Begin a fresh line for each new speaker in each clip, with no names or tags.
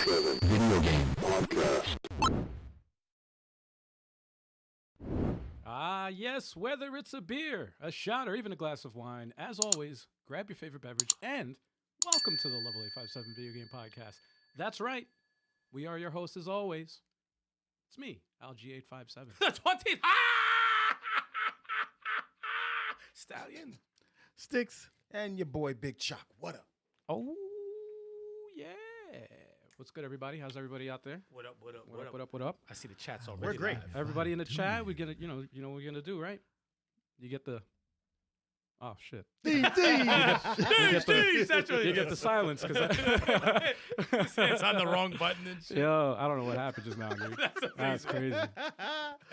24/7 Video Game Podcast.
Ah, yes, whether it's a beer, a shot, or even a glass of wine, as always, grab your favorite beverage and welcome to the Level 857 Video Game Podcast. That's right. We are your hosts as always. It's me, LG857.
That's what it Stallion.
Sticks.
And your boy Big Chuck. What up?
Oh, yeah. What's good, everybody? How's everybody out there?
What up, what up,
What up, what up, what up?
I see the chats already.
We're great.
live.
Everybody in the chat, we get it, you know what we're gonna do, right? You get the oh shit.
D's.
That's what
You
it
get
is.
the silence because
It's on the wrong button and shit.
Yo, I don't know what happened just now, dude.
That's
That's crazy.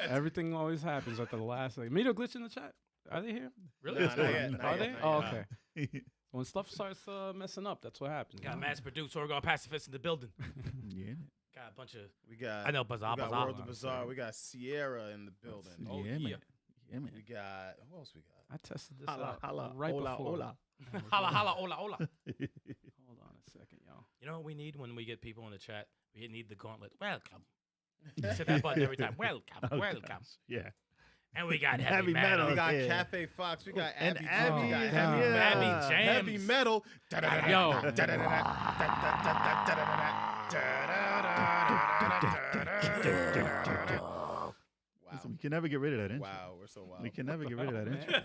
Everything always happens at the last second. Meet a glitch in the chat. Are they here?
Really?
Nah, not yet, not
Are
yet,
they?
not
Oh,
yet.
okay. When stuff starts messing up, that's what happens.
Got mass produced Oregon pacifists in the building.
Yeah.
Got a bunch of.
We got
I know Bazaar,
we got
Bazaar.
World of Bazaar. We got Sierra in the building.
Oh,
yeah,
yeah.
man. Yeah, man.
We got who else we got?
I tested this
Holla,
out
holla,
right
hola,
before.
hola.
Holla, holla, hola, hola.
Hold on a second, y'all.
You know what we need when we get people in the chat? We need the gauntlet. Welcome. You hit that button every time. Welcome,
Oh,
welcome.
gosh. Yeah.
And we got heavy,
Heavy
metal.
metal.
We got
yeah.
Cafe Fox. We got
And
Abby.
Abby.
We got
is
Heavy
in
Metal.
Abby Jams.
Heavy Metal.
Listen, we can never get rid of that intro.
Wow, we're so wild.
We can never get rid of that intro.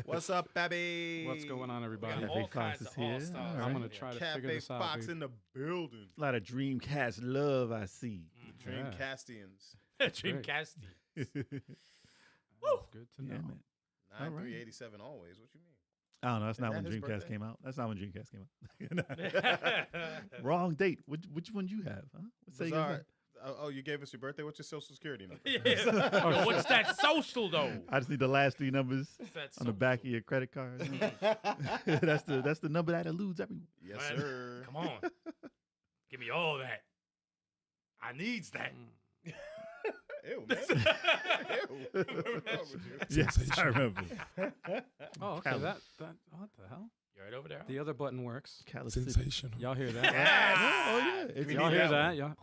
What's up, baby?
What's going on,
We
everybody?
got
Cafe
all
Fox
kinds
is
of
here.
all-stars.
All
I'm
right.
gonna try to figure
Cafe
this out.
Fox
dude.
in the building.
A lot of Dreamcast love, I see.
Yeah.
Dreamcastians.
Dreamcast.
That's good to know.
Yeah, man. All right.
9387 always. What you mean?
I don't know. That's not
that
when
his
Dreamcast
birthday?
came out. That's not when Dreamcast came out. Wrong date. Which one you have? Huh? What Sega's
Bizarre.
that?
Oh, you gave us your birthday. What's your social security number?
Yeah. Yo, what's that social though?
I just need the last three numbers
What's that
on the back of
social?
your credit card. that's the number that eludes everyone.
Yes,
Man,
sir.
Come on. Give me all that. I needs that.
Ew, man. Ew. What's wrong with you?
Yes, I remember.
Oh, okay.
Cali-
That. What the hell?
You right over there?
The other button works.
Sensational.
Y'all hear that?
Oh yeah, it's
Y'all
need
hear
that
that? Y'all.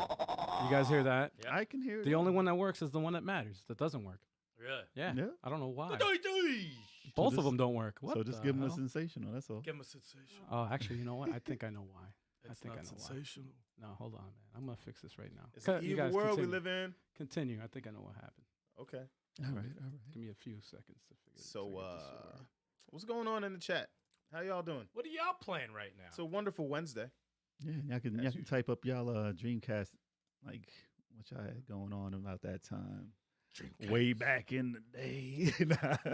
You guys hear that?
Yeah.
I can hear it.
The only one that works is the one that matters. That doesn't work.
Really?
Yeah.
Yeah.
I don't know why.
Doi-doi.
Both
just-
of them don't work. What
So just
the
give them a
hell?
sensational. That's all.
Give him a sensation.
Oh, actually, you know what? I think I know why.
It's
think
not
I know why.
sensational.
No, hold on, man. I'm gonna fix this right now.
It's
Cut-
an
you
evil
guys
world we
continue.
live in.
Continue. I think I know what happened.
Okay.
All right, all right.
Give me a few seconds to figure.
So,
figure this out.
what's going on in the chat? How y'all doing?
What are y'all playing right now?
It's a wonderful Wednesday.
Yeah, y'all can
As
y'all can type up y'all Dreamcast, like what y'all had going on about that time.
Dreamcast.
Way back in the day.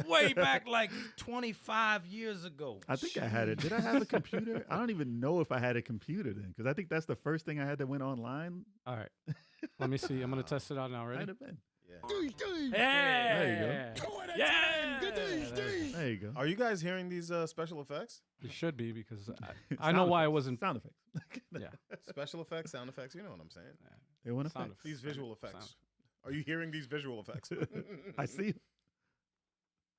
Way back like 25 years ago.
I think I had it. Did I have a computer? I don't even know if I had a computer then, because I think that's the first thing I had that went online.
All right. Let me see. I'm gonna test it out now. Ready?
Might have been.
Yeah.
Yeah.
There
Yeah.
There you go.
Are you guys hearing these special effects?
It should be because I know why I wasn't.
Sound effects.
Yeah.
Special effects, sound effects. You know what I'm saying?
They want
Sound
effects.
These visual effects.
Sound.
Are you hearing these visual effects?
I see.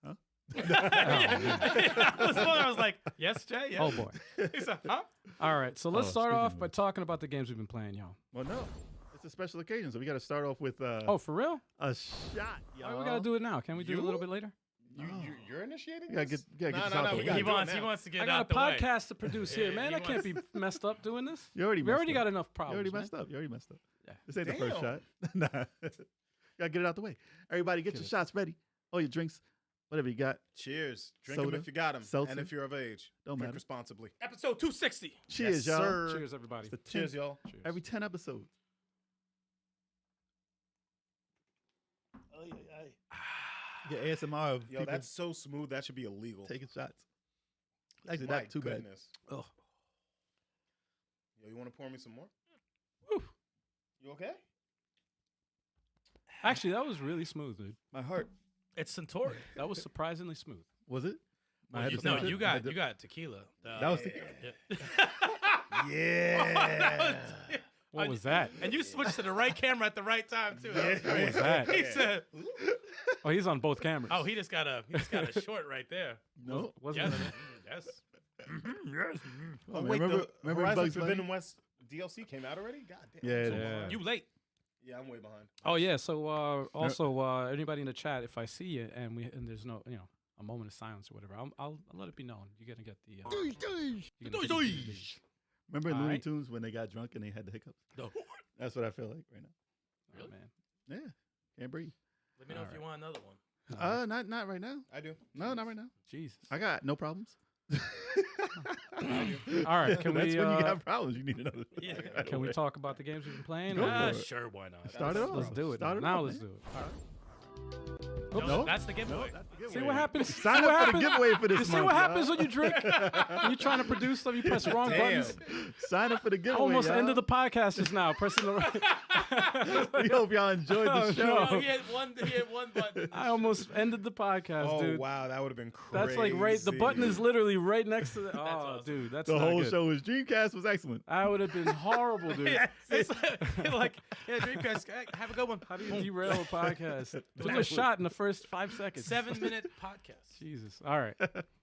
Huh?
I was like, yes, Jay. Yes.
Oh boy.
He said, huh?
All right. So let's
Oh,
start
speaking
off
of
by
which.
talking about the games we've been playing, y'all.
Well, no, it's a special occasion, so we got to start off with
Oh, for real?
a shot, y'all.
All right, we gotta do it now. Can we do it a
You?
little bit later?
You're initiating
You gotta
this?
get
Nah,
this
nah,
out
nah,
the
we
way.
gotta
He
do it
wants
now.
to get
I
it
got a
out the way.
podcast to produce here, man.
he
I can't be messed up doing this.
You already
We
messed
already
up.
got enough
You
problems.
already
man.
messed up. You already messed up.
Yeah.
This ain't the first shot.
Damn.
Nah. Gotta get it out the way. Everybody get
Get
your
it.
shots ready. All your drinks, whatever you got.
Cheers. Drink them
Soda,
if you got them.
seltzer.
And if you're of age,
Don't
drink
matter.
responsibly.
Episode 260.
Cheers,
Yes,
y'all.
sir.
Cheers, everybody.
It's the 10th
Cheers, y'all.
Cheers.
Every 10 episodes. Get ASMR of
Yo,
people
that's so smooth. That should be illegal.
taking shots. Actually,
My
not too bad.
goodness.
Oh.
Yo, you want to pour me some more?
Whew.
You okay?
Actually, that was really smooth, dude.
My heart.
It's Centauri.
That was surprisingly smooth.
Was it? I
Well,
had
you,
to
no,
finish
you
it. I had
got
to-
you got tequila.
That was
Yeah.
Yeah.
What was that?
And you switched to the right camera at the right time too. That was
Yeah.
great.
What was that?
He said,
Oh, he's on both cameras.
"Oh, he just got a short right there."
No.
Wasn't
Yes,
it?
yes.
Oh, man,
Wait,
remember
the Horizon
Bugs Bunny?
Forbidden West DLC came out already? God damn.
Yeah,
I'm
it
so
is.
behind.
You late.
Yeah, I'm way behind.
Oh yeah. So also anybody in the chat, if I see you and there's no a moment of silence or whatever, I'll let it be known. You're gonna get the. You're gonna get the image.
Remember in
All
Looney
right.
Tunes when they got drunk and they had the hiccups?
No.
That's what I feel like right now.
Oh, man.
Yeah, can't breathe.
Let me know if you want another one.
Not right now.
I do.
No, not right now.
Jesus.
I got no problems.
All right. Can
That's
we?
when you got problems. You need another.
Yeah.
Can we talk about the games we've been playing?
Go for it.
Sure, why not?
Start it off.
Let's do it.
Start it
Now
off,
let's
man.
do it. All right.
No, that's the giveaway.
See what happens.
Sign
see what
up for the
happens.
giveaway for this
You see
month,
what happens
y'all.
when you drink? When you're trying to produce stuff, you press wrong buttons.
Sign up for the
I
giveaway.
almost
y'all.
ended the podcast just now, pressing the right.
We hope y'all enjoyed the
Oh,
show.
no.
Oh, he had one button.
I almost ended the podcast,
Oh
dude.
wow, that would have been crazy.
That's like right. The button is literally right next to the. Oh,
awesome.
dude, that's
The
not
whole
good.
show was Dreamcast was excellent.
I would have been horrible, dude.
It's like, yeah, Dreamcast. Have a good one.
How do you derail a podcast? Took a shot in the first 5 seconds.
7-minute podcast.
Jesus. All right.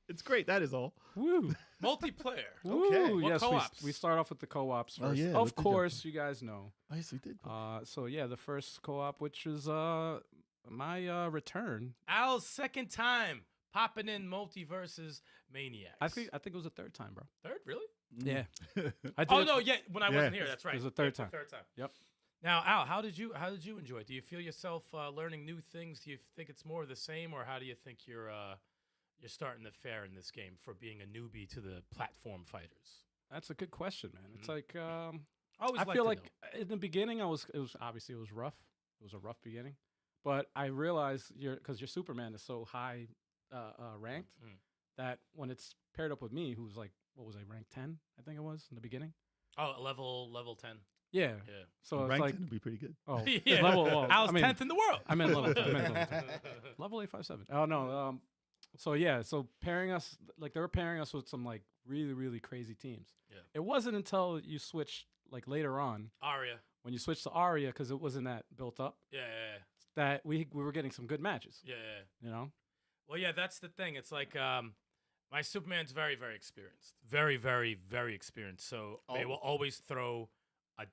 It's great. That is all.
Woo.
Multiplayer.
Woo.
What
Yes,
co-ops?
we start off with the co-ops
Oh,
first.
yeah,
Of
let's do
course, you guys know.
Oh, yes, we did.
So yeah, the first co-op, which is my return.
Al's second time popping in Multiverses Maniacs.
I think it was the third time, bro.
Third, really?
Yeah. I did
Oh
it-
no, yeah. When I wasn't
Yeah.
here, that's right.
It was the third time.
Third time.
Yep.
Now, Al, how did you enjoy it? Do you feel yourself learning new things? Do you think it's more of the same, or how do you think you're starting to fare in this game for being a newbie to the platform fighters?
That's a good question, man. It's like
Always
I
like
feel
to
like
know.
in the beginning, it was obviously rough. It was a rough beginning, but I realized because your Superman is so high ranked
Mm.
that when it's paired up with me, who's like what was I ranked 10? I think it was in the beginning.
Oh, level 10.
Yeah.
Yeah.
So it's
Ranked
like
10 would be pretty good.
oh
Yeah.
level. Well,
Al's
I mean,
10th in the world.
I meant level 10. I meant level 10. Level 857. Oh no. So yeah. So pairing us like they were pairing us with some like really really crazy teams.
Yeah.
It wasn't until you switched like later on
Aria.
when you switched to Arya because it wasn't that built up
Yeah.
that we were getting some good matches.
Yeah.
You know.
Well, yeah, that's the thing. It's like my Superman's very, very experienced. Very, very, very experienced. So they will always throw a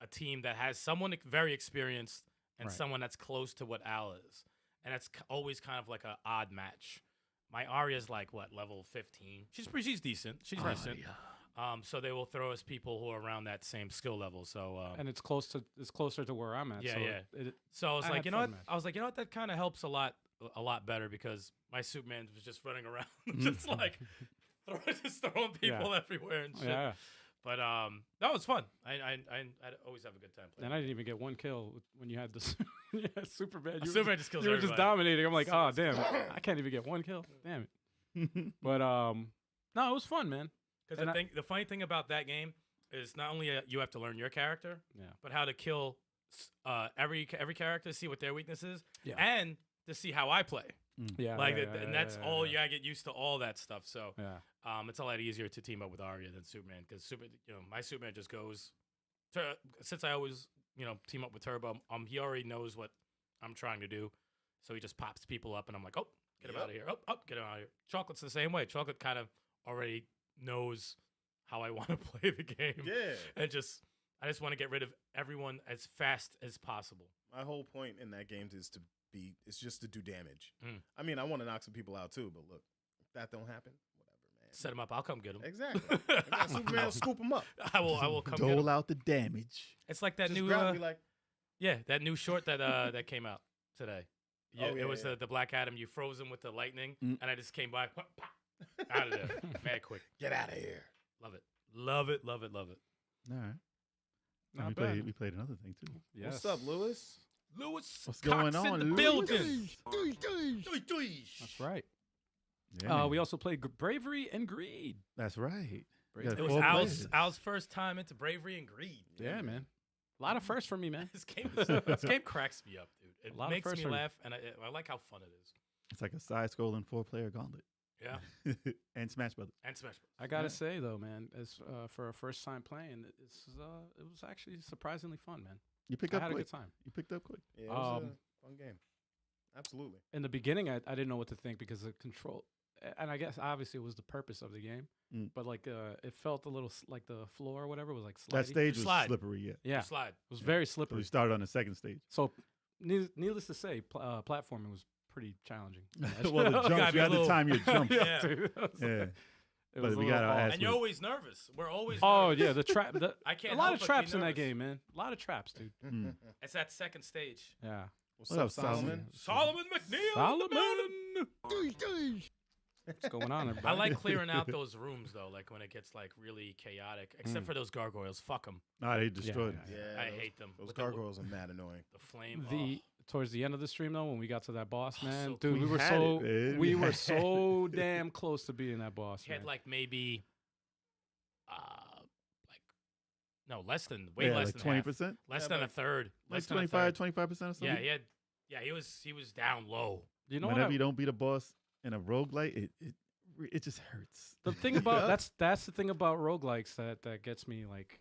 team that has someone very experienced and
Right.
someone that's close to what Al is. And it's always kind of like an odd match. My Arya's like, what, level 15? She's decent. She's decent. So they will throw us people who are around that same skill level. So
And it's closer to where I'm at.
Yeah,
so
yeah.
It,
So I was
I
like,
had
you know what?
fun, man.
I was like, you know what? That kind of helps a lot better because my Superman was just running around, just like throwing people everywhere and shit.
yeah.
But that was fun. I always have a good time playing.
And I didn't even get one kill when you had this. You had Superman. You were
Superman just kills
you were just
everybody.
dominating. I'm like, oh damn, I can't even get one kill. Damn it. But no, it was fun, man.
Because
and
the funny thing about that game is not only you have to learn your character,
Yeah.
but how to kill every character, see what their weakness is,
Yeah.
and to see how I play.
Yeah.
Like,
yeah,
and
yeah,
that's
yeah,
all
yeah.
you gotta get used to all that stuff. So
Yeah.
it's a lot easier to team up with Arya than Superman because my Superman just goes. Since I always team up with Turbo, he already knows what I'm trying to do, so he just pops people up, and I'm like, oh, get him out of here, get him out of here. Chocolate's the same way. Chocolate kind of already knows how I want to play the game.
Yeah.
And I just want to get rid of everyone as fast as possible.
My whole point in that game is just to do damage.
Mm.
I mean, I want to knock some people out too, but look, if that don't happen, whatever, man.
Set them up. I'll come get them.
Exactly. Superman will scoop them up.
I will come get
Dole
them.
out the damage.
It's like that
Just
new
grab me like,
that new short that that came out today. Yeah,
Oh, yeah,
it was
yeah.
the Black Adam. You froze him with the lightning,
Mm.
and I just came by, pop, pop, out of there, mad quick.
get out of here.
Love it, love it, love it, love it.
All right. And
Not bad.
we played another thing too.
Yes.
What's up, Lewis?
Lewis,
What's going
Cox
on,
in the
Lewis?
building.
That's right.
Yeah,
We
man.
also played Bravery and Greed.
That's right.
Bravery.
Yeah,
It was
Four
Al's
players.
first time into Bravery and Greed.
Yeah, man. A lot of firsts for me, man.
This game cracks me up, dude. It
A lot of
makes
firsts
me
for me.
laugh, and I like how fun it is.
It's like a side-scrolling 4-player gauntlet.
Yeah,
And Smash Brothers.
and Smash Bros.
I gotta
Yeah.
say though, man, as for a first time playing, it was actually surprisingly fun, man.
You picked
I
up
had a
quick.
good time.
You picked up quick.
Yeah, it was
Um,
a fun game. Absolutely.
In the beginning, I didn't know what to think because the control. and I guess obviously it was the purpose of the game, but like it felt a little like the floor or whatever was like slidey.
That stage was
Slide.
slippery. Yeah.
Yeah,
You slide.
it was very
So
slippery.
we started on the second stage.
So, needless to say, platforming was pretty challenging.
Well, the
gotta
jumps,
be
you
a
had to
little-
time your jumps.
Yeah.
dude,
Yeah.
it
But
was a
we
little
got our
hard.
ass
And you're
whipped.
always nervous. We're always
Oh
nervous.
yeah, the trap.
I can't
A lot
help
of
but be
traps in that
nervous.
game, man. A lot of traps, dude.
Mm.
It's that second stage.
Yeah.
What's
What
up,
up, Solomon?
Solomon?
Solomon McNeil.
Solomon. What's going on, everybody?
I like clearing out those rooms though, like when it gets like really chaotic. Except for those gargoyles. Fuck them.
Nah, they destroyed
yeah,
it.
Yeah,
I
those-
hate them.
Those
With
gargoyles are mad annoying.
The flame.
towards the end of the stream though, when we got to that boss,
Oh,
man,
so
dude,
We
we were
had
so
it, man.
we
We
were
had
so damn close to beating that boss.
He had
Man.
like maybe, like, no, less than, way
Yeah,
less
like
than
20%.
half. Less
Yeah,
than
but
a third.
Like
Less than a
25,
third.
25% or something.
Yeah, he was down low.
You know
Whenever
what?
you don't beat a boss in a roguelite, it just hurts.
The thing about that's the thing about roguelikes that gets me like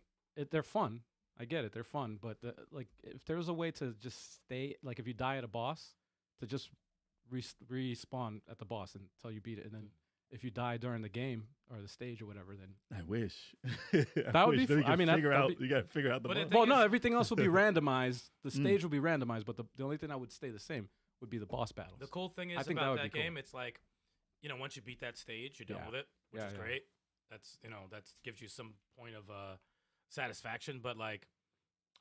they're fun. I get it, they're fun, but like if there was a way to just stay like if you die at a boss to just respawn at the boss until you beat it, and then if you die during the game or the stage or whatever, then
I wish.
That would be
Then you
I
can
mean,
figure
that'd
out.
be-
You got to figure out the
But
boss.
the thing
well, no,
is-
everything else will be randomized. The stage will be randomized, but the only thing that would stay the same would be the boss battles.
The cool thing
I
is
think that
about
would
that
be cool.
game, it's like, once you beat that stage, you're done
Yeah.
with it, which
Yeah,
is
yeah.
great. That's that gives you some point of satisfaction. But like,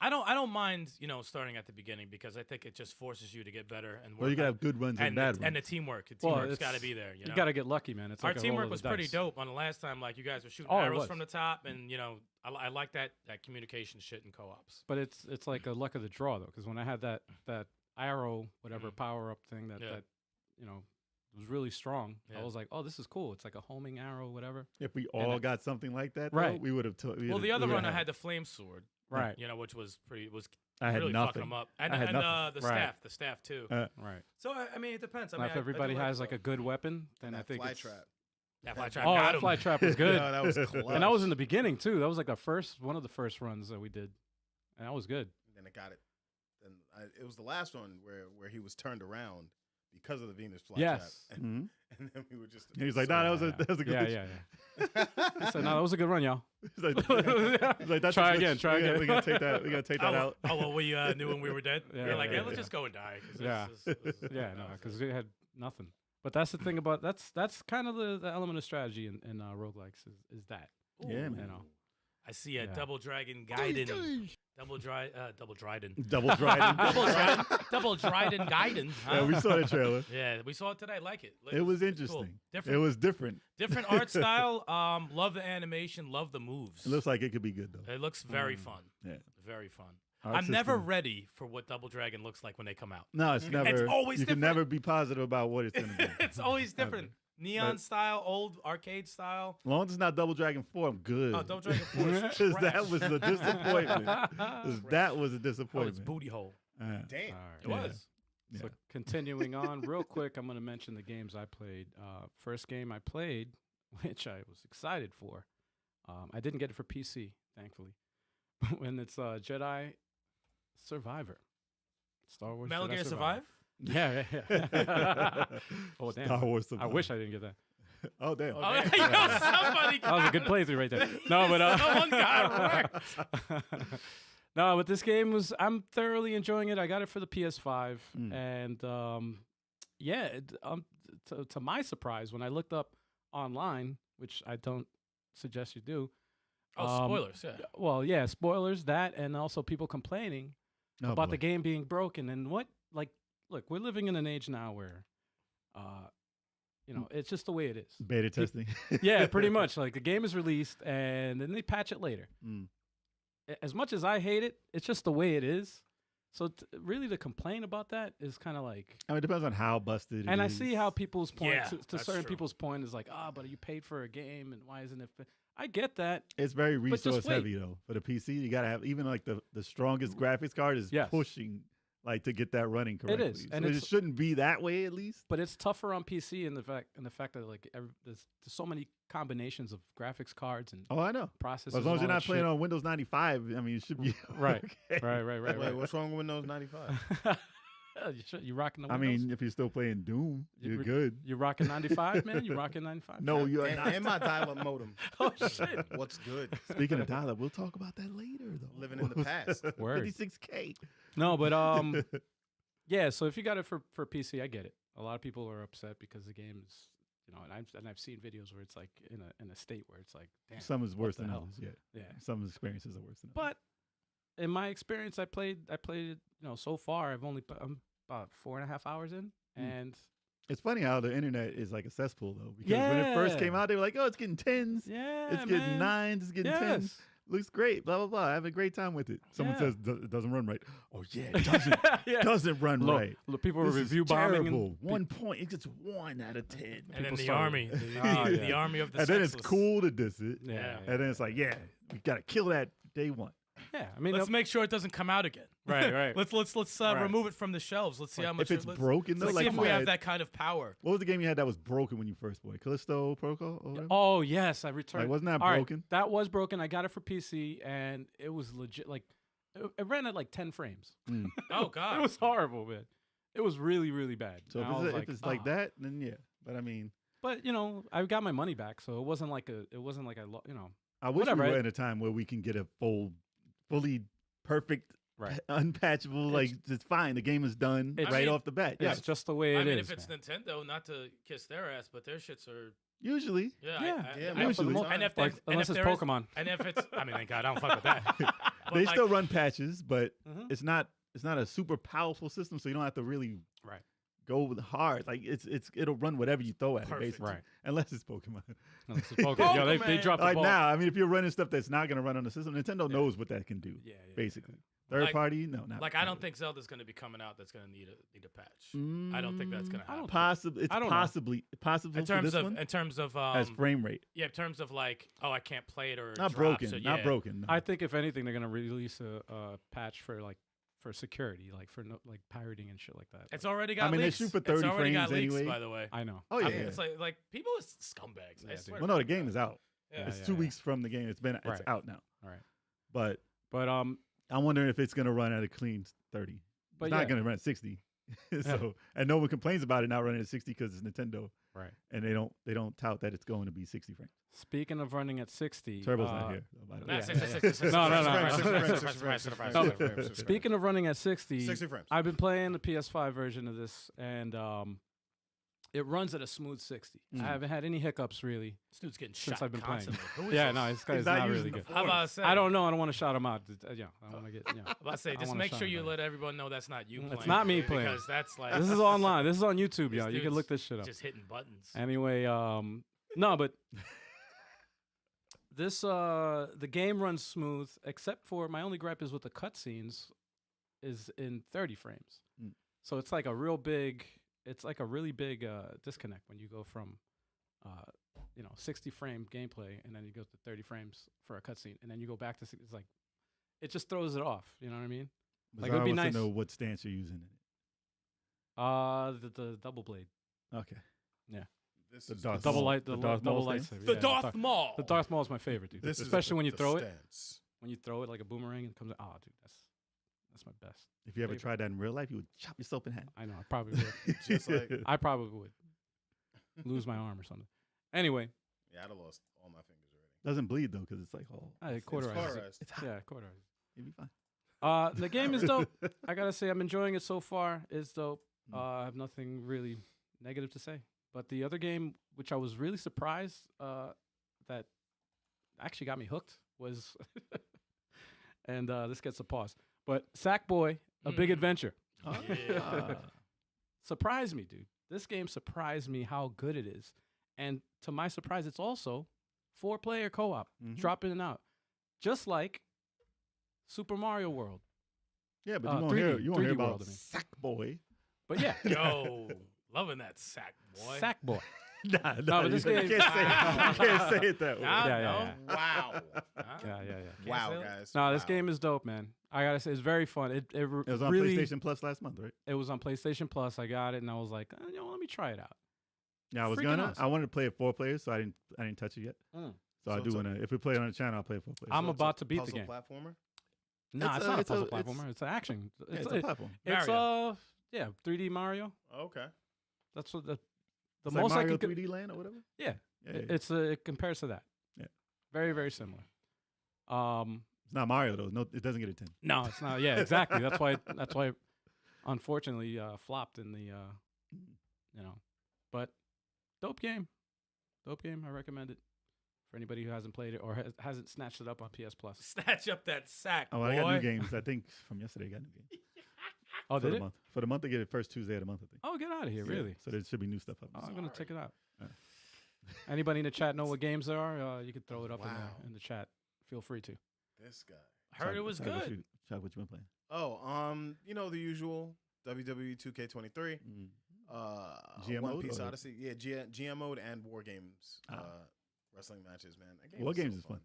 I don't mind starting at the beginning because I think it just forces you to get better and work.
Well, you got to
on-
have good runs and
and
bad
the,
runs.
and the teamwork. The
Well,
teamwork's got to
it's-
be there.
You got to get lucky, man. It's
Our
like a roll
teamwork
of
was
the
pretty
dice.
dope on the last time. Like you guys were shooting
Oh, it
arrows
was.
from the top, and I like that communication shit in co-ops.
But it's like a luck of the draw though, because when I had that arrow whatever
Mhm.
power up thing that was really strong,
Yeah.
I was like, oh, this is cool. It's like a homing arrow, whatever.
If we
And
all
it-
got something like that,
Right.
though, we would have.
Well, the other one I had the flame sword,
Right.
which was
I had
really
nothing.
fucking them up, and
I had
the
Right.
staff too.
Right.
So I mean, it depends. I
Now,
mean,
if everybody has like a good weapon, then
And
I
that
think
fly
it's
trap.
that fly trap
Oh,
got
that
him.
fly trap was good.
Yeah, that was clutch.
And that was in the beginning too. That was like one of the first runs that we did, and that was good.
And then it got it. And it was the last one where he was turned around because of the Venus flytrap.
Yes.
And,
Mhm.
and then we were just.
He was like, "Nah, that was a good."
Yeah, yeah, yeah. So no, that was a good run, y'all.
He's like, he's like, "That's a
Try
glitch.
again, try
We gotta-
again."
We gotta take that. We gotta take that out.
Oh, well, we knew when we were dead.
Yeah,
we were like,
yeah,
let's
yeah.
just go and die. 'Cause
Yeah.
this is
Yeah, no, because we had nothing. But that's the thing about that's kind of the element of strategy in roguelikes is that.
Yeah,
You
man.
know.
I see a
Yeah.
double dragon Gaiden. Double Dryden.
Double Dryden.
Double Dryden Gaiden. Huh?
Yeah, we saw the trailer.
Yeah, we saw it today. I like it.
It was
Cool.
interesting.
Different.
It was different.
Different art style. Love the animation. Love the moves.
It looks like it could be good though.
It looks very fun.
Yeah.
Very fun.
Art
I'm never
system.
ready for what Double Dragon looks like when they come out.
No, it's never.
always
You can
different.
never be positive about what it's gonna be.
It's always
Never.
different. Neon
But-
style, old arcade style.
As long as it's not Double Dragon 4, I'm good.
Oh, Double Dragon 4 is
Because that
trash.
was a disappointment. 'Cause that was a
Oh, it's
disappointment.
booty hole.
Damn.
All right.
It
Yeah.
was.
Yeah.
So continuing on, real quick, I'm going to mention the games I played. First game I played, which I was excited for. I didn't get it for PC, thankfully. When it's Jedi Survivor, Star Wars.
Metal
Jedi
Gear Survive?
Yeah, yeah. Oh damn!
Star Wars
I
Survive.
wish I didn't get that.
Oh, damn.
Oh, there you go. Somebody
That was a good
got
playthrough right there. No, but
Someone got wrecked.
no, but this game I'm thoroughly enjoying it. I got it for the PS5,
Mm.
and yeah, to my surprise, when I looked up online, which I don't suggest you do.
Oh, spoilers, yeah.
Well, yeah, spoilers that, and also people complaining
Oh,
about
boy.
the game being broken, and look, we're living in an age now where, it's just the way it is.
Beta testing.
Yeah, pretty much. Like the game is released and then they patch it later.
Mm.
As much as I hate it, it's just the way it is. So really, to complain about that is kind of like.
I mean, it depends on how busted it
And I
is.
see how people's point
Yeah,
to
that's
certain
true.
people's point is like, but you paid for a game and why isn't it? I get that.
It's very
just
resource
wait.
heavy though. For the PC, you gotta have even like the strongest graphics card is
Yes.
pushing like to get that running correctly.
is, and
So it
it's-
shouldn't be that way at least.
But it's tougher on PC in the fact that like there's so many combinations of graphics cards and
Oh, I know.
processors.
As long as
and
you're
all
not
that
playing
shit.
on Windows 95, I mean, you should be
Right.
okay.
Right.
Wait, what's wrong with Windows 95?
You rocking the
I
Windows?
mean, if you're still playing Doom,
You-
you're good.
You rocking 95, man? You rocking 95?
No, you are
And,
not.
and my dial-up modem.
Oh shit!
What's good?
Speaking of dial-up, we'll talk about that later, though.
Living in the past.
Word.
56K.
No, but yeah. So if you got it for PC, I get it. A lot of people are upset because the game is, and I've seen videos where it's like in a state where it's like, damn.
Some is
what
worse
the
than
hell?
others. Yeah.
Yeah.
Some experiences are worse than others.
But in my experience, I played it. So far I'm about 4.5 hours in, and
It's funny how the internet is like a cesspool, though. Because when it first came
Yeah.
out, they were like, oh, it's getting 10s.
yeah,
It's getting
man.
9s. It's getting
Yes.
10s. Looks great. Blah, blah, blah. I have a great time with it. Someone
Yeah.
says it doesn't run right. Oh, yeah, it doesn't,
Yeah.
doesn't run
Look,
right.
look, people were
This is
review bombing
terrible.
and
1 point. It gets 1 out of 10.
And then
People
the
started-
army,
Oh,
the
yeah.
army of the
And then it's
sexless.
cool to diss it.
Yeah,
And then it's like, yeah, we got to kill that day one.
yeah. I mean,
Let's make sure it doesn't come out again.
Right, right.
let's
Right.
remove it from the shelves. Let's see how much
If it's
let's-
broken, though,
Let's
like
see if
you
we have
had-
that kind of power.
What was the game you had that was broken when you first bought it? Callisto Protocol? Or whatever?
Oh yes, I returned.
Like, wasn't that
All right,
broken?
that was broken. I got it for PC, and it was legit. Like, it ran at like 10 frames.
Oh God,
It was horrible, man. It was really, really bad.
So
And I
if
was
it's, if it's like
"Oh."
that, then yeah. But I mean,
But I got my money back, so it wasn't like
I wish
Whatever,
we were
I-
in a time where we can get a fully perfect,
Right.
unpatchable, like it's fine. The game is done
It's-
right
I mean,
off the bat.
it's
Yeah,
just the way it is.
I mean, if it's
man.
Nintendo, not to kiss their ass, but their shits are
usually.
yeah,
Yeah.
Yeah,
I-
most of the
usually.
time.
and if
Like,
and
unless
if
it's
there is-
Pokemon.
and if it's, I mean, thank God, I don't fuck with that. But
They
like,
still run patches, but
Mhm.
it's not a super powerful system, so you don't have to really
Right.
go with hard. Like it'll run whatever you throw at it,
Perfect.
basically.
Right.
Unless it's Pokemon.
Unless it's Pokemon. Yo, they
Pokemon.
dropped the
Like
ball.
now, I mean, if you're running stuff that's not going to run on the system, Nintendo
Yeah.
knows what that can do.
Yeah,
Basically, third
Like-
party, no, not
like I don't
really.
think Zelda's going to be coming out. That's going to need a patch. I don't think that's going to
I
happen.
don't
Possibly, it's
I don't know.
possibly possible
In
for
terms
this
of
one
in terms of
as frame rate.
yeah, in terms of like, oh, I can't play it or it
Not
drops,
broken,
so
not
yeah.
broken. No.
I think if anything, they're gonna release a patch for security, like for like pirating and shit like that.
It's already got.
I mean, they
leaks.
shoot for
It's
30
already got
frames
leaks,
anyway.
by the way.
I know.
Oh
I
yeah,
mean,
yeah.
it's like people are scumbags.
Yeah,
I
dude.
swear.
Well, no, the game is out.
Yeah.
It's
yeah,
2
yeah.
weeks from the game. It's
Right.
out now.
All right.
But
But
I'm wondering if it's going to run at a clean 30.
But
It's
yeah.
not going to run at 60. So and no one complains about it not running at 60 because it's Nintendo,
right.
and they don't tout that it's going to be 60 frames.
Speaking of running at 60,
Turbo's not here. Though, by the way.
Nah,
Yeah.
66.
No, no, no.
60 frames, 60
Surprise,
frames,
surprise,
60
No.
frames, 60 frames.
Speaking of running at 60,
60 frames.
I've been playing the PS5 version of this, and it runs at a smooth 60.
Mm.
I haven't had any hiccups really.
This dude's getting
Since
shot
I've been playing.
constantly. Who is
Yeah,
this?
no, this guy's
He's
not,
not
really
using
good.
the
How about I say?
I don't know. I don't want to shout him out. Yeah, I want to get.
I'm about to say,
I
just
wanna
make
shout
sure you
anybody.
let everyone know that's not you
It's
playing.
not me
because
playing.
that's like
This is online. This is on YouTube,
This
y'all. You can
dude's
look this shit up.
just hitting buttons.
Anyway, no, but this the game runs smooth, except for my only gripe is with the cutscenes is in 30 frames.
Mm.
So it's like a real big, it's like a really big disconnect when you go from 60 frame gameplay and then you go to 30 frames for a cutscene and then you go back to it's like it just throws it off. You know what I mean? Like, it would be
Bizarre wants
nice.
to know what stance you're using in it.
The double blade,
Okay.
This
The
is
Darth
double
Maul.
light,
The
the
Darth
double
Maul
lightsaber.
stance?
The
yeah,
Darth Maul.
The Darth Maul is my favorite, dude.
This is
Especially when you
the
throw it.
stance.
When you throw it like a boomerang and it comes out. Oh, dude, that's my best.
If you ever
Favorite.
tried that in real life, you would chop yourself in half.
I know. I probably would.
Just like
I probably would lose my arm or something. Anyway,
yeah, I'd have lost all my fingers already.
Doesn't bleed though, because it's like
I
It's
cauterized.
cauterized.
it's hot.
Yeah, cauterized.
You'll be fine.
The game is dope. I gotta say, I'm enjoying it so far. It's dope.
Mm.
I have nothing really negative to say. But the other game, which I was really surprised that actually got me hooked, was, and this gets a pause. But Sackboy: A Big
Mm.
Adventure
Yeah.
surprised me, dude. This game surprised me how good it is, and to my surprise, it's also 4-player co-op.
Mhm.
Drop in and out, just like Super Mario World.
Yeah, but
Uh,
you won't
3D
hear
3D
about
world, I mean.
Sackboy.
But yeah,
Yo, loving that sack, boy.
Sackboy.
Nah,
but this
you
game-
can't say it. You can't say it that way.
Nah,
Yeah, yeah,
no.
yeah.
Wow.
Huh?
Yeah.
Wow,
say it.
guys.
No, this
Wow.
game is dope, man. I gotta say, it's very fun. It
It was on
really,
PlayStation Plus last month, right?
It was on PlayStation Plus. I got it, and I was like, let me try it out.
Yeah, I was
Freaking
gonna.
awesome.
I wanted to play it 4 players, so I didn't touch it yet.
Mm.
So I
So
do
it's a-
want to. If we play it on the channel, I'll play it 4 players.
I'm
So it's
about
a
to beat the
puzzle
game.
platformer.
No,
It's
it's
a-
not a
it's a-
puzzle
it's-
platformer. It's an action.
Yeah, it's a platform.
It's
Mario.
Yeah, 3D Mario.
Okay.
That's what the
It's
most
like
I
Mario
can.
3D Land or whatever.
Yeah,
Yeah, yeah.
it compares to that.
Yeah.
Very very similar.
It's not Mario though. No, it doesn't get a 10.
No, it's not. Yeah, exactly. That's why. That's why. Unfortunately, flopped in the. But dope game. Dope game. I recommend it for anybody who hasn't played it or hasn't snatched it up on PS Plus.
Snatch up that sack,
Oh,
boy.
I got new games. I think from yesterday, I got new games.
Oh,
for
did
the
it?
month. For the month, they get it first Tuesday of the month, I think.
Oh, get out of here!
Yeah.
Really?
So there should be new stuff up.
Oh, I'm gonna check it out.
Yeah.
Anybody in the chat know what games there are? You could throw it up
Wow.
in the chat. Feel free to.
This guy.
Heard it was
Chuck,
good.
Chuck, what you been playing?
Oh, the usual WWE 2K23,
GM
One
mode
Piece
or-
Odyssey, yeah, GM mode and War Games,
Ah.
wrestling matches, man. That game
War
is so
Games is fun.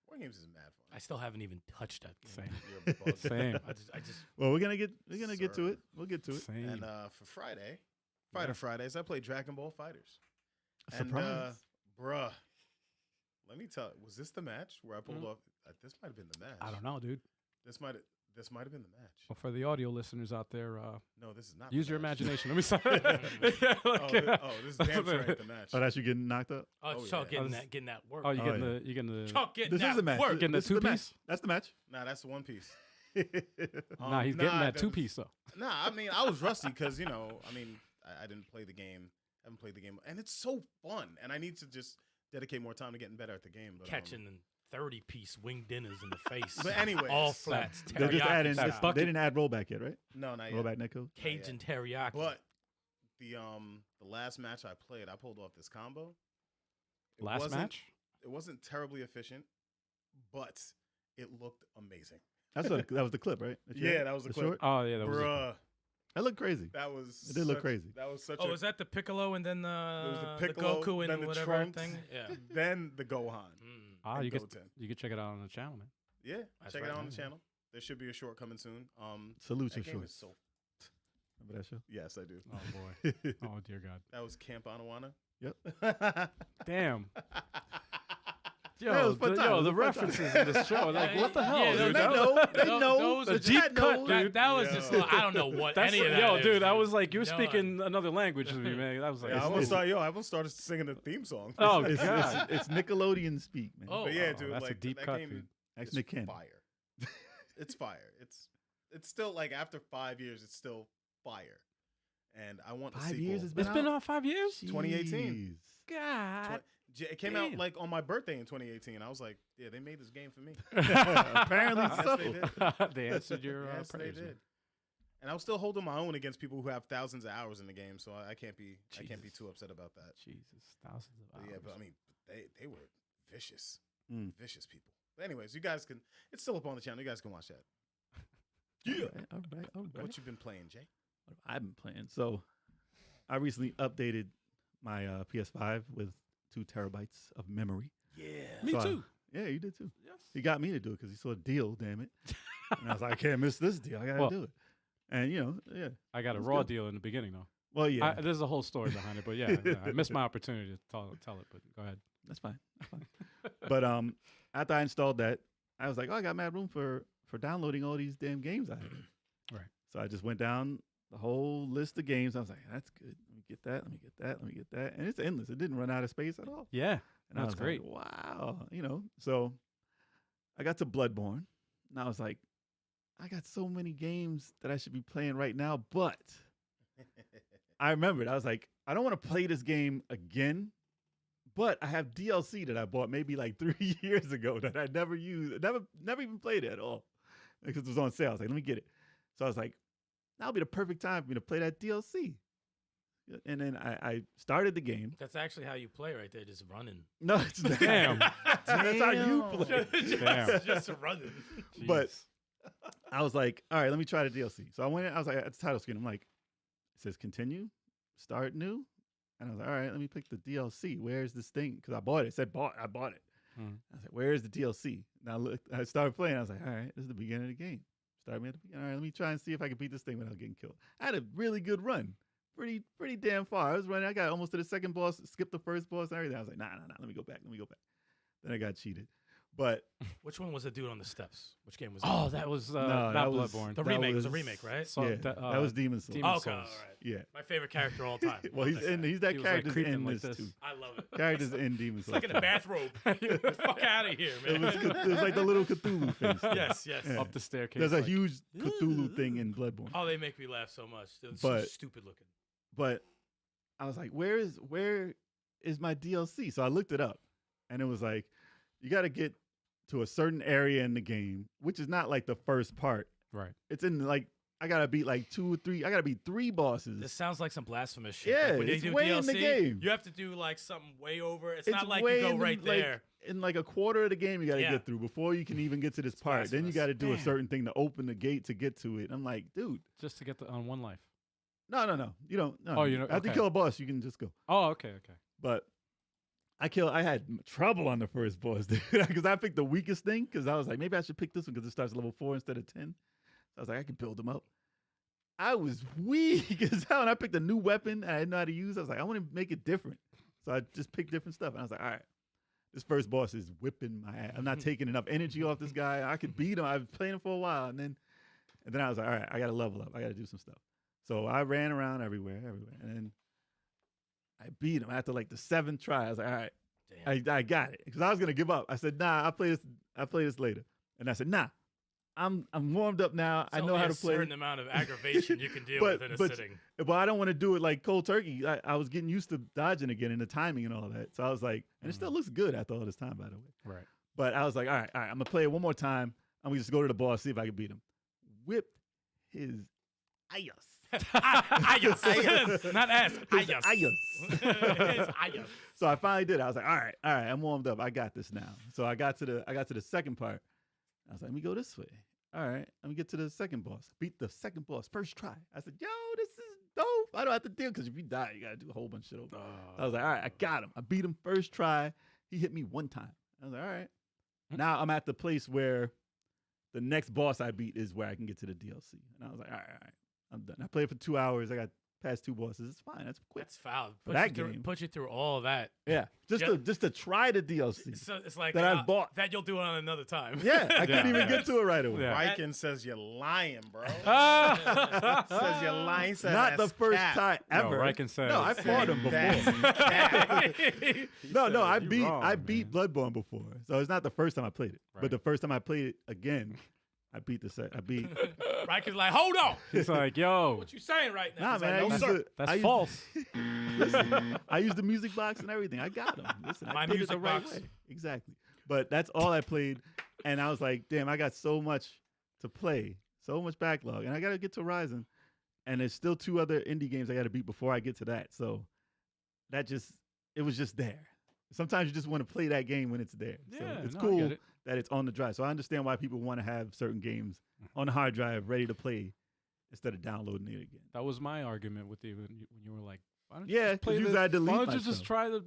War Games is mad fun.
I still haven't even touched that game.
Same.
You're a bug.
Same.
I just
Well, we're gonna get to
Sir.
it. We'll get to it.
Same.
And for Fighter Fridays, I played Dragon Ball Fighters.
Surprise.
Bruh, let me tell you, was this the match where I pulled off? This might have been the match.
I don't know, dude.
This might have been the match.
Well, for the audio listeners out there,
No, this is not.
use
the
your
match.
imagination. Let me start.
This is damn sure ain't the match.
Oh, that's you getting knocked up.
Oh,
Oh,
Chuck
yeah.
getting that work.
Oh, you
Oh,
getting
yeah.
the you getting the.
Chuck getting
This
that
is the match.
work.
Getting the
This is the match.
two-piece?
That's the match.
Nah, that's the One Piece.
Nah, he's getting that
that
2-piece though.
Nah, I mean, I was rusty because I didn't play the game. I haven't played the game, and it's so fun. And I need to just dedicate more time to getting better at the game. But,
Catching 30-piece wing dinners in the face.
But anyways,
all flats.
They just add in.
teriyaki
that
style.
They didn't add rollback yet, right?
no, not yet.
Rollback netcode.
Cajun teriyaki.
But the last match I played, I pulled off this combo. It
Last
wasn't-
match.
It wasn't terribly efficient, but it looked amazing.
That was the clip, right?
Yeah, that was the clip.
short?
Oh yeah, that was.
Bruh,
That looked crazy.
that was.
It did look
such-
crazy.
That was such.
Oh,
a,
was that the Piccolo and then
was
the
the Piccolo,
Goku
then
and
the
whatever
Trunks.
thing? Yeah.
then the Gohan.
Ah,
and
you could
Goten.
check it out on the channel, man.
Yeah,
That's
check
right,
it out on
man.
the channel. There should be a short coming soon.
Salute
That
your
game
short.
is so.
Remember that show?
Yes, I do.
Oh boy. Oh dear God.
That was Camp Anawana.
Yep.
Damn.
Yeah, it was fun time. It was
the
a fun time.
references in this show, like what the hell,
Yeah,
dude?
they
That-
know.
They know.
Those
The
are
deep
that-
cut,
that,
dude.
that was
Yeah.
just. I don't know what
That's
any of that
yo,
is,
dude. I was like, you were
No,
speaking another language to me, man. I was like,
Yeah, I
it's-
almost started singing the theme song.
oh
It's,
God.
it's Nickelodeon speak, man.
Oh,
But yeah,
wow,
dude,
that's a
like
deep
that
cut,
game
dude.
That's
is
Nick Cannon.
fire. It's fire. It's still like after 5 years, it's still fire. And I want a
5
sequel.
years it's
It's been on 5 years.
2018.
Jeez.
God.
It came
damn.
out like on my birthday in 2018. I was like, yeah, they made this game for me.
Apparently
Yes,
so.
they did.
They answered your
Yes, they
praise.
did.
man.
And I was still holding my own against people who have thousands of hours in the game, so I can't be
Jesus.
too upset about that.
Jesus, thousands of
But
hours.
yeah, but I mean, they were vicious,
Mm.
vicious people. But anyways, you guys can. It's still up on the channel. You guys can watch that.
All right.
What you been playing, Jay?
What have I been playing? So, I recently updated my PS5 with 2 terabytes of memory.
Yeah.
Me
So I-
too.
Yeah, you did too.
Yes.
He got me to do it because he saw a deal. Damn it! And I was like, I can't miss this deal. I gotta
Well-
do it. And yeah.
I got a
That's
raw
good.
deal in the beginning though.
Well, yeah.
There's a whole story behind it, but yeah, I missed my opportunity to tell it. But go ahead.
That's fine. That's fine. But after I installed that, I was like, oh, I got mad room for downloading all these damn games I have.
Right.
So I just went down the whole list of games. I was like, that's good. Let me get that. Let me get that. Let me get that. And it's endless. It didn't run out of space at all.
Yeah,
And I
that's
was
great.
like, wow. So I got to Bloodborne, and I was like, I got so many games that I should be playing right now, but I remembered. I was like, I don't want to play this game again, but I have DLC that I bought maybe like 3 years ago that I never used, never even played it at all because it was on sale. I was like, let me get it. So I was like, that'll be the perfect time for me to play that DLC. And then I started the game.
That's actually how you play right there, just running.
No, it's not.
Damn.
That's how you play.
Damn.
just running.
But
Jeez.
I was like, all right, let me try the DLC. So I went in, I was like, at the title screen, I'm like, it says continue, start new. And I was like, all right, let me pick the DLC. Where's this thing? Because I bought it. It said I bought it.
Hmm.
I was like, where's the DLC? And I started playing. I was like, all right, this is the beginning of the game. Start me at the beginning. All right, let me try and see if I can beat this thing without getting killed. I had a really good run. Pretty damn far. I was running. I got almost to the second boss, skipped the first boss and everything. I was like, nah, let me go back. Then I got cheated. But
Which one was the dude on the steps? Which game was
Oh,
it?
that was
No,
not
that was-
Bloodborne.
The
that
remake. It was a
was-
remake, right?
So
yeah,
that,
that was Demon Souls.
Demon
Oh, okay,
Souls.
all right.
Yeah.
My favorite character of all time.
Well,
Love that guy.
he's that
He was, like,
character's
creeping
in
like
this
this.
too.
I love it.
Characters in Demon
It's
Souls.
like in a bathrobe. Get the fuck out of here,
it,
man.
was like the little Cthulhu face.
yes, yes.
Yeah.
Up the staircase.
There's a
like,
huge Cthulhu thing in Bloodborne.
Oh, they make me laugh so much. They're so
But-
stupid looking.
But I was like, where is my DLC? So I looked it up, and it was like, you got to get to a certain area in the game, which is not like the first part.
Right.
It's in like I gotta beat like 2 or 3. I gotta beat 3 bosses.
This sounds like some blasphemous shit.
Yeah,
Like when they
it's
do
way
DLC,
in the game.
you have to do like something way over. It's,
It's
not like
way
you go
in the-
right
like,
there.
in like a quarter of the game you got to
Yeah.
get through before you can even get to this part. Then you
blasphemous.
got to do a
Damn.
certain thing to open the gate to get to it. I'm like, dude,
Just to get on one life.
no. You don't. No.
Oh, you don't-
After you
okay.
kill a boss, you can just go.
Oh, okay.
But I had trouble on the first boss, dude, because I picked the weakest thing because I was like, maybe I should pick this one because it starts at level 4 instead of 10. So I was like, I can build them up. I was weak as hell, and I picked a new weapon and I didn't know how to use. I was like, I want to make it different. So I just picked different stuff. And I was like, all right, this first boss is whipping my ass. I'm not taking enough energy off this guy. I could beat him. I've been playing him for a while. And then I was like, all right, I got to level up. I got to do some stuff. So I ran around everywhere. And then I beat him after like the 7th try. I was like, all right,
Damn.
I got it. Because I was going to give up. I said, nah, I'll play this later. And I said, nah, I'm warmed up now. I
It's
know
only
how to
a
play.
certain amount of aggravation you can deal
But-
with in a
but-
sitting.
But I don't want to do it like cold turkey. I was getting used to dodging again and the timing and all that. So I was like, and it still looks good after all this time, by the way.
Right.
But I was like, all right, I'm gonna play it one more time. I'm gonna just go to the boss, see if I can beat him. Whipped his ayos.
Ayos. Not ass.
His
Ayos.
ayos.
His ayos.
So I finally did it. I was like, all right, I'm warmed up. I got this now. So I got to the second part. I was like, let me go this way. All right, let me get to the second boss. Beat the second boss first try. I said, yo, this is dope. I don't have to deal because if you die, you gotta do a whole bunch of shit over. I was like, all right, I got him. I beat him first try. He hit me one time. I was like, all right. Now I'm at the place where the next boss I beat is where I can get to the DLC. And I was like, all right, I'm done. I played for 2 hours. I got past 2 bosses. It's fine. That's quick.
That's foul.
For that
Put
game.
you through all of that.
Yeah, just to try the DLC.
So it's like
That I bought.
that you'll do it on another time.
Yeah, I couldn't even
Yeah.
get to it right away.
Yeah.
Riken says you're lying, bro.
Ah!
Says you're lying. Says
Not the
that's
first
cap.
time ever.
Riken says.
No, I fought him before.
That's cap.
No, I
"You
beat
wrong,
beat Bloodborne before, so it's not the first time I played it.
Right.
But the first time I played it again, I beat the set. I beat.
Riken's like, hold on.
He's like, yo,
What you saying right now?
Nah,
He's
man,
like, no,
I used
sir.
to-
that's
I used-
false.
Listen, I used the music box and everything. I got him. Listen,
My
I did it the
music
right
box.
way. Exactly. But that's all I played, and I was like, damn, I got so much to play, so much backlog, and I got to get to Horizon, and there's still 2 other indie games I got to beat before I get to that. So it was just there. Sometimes you just want to play that game when it's there. So
Yeah,
it's
no, I
cool
get it.
that it's on the drive. So I understand why people want to have certain games on the hard drive ready to play instead of downloading it again.
That was my argument with you when you were like, why don't you
Yeah,
just play
'cause you
the,
gotta delete
why don't
my
you just
stuff.
try the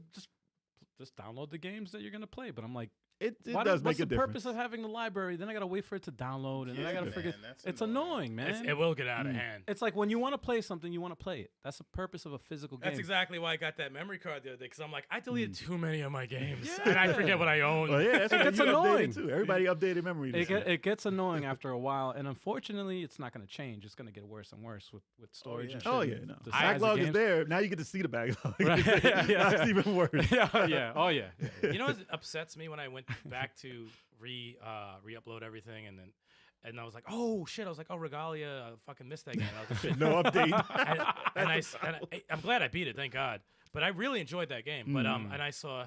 just download the games that you're gonna play? But I'm like,
It
why
does
what's
make a
the
difference.
purpose of having the library? Then I gotta wait for it to download, and then I
Yeah,
gotta
man,
forget.
that's
It's annoying, man.
It will get out of hand.
It's like when you want to play something, you want to play it. That's the purpose of a physical game.
That's exactly why I got that memory card the other day, because I'm like, I deleted too many of my games, and I forget what I own.
Well, yeah, that's
It
what
gets
you updated
annoying.
too. Everybody updated memory. This year.
It gets annoying after a while, and unfortunately, it's not going to change. It's going to get worse and worse with storage and shit.
Oh
and
yeah, no.
the size of
Backlog is
games.
there. Now you get to see the backlog.
Right, yeah.
That's even worse.
yeah. Oh yeah.
You know what upsets me when I went back to re-upload everything, and I was like, oh shit, I was like, oh Regalia, I fucking missed that game. I was like,
No update.
I'm glad I beat it, thank God. But I really enjoyed that game. But and I saw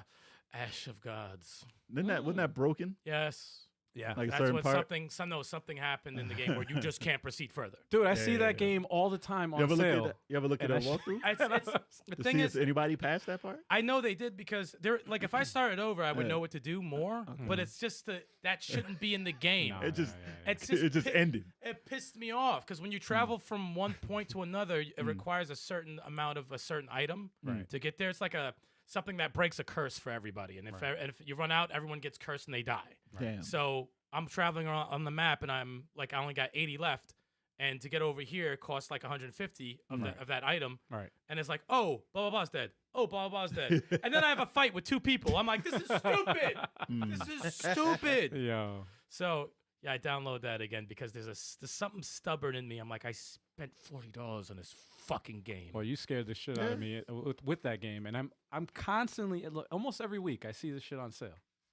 Ash of Gods.
Wasn't that broken?
Yes.
Yeah.
Like a
That's
certain
when
part.
something happened in the game where you just can't proceed further.
Dude, I see
yeah,
that
yeah.
game all the time
You
on
ever
sale.
look at
And
a
I sh-
walkthrough
It's, the
to
thing
see
is,
if anybody passed that part?
I know they did because they're like, if I started over, I would
Yeah.
know what to do more. But it's just that shouldn't be in the game.
No,
It just
It's
it just
pi-
ended.
It pissed me off because when you travel from one point to another, it requires a certain amount of a certain item
Right.
to get there. It's like something that breaks a curse for everybody, and if you run out, everyone gets cursed and they die.
Damn.
So I'm traveling around on the map, and I'm like, I only got 80 left, and to get over here costs like 150 of that item.
Right.
And it's like, oh, blah, blah, blah's dead. Oh, blah, blah, blah's dead. And then I have a fight with 2 people. I'm like, this is stupid. This is stupid.
Yo.
So, yeah, I download that again because there's something stubborn in me. I'm like, I spent $40 on this fucking game.
Well, you scared the shit out of me with that game, and I'm constantly almost every week I see this shit on sale.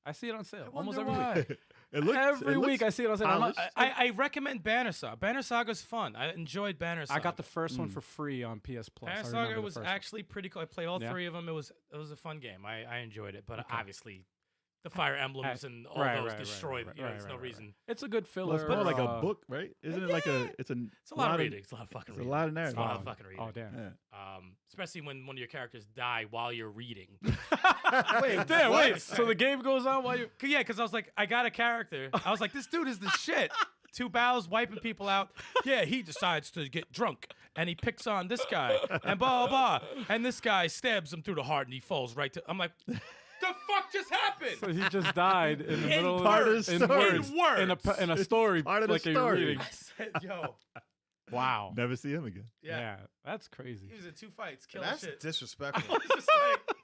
I see it on sale almost every week. Every week I see it on sale.
I recommend Banner Saga. Banner Saga's fun. I enjoyed Banner Saga.
I got the first one for free on PS Plus.
Banner Saga was actually pretty cool. I played all 3 of them. It was a fun game. I enjoyed it, but obviously the Fire Emblems and all those destroyed. There's no reason.
It's a good filler.
Well, it's more like a book, right? Isn't it like
it's a lot of reading. It's a lot of fucking reading.
It's a lot of narrative.
It's a lot of fucking reading.
Oh damn.
Yeah.
Especially when one of your characters die while you're reading.
Wait. So the game goes on while you?
Yeah, because I was like, I got a character. I was like, this dude is the shit. 2 bows wiping people out. Yeah, he decides to get drunk and he picks on this guy and blah blah blah. And this guy stabs him through the heart and he falls right to. I'm like, the fuck just happened?
So he just died in the middle
part
of
of the
in
story.
words in a story
part of the
like you're
story.
reading.
I said, yo,
Wow.
Never see him again.
yeah.
That's crazy.
He was in 2 fights, killing
That's
shit.
disrespectful.
I was just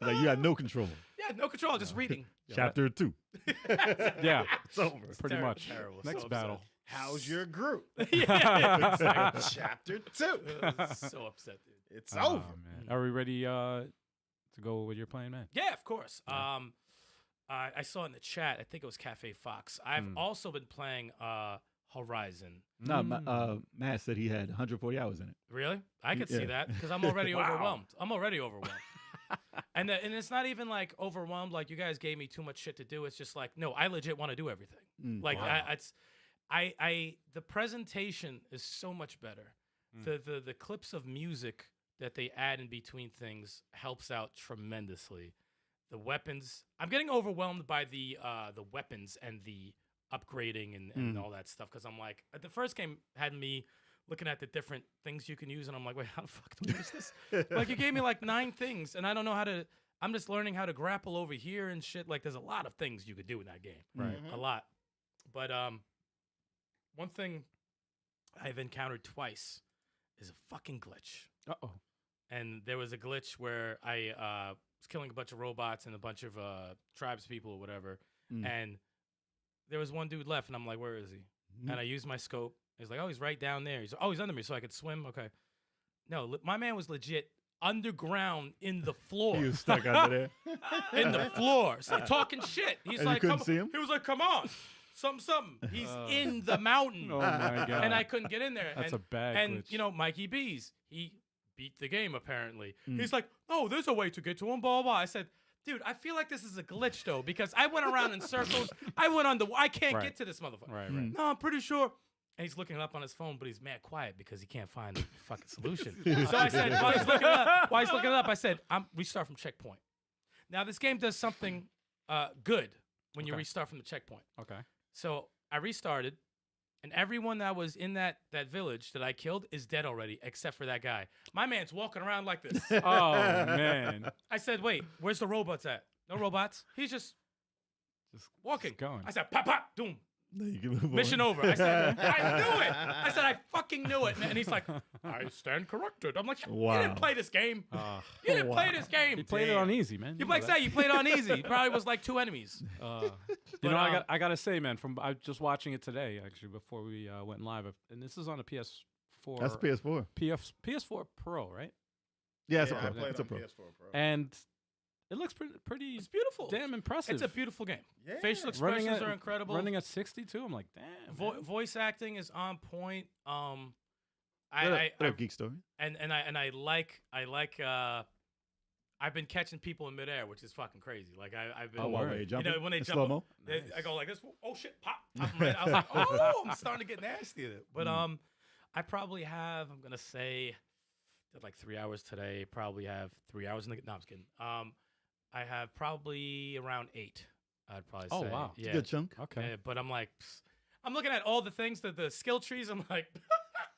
like,
Like you had no control.
yeah, no control, just reading.
Chapter 2.
Yeah,
It's over.
pretty
terrible,
much.
terrible.
Next
So
battle.
How's your group?
Yeah, exactly.
Chapter 2.
So upset, dude.
It's
Oh,
over.
man. Are we ready to go with your playing, man?
Yeah, of course. I saw in the chat, I think it was Cafe Fox. I've also been playing Horizon.
No, Matt said he had 140 hours in it.
Really? I could see
Yeah.
that because I'm already overwhelmed. I'm already overwhelmed. And it's not even like overwhelmed, like you guys gave me too much shit to do. It's just like, no, I legit want to do everything. Like the presentation is so much better. The clips of music that they add in between things helps out tremendously. The weapons, I'm getting overwhelmed by the weapons and the upgrading and all that stuff because I'm like, the first game had me looking at the different things you can use and I'm like, wait, how the fuck do I use this? Like you gave me like 9 things and I don't know how to. I'm just learning how to grapple over here and shit. Like there's a lot of things you could do in that game,
Right.
a lot. But one thing I've encountered twice is a fucking glitch.
Uh-oh.
And there was a glitch where I was killing a bunch of robots and a bunch of tribes people or whatever. And there was one dude left, and I'm like, where is he? And I used my scope. He's like, oh, he's right down there. He's like, oh, he's under me, so I could swim. Okay. No, my man was legit underground in the floor.
He was stuck under there.
In the floor. So talking shit. He's
And
like,
you couldn't
come
see him?
He was like, come on. Something. He's in the mountain.
Oh my god.
And I couldn't get in there.
That's
and,
a bad
And,
glitch.
you know, Mikey B's, he beat the game, apparently. He's like, oh, there's a way to get to him, blah, blah, blah. I said, dude, I feel like this is a glitch, though, because I went around in circles. I can't get to this motherfucker.
Right.
No, I'm pretty sure. And he's looking it up on his phone, but he's mad quiet because he can't find the fucking solution. So I said, while he's looking it up, I said, restart from checkpoint. Now, this game does something good when you restart from the checkpoint.
Okay.
So I restarted, and everyone that was in that village that I killed is dead already, except for that guy. My man's walking around like this.
Oh man.
I said, wait, where's the robots at? No robots. He's just walking.
Just going.
I said, pop, pop, doom.
Then you can move
Mission
on.
over. I said, I knew it. I said, I fucking knew it. And he's like, I stand corrected. I'm like, you
Wow.
didn't play this game.
Uh,
You didn't play this game.
he played it on easy, man.
You
know
like
that.
that? You played on easy. Probably was like 2 enemies.
You
But,
know, I gotta say, man. I was just watching it today, actually, before we went live, and this is on a PS4.
That's PS4.
PS4 Pro, right?
Yeah, it's
I
a Pro.
played
It's a
on
Pro.
PS4 Pro.
And it looks pretty
It's beautiful.
damn impressive.
It's a beautiful game.
Yeah.
Facial
Running
expressions
at-
are incredible.
Running at 62, I'm like, damn. man.
Voice acting is on point.
What
I
up, Geek Story?
I like I've been catching people in midair, which is fucking crazy. Like I've been,
Oh, wow,
word.
you jumping?
when they
In
jump,
slow-mo?
I go like this. Oh shit! Pop! Pop 'em right. I was like, oh, I'm starting to get nasty at it. But I probably have. I'm gonna say, did like 3 hours today. Probably have 3 hours in the. No, I'm just kidding. I have probably around 8. I'd probably
Oh,
say.
wow.
Yeah.
Good chunk.
Okay.
Yeah, but I'm like, I'm looking at all the things that the skill trees. I'm like,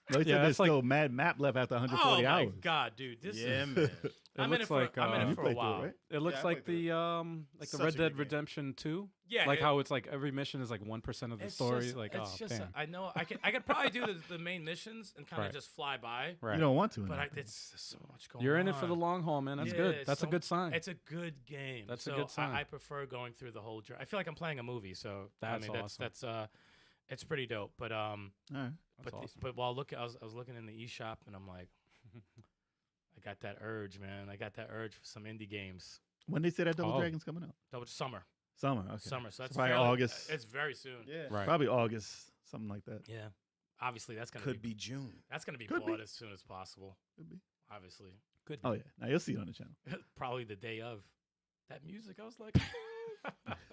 They said
Yeah,
there's
it's like-
still mad map left after 140
oh
hours.
my god, dude, this
Yeah,
is.
man.
I'm in it
looks
for.
like,
I'm in
you
it for a
played through it,
while.
right?
It looks
I
like
played
the
It's
the
such
Red
a
Dead
good game.
Redemption 2.
Yeah,
Like how it's like every mission is like 1% of the
it's
story.
Just,
like,
it's
oh,
just.
damn.
I know. I could probably do the main missions and kind of
Right.
just fly by.
Right.
You don't want to. in
But
that thing.
it's there's so much going on.
You're in it for the long haul, man. That's
Yeah,
good. That's a
so-
good sign.
It's a good game.
That's a
So
good sign.
I prefer going through the whole. I feel like I'm playing a movie. So
That's
I mean,
awesome.
that's it's pretty dope. But
All right.
That's awesome.
but while looking, I was looking in the eShop and I'm like, I got that urge, man. I got that urge for some indie games.
When they say that Double
Oh.
Dragon's coming out?
Double summer,
Summer. Okay.
summer. So that's
probably
fairly-
August.
It's very soon.
Yeah.
Right.
Probably August, something like that.
Yeah. Obviously, that's gonna
Could
be
be June.
that's gonna be
Could be.
bought as soon as possible.
Could be.
Obviously,
Good.
Oh yeah. Now you'll see it on the channel.
probably the day of. That music, I was like,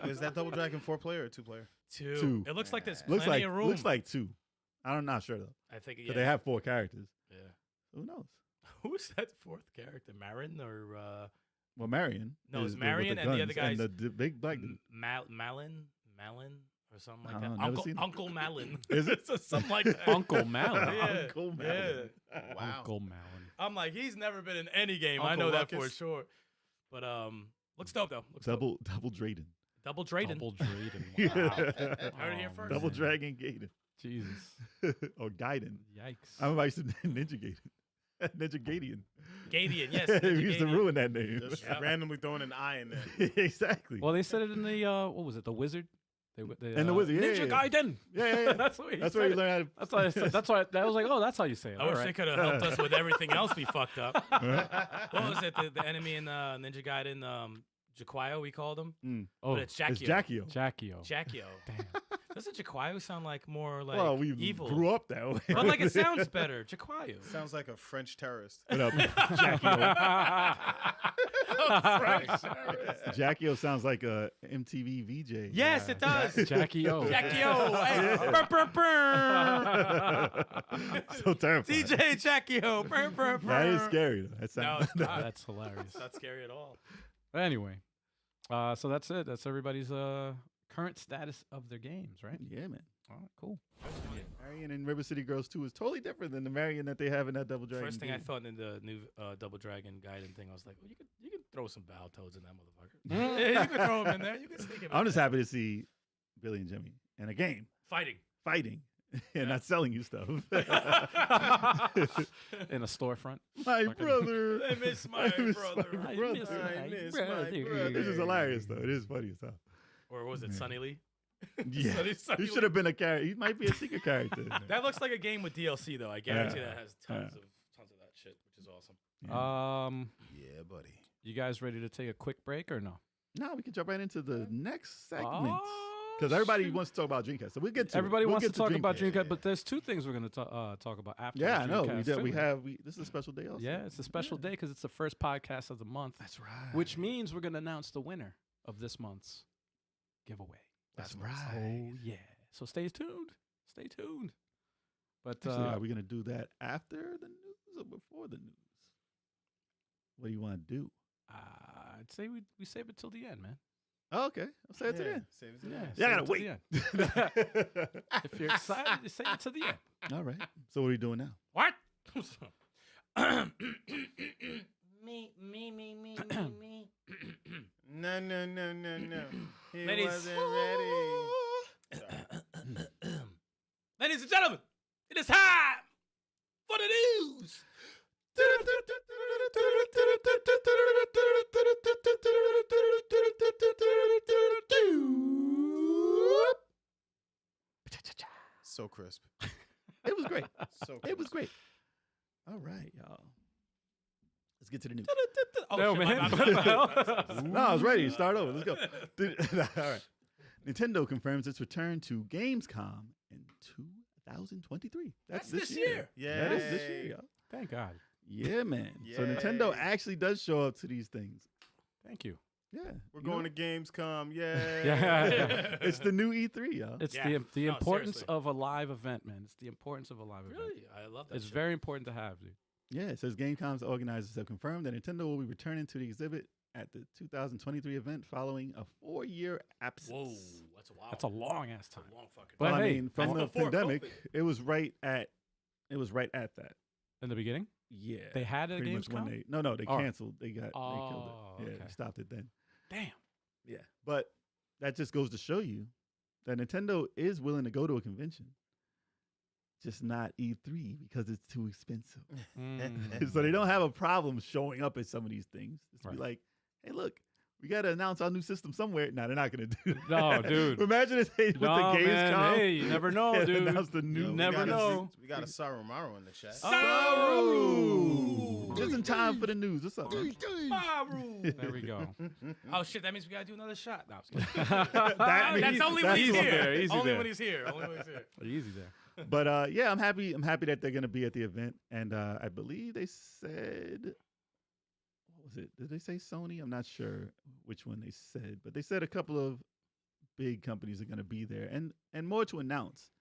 Is that Double Dragon 4-player or 2-player?
two. It looks like there's
Looks
plenty
like
of room.
looks like 2. I'm not sure though.
I think
'Cause
yeah.
they have 4 characters.
Yeah.
Who knows?
Who's that fourth character? Marin or
Well, Marion.
No, it's
is with
Marion and the other
guns,
guy's
and the big black dude.
Malin or something like
I
that.
don't know, never seen it.
Uncle Malin.
Is it?
So something like that.
Uncle Malin.
Yeah.
Uncle
Yeah.
Malin.
Wow.
Uncle Malin.
I'm like, he's never been in any game. I
Uncle
know that for
Ruckus.
sure. But looks dope though. Looks dope.
Double Drayden.
Double Drayden.
Double Drayden.
Yeah.
Wow.
Heard it here first.
Double
man.
Dragon Gaiden.
Jesus.
Or Gaiden.
Yikes.
I remember I used to Ninja Gaiden. Ninja Gaiden.
Gadian, yes.
we
Ninja
used to
Gaiden.
ruin that name.
Just
Yeah.
randomly throwing an eye in there.
Exactly.
Well, they said it in the what was it? The Wizard. They,
And the Wizard, yeah,
Ninja
yeah, yeah.
Gaiden.
Yeah.
That's what he
That's
said
where you
it.
learn how to.
That's why. I said, that's why. I was like, oh, that's how you say it.
I
All
wish
right.
they could have helped us with everything else we fucked up.
Right?
What was it? The enemy in Ninja Gaiden, Jaquio, we called him?
Oh,
But it's Jackio.
It's Jackio.
Jackio.
Jackio.
Damn.
Doesn't Jaquio sound like more like
Well, we
evil?
grew up that way.
But like it sounds better. Jaquio.
Sounds like a French terrorist.
What up, Jackio? Jackio sounds like a MTV VJ.
Yes, it does.
Jackie O.
Jackio. Hey,
Yeah.
brr, brr, brr.
So terrifying.
DJ Jackio. Brr, brr, brr.
That is scary. Though. That
No,
sounds.
it's not.
That's hilarious.
It's not scary at all.
But anyway, so that's it. That's everybody's current status of their games, right?
Yeah, man.
All right, cool.
Marion in River City Girls 2 is totally different than the Marion that they have in that Double Dragon.
First thing I
game.
thought in the new Double Dragon Gaiden thing, I was like, well, you could throw some Battletoads in that motherfucker. Yeah, you could throw them in there. You can sneak them in
I'm just
there.
happy to see Billy and Jimmy in a game
Fighting.
fighting and not selling you stuff.
In a storefront.
My
Fucking-
brother.
I miss my
I miss
brother.
my
I
brother.
miss
I miss my brother.
This is hilarious though. It is funny as hell.
Or was it
Yeah.
Sonny Lee?
Yeah,
Sonny
he
Lee.
should have been a character. He might be a secret character.
That looks like a game with DLC though. I guarantee
Yeah.
that has tons
Yeah.
of that shit, which is awesome.
Um,
Yeah, buddy.
you guys ready to take a quick break or no?
No, we can jump right into the next segment
Oh,
because everybody
shoot.
wants to talk about Dreamcast. So we'll get to
Everybody
it. We'll
wants
get
to talk about
Dreamcast.
Dreamcast, but there's two things we're going to talk about after.
Yeah,
the
I know. We
Dreamcast
did. We
too.
have. This is a special day also.
Yeah, it's a special day because it's the first podcast of the month,
That's right.
which means we're going to announce the winner of this month's giveaway.
That's
right.
Oh yeah. So stay tuned. Stay tuned. But
Actually, are we gonna do that after the news or before the news? What do you want to do?
I'd say we save it till the end, man.
Oh, okay, I'll say it to the end.
Save it to
Yeah.
the end.
Yeah, I
save
gotta
it till the end. If you're excited, you save it to the end.
All right. So what are we doing now?
What?
Me.
No. He
Ladies.
wasn't ready.
Ladies and gentlemen, it is time for the news.
So crisp.
It was great.
So
It was
crisp.
great. All right, y'all. Let's get to the news.
Oh,
No,
shit,
man.
my
What the hell?
bad.
No, I was ready. Start over. Let's go. All right. Nintendo confirms its return to Gamescom in 2023.
That's this year.
Yeah.
That is this year, y'all.
Thank God.
Yeah, man. So
Yay.
Nintendo actually does show up to these things.
Thank you.
Yeah.
We're
you know?
going to Gamescom. Yay.
Yeah.
It's the new E3, y'all.
It's
Yeah.
the
No,
importance
seriously.
of a live event, man. It's the importance of a live event.
Really? I love that
It's
shit.
very important to have, dude.
Yeah, it says Gamescom's organizers have confirmed that Nintendo will be returning to the exhibit at the 2023 event following a 4-year absence.
Whoa, that's a wow.
That's a long ass time.
That's a long fucking
But
Well,
hey,
I mean, from
that's
the
before
pandemic,
COVID.
it was right at It was right at that.
In the beginning,
Yeah.
they had it at
pretty much when
Gamescom.
they
Or-
canceled. They killed it.
Oh,
Yeah,
okay.
they stopped it then.
Damn.
Yeah. But that just goes to show you that Nintendo is willing to go to a convention. Just not E3 because it's too expensive.
Mm.
So they don't have a problem showing up at some of these things. Just be
Right.
like, hey, look, we got to announce our new system somewhere. No, they're not going to do that.
No, dude.
Imagine if they, with the
No,
Gamescom.
man. Hey, you never know,
and
dude.
announce the new.
You
we
never
got a-
know.
We got a Sarumaru in the chat.
Saru! Just in time for the news. What's up, man?
There we go.
Oh shit! That means we gotta do another shot. No, I'm just kidding.
That
That's
means-
only when he's
easy
here.
there, easy
Only
there.
when he's here. Only when he's here.
Easy there.
But yeah, I'm happy. I'm happy that they're going to be at the event. And I believe they said, what was it? Did they say Sony? I'm not sure which one they said, but they said a couple of big companies are going to be there, and more to announce.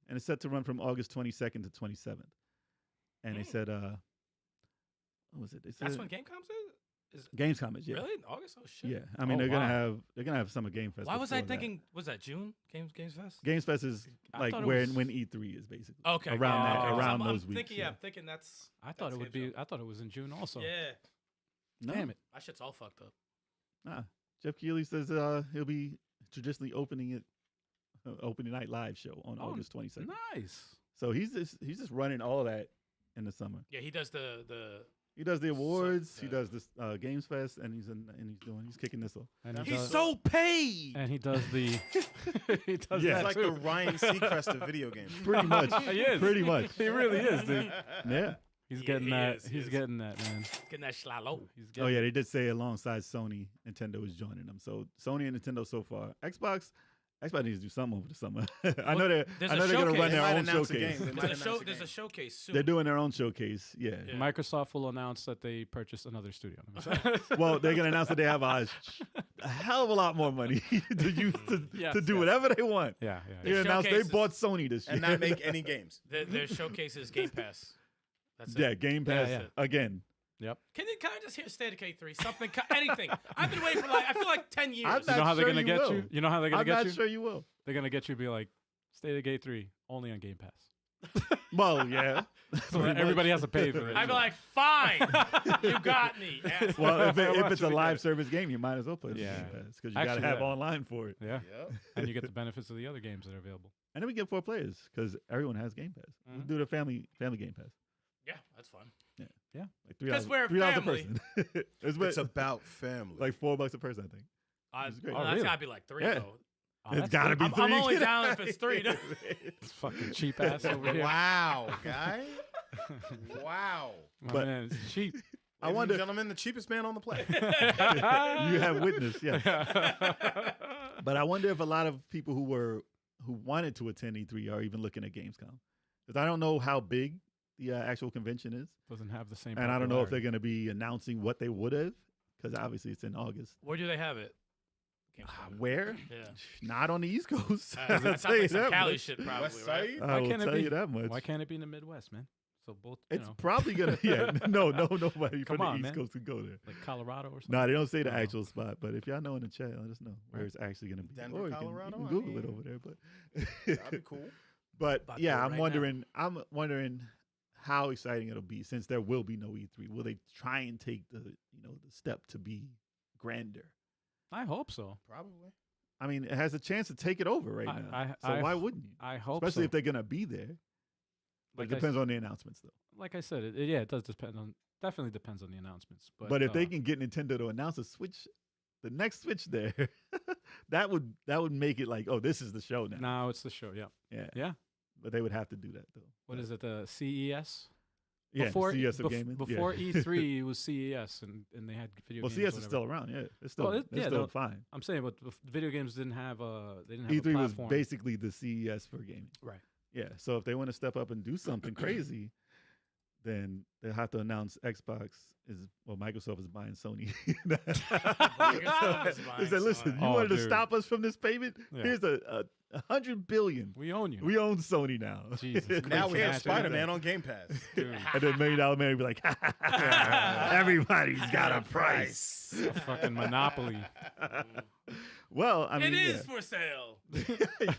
And it's set to run from August 22nd to 27th. And they said, what was it? They said
That's when Gamescom is.
Gamescom is, yeah.
Really? In August? Oh shit.
Yeah, I mean
Oh,
they're
wow.
gonna have Summer Game Fest.
Why was I
before that.
thinking? Was that June? Games Fest.
Games Fest is
I
like
thought it
when
was-
E3 is basically.
Okay.
Around that,
okay. So
around
I'm
those weeks.
Thinking,
yeah.
I'm thinking that's.
I thought
that's
it would be.
Gamescom.
I thought it was in June also.
Yeah.
No.
Damn it.
My shit's all fucked up.
Nah. Jeff Keighley says he'll be traditionally opening night live show on
Oh,
August 22nd.
Nice.
So he's just running all that in the summer.
Yeah, he does the.
He does the awards. He
yeah.
does this Games Fest, and he's kicking this off.
And
That's
he
He's
does,
so paid.
and he does the. he does
Yeah.
that
It's like
too.
the Ryan Seacrest of video games.
Pretty much.
He is.
Pretty much.
He really is, dude.
Yeah.
He's
Yeah,
getting
he
that.
is, he
He's
is.
getting that, man.
Getting that schlalo.
He's
Oh
getting
yeah, they did say alongside Sony, Nintendo is joining them. So Sony and Nintendo so far. Xbox needs to do something over the summer. I know they're
there's
I
a
know they're gonna
showcase.
run
They
their
might
own
announce a
showcase.
game. They might
There's a
announce a
There's a
game.
showcase soon.
They're doing their own showcase. Yeah.
Yeah.
Microsoft will announce that they purchased another studio.
Well, they're gonna announce that they have a hell of a lot more money to use
Yes,
to do
yes.
whatever they want.
yeah,
They
Their
announced they
showcases.
bought Sony this year.
And not make any games.
Their showcase is Game Pass. That's
yeah,
it.
Game Pass
yeah.
again.
Yep.
Can I just hear State of K3? Something, anything. I've been waiting for I feel like 10 years.
I'm
You
not
know how they're
sure
gonna
you
get
will.
you? You know how they're gonna
I'm
get
not
you?
sure you will.
They're gonna get you to be like, State of Gate 3 only on Game Pass.
Well, yeah.
So everybody has to pay for it.
I'd be like, fine, you got me. asshole.
Well, if
Watch
it's a
me
live
get-
service game, you might as well play
Yeah.
Game Pass because you got to
Actually,
have
yeah.
online for it.
Yeah,
Yep.
and you get the benefits of the other games that are available.
And then we get 4 players because everyone has Game Pass. We
Mhm.
do the family Game Pass.
Yeah, that's fun.
Like $3.
'Cause we're a
$3 a
family.
person.
It's about family.
like $4 a person, I think. It's great.
Well,
Oh,
that's
really?
gotta be like 3
Yeah.
though.
Oh,
It's
that's
got to
good.
be
I'm
3.
only
Get
down
out
if it's
of
3.
here.
It's fucking cheap ass over here.
Wow, guy. Wow.
My
But-
man, it's cheap.
I
Ladies
wonder.
and gentlemen, the cheapest man on the planet.
You have witnessed, yes. But I wonder if a lot of people who wanted to attend E3 are even looking at Gamescom because I don't know how big the actual convention is,
Doesn't have the same.
and I don't know if they're
popularity.
going to be announcing what they would have because obviously it's in August.
Where do they have it? Gamescom.
Where?
Yeah.
Not on the East Coast.
That
I'll
sounds
tell you
like some
that
Cali
much.
shit, probably,
West
right?
Side?
Why
I will
can't it
tell
be-
you that much.
Why can't it be in the Midwest, man? So both, you
It's
know,
probably gonna. Yeah, nobody
Come
from
on,
the East
man.
Coast can go there.
like Colorado or something.
No, they don't say the
Oh.
actual spot, but if y'all know in the chat, let us know where
Right.
it's actually gonna be.
Denver,
or you
Colorado?
can
I
Google it
mean,
over there. But
That'd be cool.
but
About to
yeah,
do it
I'm
right
wondering. I'm wondering how exciting it'll be since there will be no E3. Will they try and take the the step to be grander?
I hope so.
Probably.
I mean, it has a chance to take it over right now. So
I
why wouldn't you?
I hope
Especially
so.
if they're gonna be there. But
Like
it
I
depends on the announcements, though.
Like I said, it does depend on. Definitely depends on the announcements.
But if they can get Nintendo to announce a Switch, the next Switch there, that would make it like, oh, this is the show now.
now it's the show. Yeah.
Yeah.
Yeah.
But they would have to do that though.
What is it? The CES.
Yeah,
Before
CES of gaming.
before
yeah.
E3 it was CES and they had video
Well,
games.
CES is
whatever.
still around. Yeah, it's still
Well,
it's
yeah,
still
no,
fine.
I'm saying, but video games didn't have they didn't have a
E3 was
platform.
basically the CES for gaming.
Right.
Yeah. So if they want to step up and do something crazy, then they'll have to announce Microsoft is buying Sony.
Microsoft is
They
buying
said, listen,
Sony."
you
Oh,
wanted to
dude.
stop us from this payment?
Yeah.
Here's a $100 billion.
We own you.
We own Sony now.
Jesus
Now we have
Christ.
Spider-Man on Game Pass.
Dude,
And then $1 million man would be like, everybody's got a price.
a fucking monopoly.
Well, I mean,
It is for sale.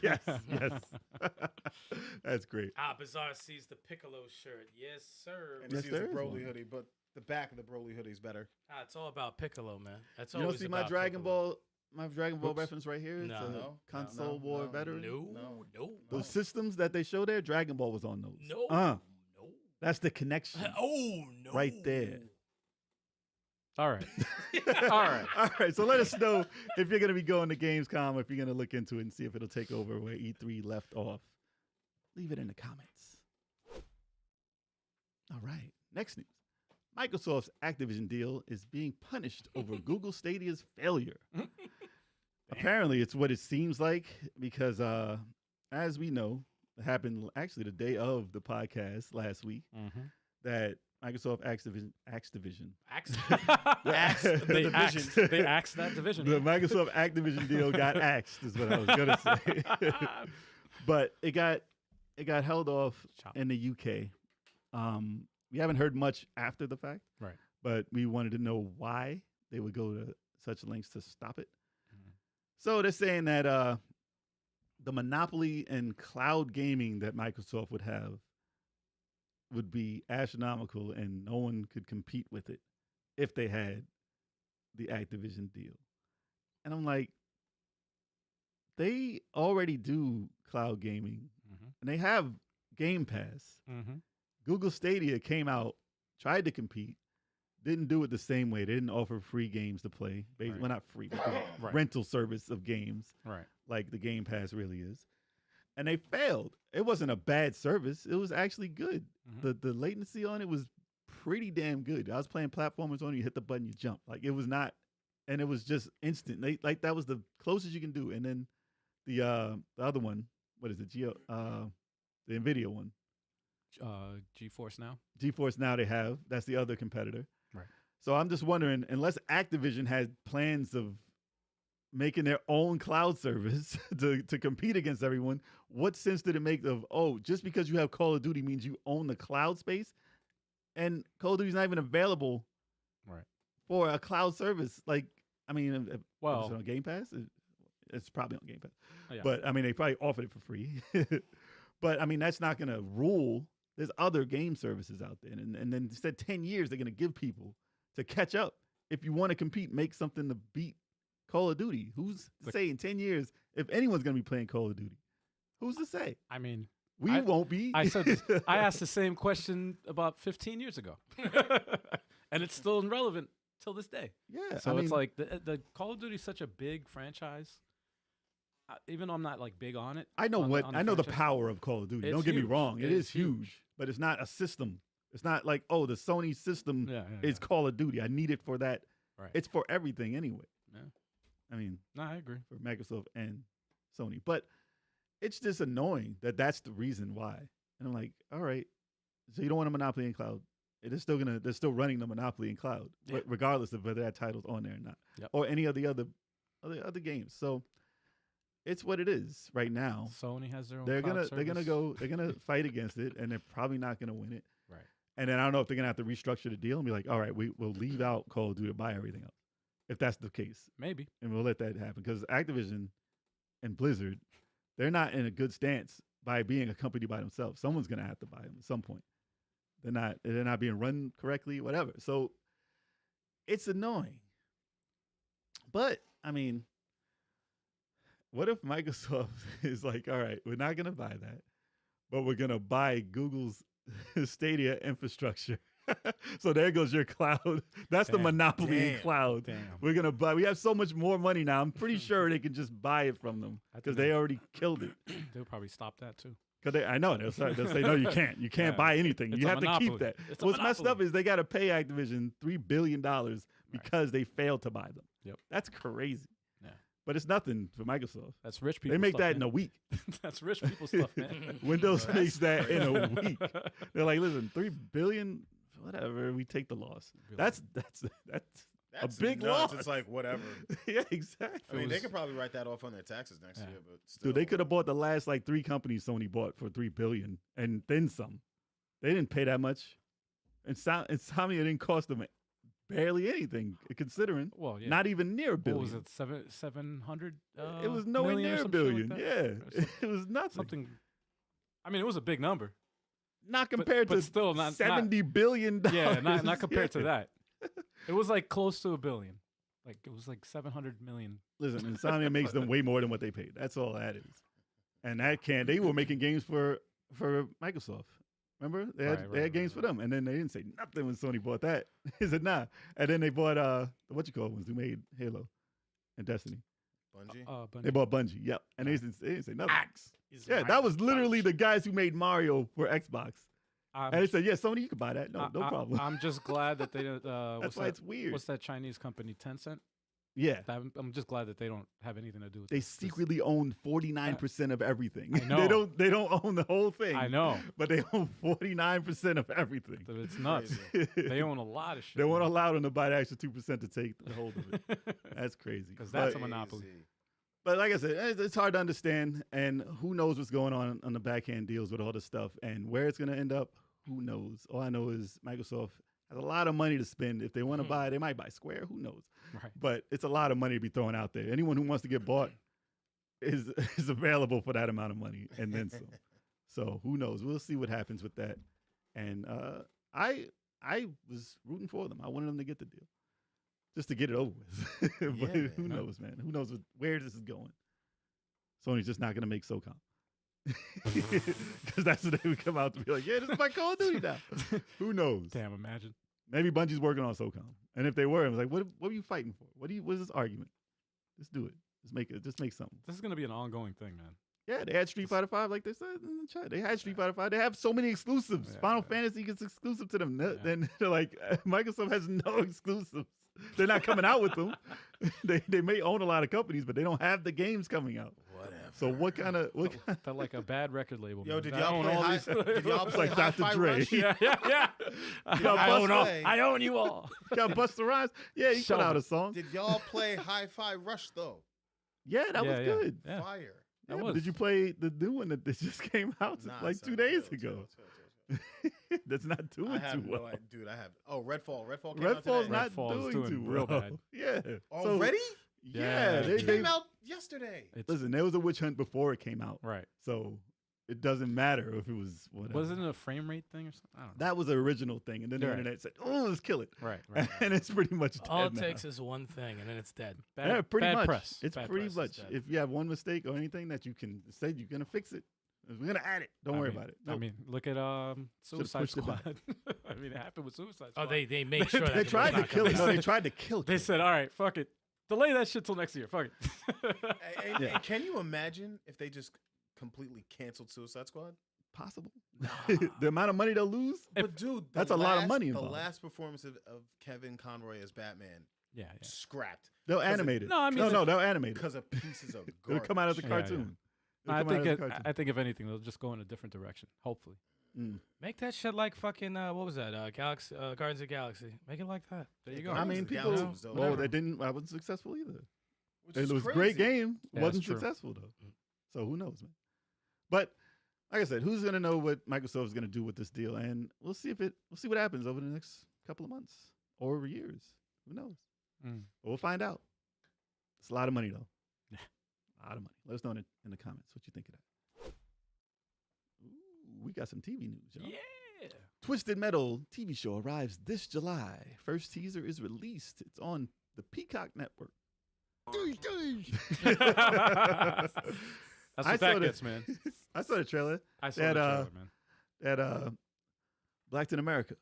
yes, yes. That's great.
Bizarre sees the Piccolo shirt. Yes, sir.
And he
Yes,
sees the
there is
Broly
one.
hoodie, but the back of the Broly hoodie is better.
It's all about Piccolo, man. That's
You don't
always
see my
about
Dragon
Piccolo.
Ball. My Dragon Ball
Oops.
reference right here. It's
No.
a
No,
console
no,
war
no,
veteran.
No.
Those systems that they show there, Dragon Ball was on those.
No.
No. That's the connection.
Oh, no.
Right there.
All right. All right.
All right. So let us know if you're going to be going to Gamescom, if you're going to look into it and see if it'll take over where E3 left off. Leave it in the comments. All right. Next news. Microsoft's Activision deal is being punished over Google Stadia's failure. Apparently, it's what it seems like because, as we know, it happened actually the day of the podcast last week that Microsoft Activision.
They
The
axed,
division.
they axed that division.
The Microsoft Activision deal got axed, is what I was gonna say. But it got held off
Chop.
in the UK. We haven't heard much after the fact,
Right.
but we wanted to know why they would go to such lengths to stop it. So they're saying that the monopoly in cloud gaming that Microsoft would have would be astronomical, and no one could compete with it if they had the Activision deal. And I'm like, they already do cloud gaming, and they have Game Pass. Google Stadia came out, tried to compete, didn't do it the same way. They didn't offer free games to play.
Right.
Well, not free, but
Right.
rental service of games
Right.
like the Game Pass really is. And they failed. It wasn't a bad service. It was actually good. The latency on it was pretty damn good. I was playing platformers on it, you hit the button, you jump. Like it was not, and it was just instant. Like that was the closest you can do. And then the other one, what is it? The Nvidia one.
GeForce Now.
GeForce Now they have. That's the other competitor.
Right.
So I'm just wondering, unless Activision had plans of making their own cloud service to compete against everyone, what sense did it make of, just because you have Call of Duty means you own the cloud space? And Call of Duty's not even available
Right.
for a cloud service. Like, I mean, is
Well,
it on Game Pass? It's probably on Game Pass.
yeah.
But, I mean, they probably offered it for free. But, I mean, that's not going to rule. There's other game services out there. And then instead 10 years, they're going to give people to catch up. If you want to compete, make something to beat Call of Duty. Who's to say in 10 years if anyone's going to be playing Call of Duty? Who's to say?
I mean,
We won't be.
I said this, I asked the same question about 15 years ago, and it's still relevant till this day.
Yeah.
So
I mean,
it's like the Call of Duty is such a big franchise. Even though I'm not like big on it,
I know
on
I know the
franchise.
power of Call of Duty.
It's
Don't get me
huge.
wrong. It
It's
is huge, but it's not a system. It's not like, the Sony system
Yeah,
is Call of Duty. I need it for that.
Right.
It's for everything anyway.
Yeah.
I mean,
No, I agree.
for Microsoft and Sony. But it's just annoying that that's the reason why. And I'm like, all right, so you don't want a monopoly in cloud. They're still running the monopoly in cloud,
Yeah.
regardless of whether that title's on there or not,
Yep.
or any of the other games. So it's what it is right now.
Sony has their own.
They're
cloud
gonna fight against it, and they're probably not gonna win it.
Right.
And then I don't know if they're gonna have to restructure the deal and be like, all right, we'll leave out Call of Duty to buy everything else, if that's the case,
Maybe.
and we'll let that happen because Activision and Blizzard, they're not in a good stance by being a company by themselves. Someone's gonna have to buy them at some point. They're not being run correctly, whatever. So it's annoying. But I mean, what if Microsoft is like, all right, we're not gonna buy that, but we're gonna buy Google's Stadia infrastructure. So there goes your cloud. That's the
Damn.
monopoly in
Damn.
cloud.
Damn.
We're gonna buy. We have so much more money now. I'm pretty sure they can just buy it from them
I think
because they already killed it.
They'll probably stop that too.
Because I know they'll say no, you can't. You can't
Yeah.
buy anything.
It's
You
a
have to keep
monopoly.
that.
It's a
What's messed up
monopoly.
is they got to pay Activision $3 billion because they failed to buy them.
Yep.
That's crazy.
Yeah.
But it's nothing for Microsoft.
That's rich people.
They make
stuff,
that in
man.
a week.
That's rich people stuff, man.
Windows makes that in a week. They're like, listen, $3 billion, whatever. We take the loss. That's
That's
big
nuts.
loss.
It's like whatever.
yeah, exactly.
I mean, they
was-
could probably write that off on their taxes next
Yeah.
year, but still.
Dude, they could have bought the last like 3 companies Sony bought for $3 billion and then some. They didn't pay that much. And Insomnia didn't cost them barely anything, considering.
Well, yeah.
Not even near a
What
billion.
was it? 700?
It was nowhere
million or
near a
some shit like
billion.
that?
Yeah,
Or
it was nothing.
something I mean, it was a big number.
Not compared
but
to
still not
$70 billion.
Yeah, not compared to that. It was like close to $1 billion. Like it was like 700 million.
Listen, Insomnia makes them way more than what they paid. That's all that is. And they were making games for Microsoft. Remember? They had games for them. And then they didn't say nothing when Sony bought that. He said, nah. And then they bought ones who made Halo and Destiny.
Bungie?
Bungie.
They bought Bungie, yep. And they didn't say nothing.
Axe.
Yeah, that was literally the guys who made Mario for Xbox. And they said, yeah, Sony, you can buy that. No problem.
I'm just glad that they didn't.
That's why it's weird.
What's that Chinese company, Tencent?
Yeah.
I'm just glad that they don't have anything to do with
They
this.
secretly own 49% of everything.
I know.
They don't own the whole thing.
I know.
But they own 49% of everything.
It's nuts. They own a lot of shit.
They won't allow them to buy the extra 2% to take the hold of it. That's crazy.
Because that's
But-
a monopoly.
But like I said, it's hard to understand, and who knows what's going on the backhand deals with all this stuff, and where it's going to end up, who knows? All I know is Microsoft has a lot of money to spend. If they want to buy, they might buy Square. Who knows?
Right.
But it's a lot of money to be thrown out there. Anyone who wants to get bought is available for that amount of money, and then some. So who knows? We'll see what happens with that. And I was rooting for them. I wanted them to get the deal. Just to get it over with. But
Yeah,
who knows, man? Who knows where this is going? Sony's just not going to make SOCOM. Because that's what they would come out to be like, yeah, this is my Call of Duty now. Who knows?
Damn, imagine.
Maybe Bungie's working on SOCOM. And if they were, I was like, what are you fighting for? What is this argument? Just do it. Just make something.
This is going to be an ongoing thing, man.
Yeah, they had Street Fighter V, like they said in the chat. They had Street Fighter V. They have so many exclusives.
Yeah,
Final
yeah.
Fantasy gets exclusive to them. Then they're like, Microsoft has no exclusives. They're not coming out with them. They may own a lot of companies, but they don't have the games coming out.
Whatever.
So what kind of
They're like a bad record label.
Yo,
man.
did
I
y'all
own
play
all
Hi-
these-
did y'all
It's
play
like Dr.
Hi-Fi
Dre.
Rush?
Yeah. I own you all.
got Busta Rhymes? Yeah, he
Shove
put out
it.
a song.
Did y'all play Hi-Fi Rush though?
Yeah, that was good.
Yeah.
Fire.
That
Yeah,
was.
Did you play the new one that just came out
Nah,
like
son,
2 days
chill,
ago?
chill.
That's not doing
I
too
have
well.
no idea, dude. I have. Oh, Redfall. Redfall came out
Redfall's
today.
not
Redfall's
doing
doing
too
real
well.
bad.
Yeah.
Already?
Yeah,
they
It came out yesterday.
Listen, there was a witch hunt before it came out,
Right.
so it doesn't matter if it was whatever.
Wasn't it a frame rate thing or something? I don't know.
That was the original thing, and then the
Right.
internet said, "Oh, let's kill it,"
Right.
and it's pretty much dead
All it
now.
takes is one thing, and then it's dead.
Bad,
Yeah, pretty
bad
much.
press.
It's
Bad
pretty
press is
much.
dead.
If you have one mistake or anything that you can say, you're gonna fix it. We're gonna add it. Don't worry about it.
I
Nope.
mean, look at Suicide
pushed it back.
Squad. I mean, it happened with Suicide Squad.
Oh, they made sure that
they
it was
tried to
not
kill
coming
it.
out.
No, they tried to kill it.
They said, "All right, fuck it, delay that shit till next year. Fuck it."
And
Yeah.
can you imagine if they just completely canceled Suicide Squad?
possible. The amount of money they'll lose.
But dude,
That's a lot of money
The
involved.
last performance of Kevin Conroy as Batman
Yeah.
scrapped
They'll animate it.
No, I mean,
no, they'll animate it.
because of pieces of
It'll
garbage.
come out as a
Yeah,
cartoon. It'll
I
come out
think
as a cartoon.
I think if anything, they'll just go in a different direction. Hopefully.
Make that shit like fucking what was that? Galaxy, Guardians of the Galaxy. Make it like that.
There you go.
I mean,
Guardians of the
people.
Galaxy was dope.
Well,
Whatever.
they didn't. I wasn't successful either.
Which
It
is
was a
crazy.
great game.
Yeah,
Wasn't
that's true.
successful though. So who knows, man? But like I said, who's gonna know what Microsoft is gonna do with this deal? And we'll see what happens over the next couple of months or years. Who knows?
Mm.
But we'll find out. It's a lot of money though.
Yeah.
A lot of money. Let us know in the comments what you think of that. Ooh, we got some TV news, y'all.
Yeah.
Twisted Metal TV show arrives this July. First teaser is released. It's on the Peacock Network.
That's
I
what
saw
that
the-
gets, man.
I saw the trailer.
I saw
That,
the trailer, man.
At Blacked in America.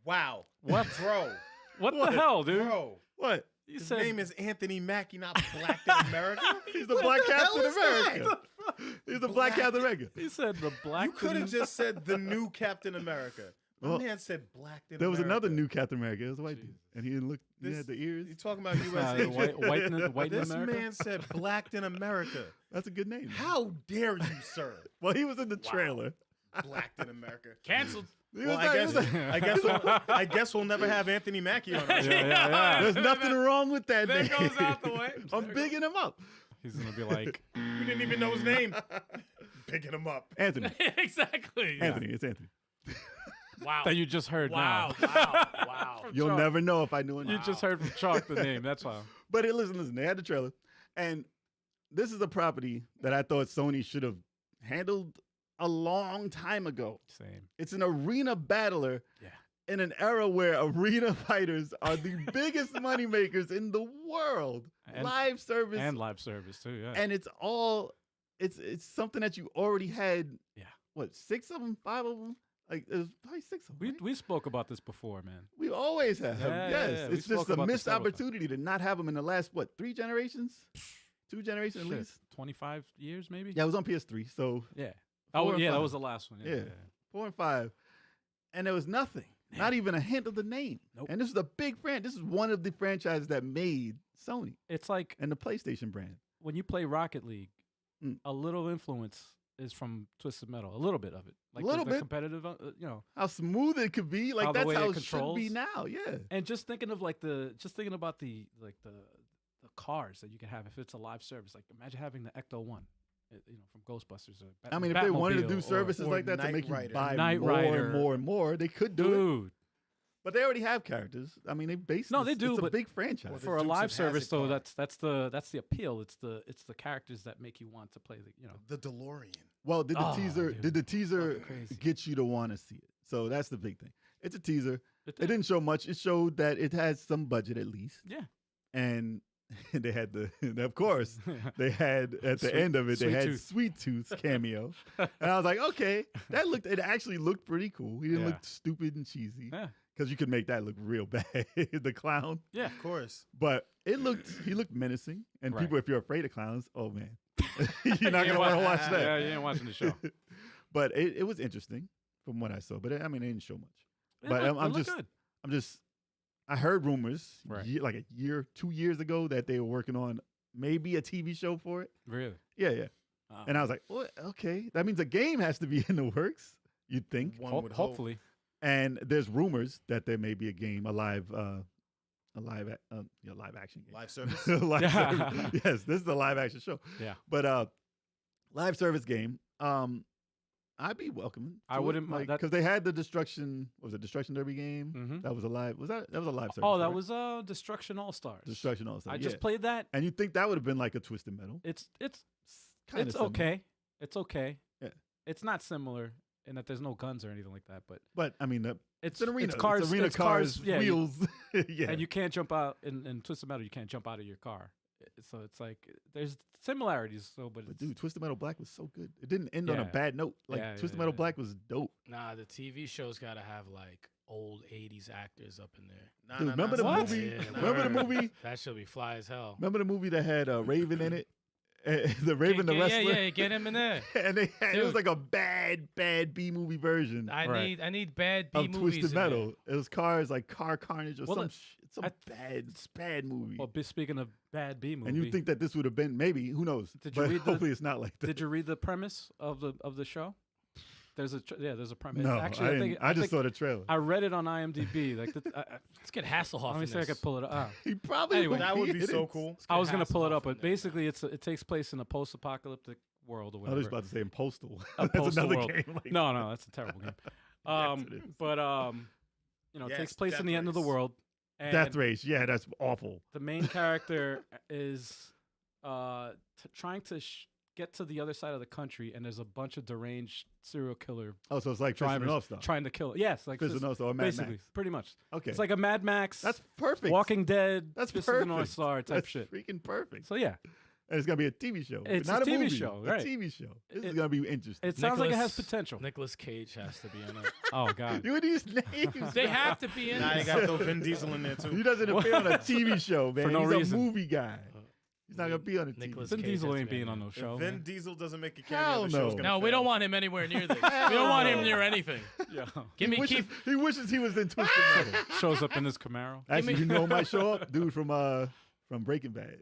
Wow.
What?
Bro.
What
What?
the hell, dude?
Bro.
What?
You
His
said
name is Anthony Mackie, not Black in America.
He's the
What
Black
the hell
Captain
is that?
America. He's the Black Captain America.
he said the black.
You could have just said the new Captain America. My
Well,
man said Black in
There was
America.
another new Captain America. It was a white dude.
Jesus.
And he didn't look, he
This-
had the ears.
You talking about
Nah,
USA?
white in
This
America.
man said Blacked in America.
That's a good name. man.
How dare you, sir?
Well, he was in the trailer.
Blacked in America.
Canceled.
He
Well,
was not- he was not-
I guess we'll never have Anthony Mackie on our show.
Yeah.
There's nothing wrong with that
There
name.
goes out the way.
I'm bigging him up.
He's gonna be like,
We didn't even know his name. Picking him up.
Anthony.
Exactly.
Anthony. It's Anthony.
Wow.
that you just heard
Wow.
now.
Wow.
You'll
Chalk.
never know if I knew it.
You just heard from Chalk the name. That's why.
But listen, they had the trailer. And this is a property that I thought Sony should have handled a long time ago.
Same.
It's an arena battler
Yeah.
in an era where arena fighters are the biggest moneymakers in the world.
And-
live service.
And live service too. Yeah.
And it's all, it's something that you already had.
Yeah.
What, 6 of them, 5 of them? Like, there's probably 6 of them. right?
we spoke about this before, man.
We always have.
Yeah,
Yes.
yeah, we
It's
spoke
just a
about this
missed
several times.
opportunity to not have them in the last, 3 generations? 2 generations at
Shit,
least?
25 years maybe.
Yeah, it was on PS3. So
Yeah.
4
Oh
and
yeah, that
5.
was the last one. Yeah.
Yeah. 4 and 5. And there was nothing.
Man.
Not even a hint of the name.
Nope.
And this is a big brand. This is one of the franchises that made Sony
It's like
and the PlayStation brand.
when you play Rocket League,
Mm.
a little influence is from Twisted Metal. A little bit of it. Like
Little
the
bit.
competitive,
How smooth it could be. Like
How the
that's
way
how
it
it should be
controls.
now. Yeah.
And just thinking of just thinking about the cars that you can have if it's a live service. Like imagine having the Ecto 1, from Ghostbusters. Or
I mean, if they wanted to do
Batmobile or-
services
or
like that to
Knight
make you
Rider.
buy
Knight
more
Rider.
and more and more, they could do it.
Dude,
But they already have characters. I mean, they based
No, they do,
It's a
but
big franchise.
Well, the
for a
Dukes
live
of
service
Hazzard
though,
car.
that's the appeal. It's the characters that make you want to play
The DeLorean.
Well, did the
Oh,
teaser
dude.
did the teaser
Fucking crazy.
get you to want to see it? So that's the big thing. It's a teaser.
It
It didn't show much. It showed that it has some budget at least.
Yeah.
And they had of course, they had at the
Sweet-
end of it, they
Sweet
had
Tooth.
Sweet Tooth's cameo. And I was like, okay, it actually looked pretty cool. He didn't
Yeah.
look stupid and cheesy.
Yeah.
Because you could make that look real bad, the clown.
Yeah.
Of course.
But he looked menacing. And
Right.
people, if you're afraid of clowns, oh man. You're not gonna want to watch that.
Yeah, you ain't watching the show.
But it was interesting from what I saw. But I mean, it didn't show much.
It
But
looked-
I'm
it looked
just-
good.
I heard rumors
Right.
like a year, 2 years ago that they were working on maybe a TV show for it.
Really.
Yeah.
Oh.
And I was like, well, okay, that means a game has to be in the works. You'd think.
One would hope.
Hopefully.
And there's rumors that there may be a game, a live action game.
Live service.
Live
Yeah.
service. Yes, this is a live action show.
Yeah.
But live service game. I'd be welcoming.
I wouldn't mind that-
because they had the Destruction. What was it Destruction Derby game?
Mhm.
That was a live. That was a live service?
Oh, that
right?
was Destruction All Stars.
Destruction also.
I just played that.
And you think that would have been like a Twisted Metal?
It's
Kinda
it's
similar.
okay. It's okay.
Yeah.
It's not similar in that there's no guns or anything like that, but
But I mean,
it's
an arena.
It's cars.
It's arena
it's
cars,
yeah,
wheels. Yeah.
and you can't jump out in Twisted Metal. You can't jump out of your car. So it's like there's similarities. So, but,
But
it's,
dude, Twisted Metal Black was so good. It didn't end on a
Yeah.
bad note. Like
Yeah,
Twisted
yeah,
Metal
yeah.
Black was dope.
Nah, the TV show's got to have like old 80s actors up in there.
Nah,
Dude,
nah,
remember
nah,
the
nah,
movie?
nah,
Remember the
nah.
movie?
That should be fly as hell.
Remember the movie that had Raven in it? The Raven, the
yeah,
wrestler.
yeah, get him in there.
And it was
Dude.
like a bad B movie version
I
Right.
need bad B
of
movies.
Twisted
in there.
Metal. It was cars like Car Carnage or
Well,
some bad movie.
well, speaking of bad B movie,
and you think that this would have been maybe, who knows?
Did you
But
read the-
hopefully it's not like that.
did you read the premise of the show? There's a premise.
No,
Actually,
I,
I
didn't.
think
I just
think
saw the trailer.
I read it on IMDb. Like
Let's get Hasselhoff
let me
in
see if I
this.
can pull it up.
He probably
Anyway.
That would
in
be so
it.
cool.
Let's get
I was gonna pull it
Hasselhoff
up, but
in there.
basically it takes place in a post-apocalyptic world or
I
whatever.
was about to say in Postal.
A
That's
postal
another
world.
game. Like
No, that's a terrible game.
Yes, it is.
But it
Yes,
takes place in
Death
the end of the
Race.
world. And
Death Race. Yeah, that's awful.
the main character is trying to get to the other side of the country, and there's a bunch of deranged serial killer
Oh, so it's like Fist of the
drivers
North Star.
trying to kill. Yes, like
Fist of the North Star or Mad
basically,
Max.
pretty much.
Okay.
It's like a Mad Max.
That's perfect.
Walking Dead.
That's
Fist
perfect.
of the North Star type
That's
shit.
freaking perfect.
So yeah,
And it's gonna be a TV show.
It's
not
a TV
movie,
show,
a
right.
TV show. This is
It-
gonna be interesting.
it sounds like it has
Nicolas-
potential.
Nicolas Cage has to be in it.
Oh god.
You and these names.
They
man.
have to be in
Now you
it.
got to throw Vin Diesel in there
He
too.
doesn't appear on a TV show, man.
no
He's
reason.
a movie guy. He's not gonna be on a TV.
Nicolas
Vin
Cage
Diesel
has to
ain't
be
being
in
on
it.
no
If
show.
Vin
man.
Diesel doesn't make a
Hell
cameo, the show's
no.
gonna
No, we don't
fail.
want him anywhere near this. We don't want him
no.
near anything.
Yeah.
Give me
wishes,
keep.
he wishes he was in Twisted Metal.
Shows up in his Camaro.
Actually, you know who might show up? Dude from Breaking Bad.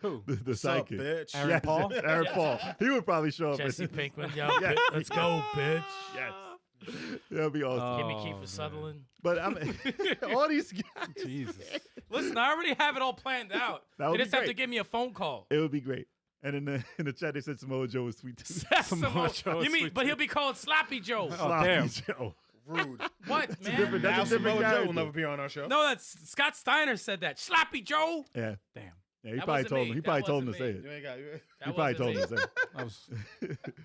Who?
The
What's up,
sidekick.
bitch?
Aaron
Yes,
Paul?
Aaron Paul. He would probably show up.
Jesse
in-
Pinkman, yo,
Yeah.
let's go, bitch.
Yes. That'd be awesome.
Give me
Oh,
Kiefer
man.
Sutherland.
But I'm all these guys.
Jesus.
Listen, I already have it all planned out.
That would
You
be
just have to
great.
give me a phone call.
It would be great. And in the chat they said Samoa Joe was sweet too.
Samoa Joe is
You mean,
sweet
but
too.
he'll be called Sloppy Joe.
Oh,
Sloppy
damn.
Joe.
Rude.
What, man?
different- that's
Now
a different
Samoa Joe
character.
will never be on our show.
No, that's Scott Steiner said that. Sloppy Joe.
Yeah.
Damn.
Yeah, he
That
probably
wasn't
told
me.
him. He
That
probably told him to
wasn't
say
me.
it.
You ain't got.
He probably told him to say it.
That was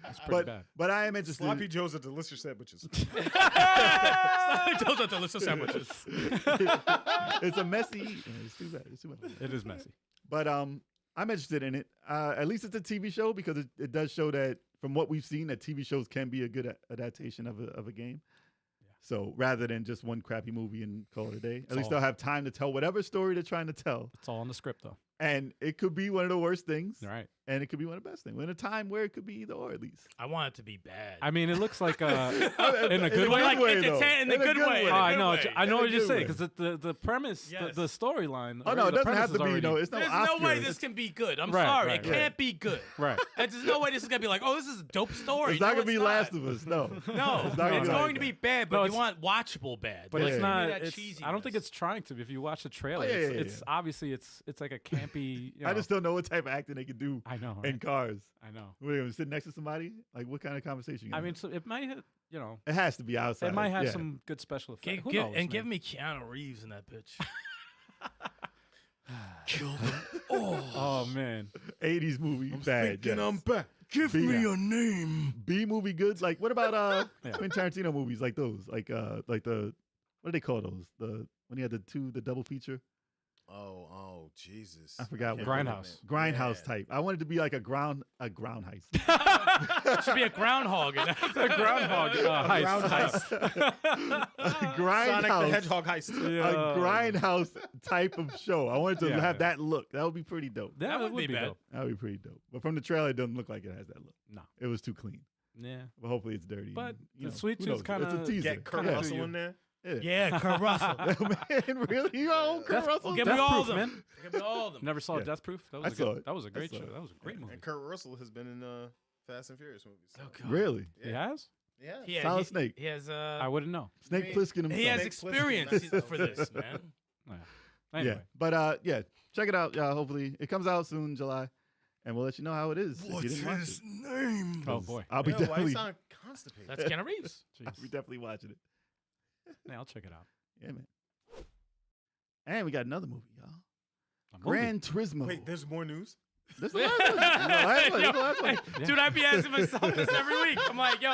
that's pretty bad.
But I am interested.
Sloppy Joe's are delicious sandwiches.
Those are delicious sandwiches.
It's a messy eat. It's too bad. It's too bad.
It is messy.
But I'm interested in it. At least it's a TV show because it does show that from what we've seen that TV shows can be a good adaptation of a game.
Yeah.
So rather than just one crappy movie and call it a day, at least
all-
they'll have time to tell whatever story they're trying to tell.
It's all in the script though.
And it could be one of the worst things,
All right.
and it could be one of the best things. We're in a time where it could be either or at least.
I want it to be bad.
I mean, it looks like in a
In
good way.
Like
though.
in the
In a
good way.
Oh, I know.
Good
I know
In a
what you're
good
saying
way.
because the premise,
Yes.
the storyline.
Oh no, it
the
doesn't have
premise
to be.
is
No,
already-
it's no
There's
Oscar.
no way this can be good. I'm
Right,
sorry.
right,
It can't be good.
right.
There's no way this is gonna be like, oh, this is a dope story.
It's not
No,
gonna be
not.
Last of Us. No,
No,
It's not
it's
gonna be
going
like
to be
that.
bad, but
No,
you
it's-
want watchable bad.
But
Yeah.
it's
Give me
not.
that
It's, I don't think
cheesiness.
it's trying to. If you watch the trailer,
yeah,
it's obviously it's like a campy. You know,
I just don't know what type of acting they could do
I know.
in
Right?
cars.
I know.
We're gonna sit next to somebody. Like, what kind of conversation? You
I
gonna
mean,
have?
so it might have. You know,
It has to be outside.
it might have
yeah.
some good special effects.
Give,
Who
give-
knows,
and give
man?
me Keanu Reeves in that bitch.
Kill them. Oh,
Oh man.
80s movie
I'm
bad.
thinking
yes.
I'm back. Give
B-
me a name.
B movie good. Like, what about
Yeah.
Quentin Tarantino movies like those? Like the what do they call those? The when he had the double feature.
Oh, Jesus.
I forgot
can't
what
remember
Grindhouse.
it.
Grindhouse
Yeah.
type. I wanted to be like a ground heist.
It should be a groundhog. In that.
A groundhog heist.
Ground heist.
A
Sonic the
grindhouse.
Hedgehog heist.
A grindhouse type of show. I wanted to
Yeah.
have that look. That would be pretty dope.
Yeah,
That
it
would be bad.
dope.
That would be pretty dope. But from the trailer, it doesn't look like it has that look.
No.
It was too clean.
Yeah.
But hopefully it's dirty.
But
and, you
the
know,
Sweet
who
Tooth
knows?
kinda
It's a teaser.
Get Kurt
Kinda
Russell
do
in there.
Yeah, Kurt Russell.
Man, really? You own Kurt
Death-
Russell?
Give me
Death
all of
Proof,
them.
man.
Give me all of them.
Never saw
Yeah.
Death Proof. That
I
was a
saw
good.
it.
That was a
I
great
saw
show.
it.
That was a great movie.
And Kurt Russell has been in Fast and Furious movies. So.
Oh, God.
Really?
He has?
Yeah.
Yeah,
Solid Snake.
He has
I wouldn't know.
Snake
mean,
Plissken himself.
he has
Snake Plissken,
experience
that's-
for this, man.
Yeah. Anyway.
Yeah. But yeah, check it out, y'all. Hopefully it comes out soon, July. And we'll let you know how it is. if you didn't watch it.
name?
Oh boy.
I'll be
Yo, why you
definitely
sound constipated?
That's Keanu Reeves.
I'll be definitely watching it.
Yeah, I'll check it out.
Yeah, man. And we got another movie, y'all.
A movie.
Gran Turismo.
Wait, there's more news?
This is the last one. This is the last one. This is the last one.
Yeah.
Dude, I be asking myself this every week. I'm like, yo,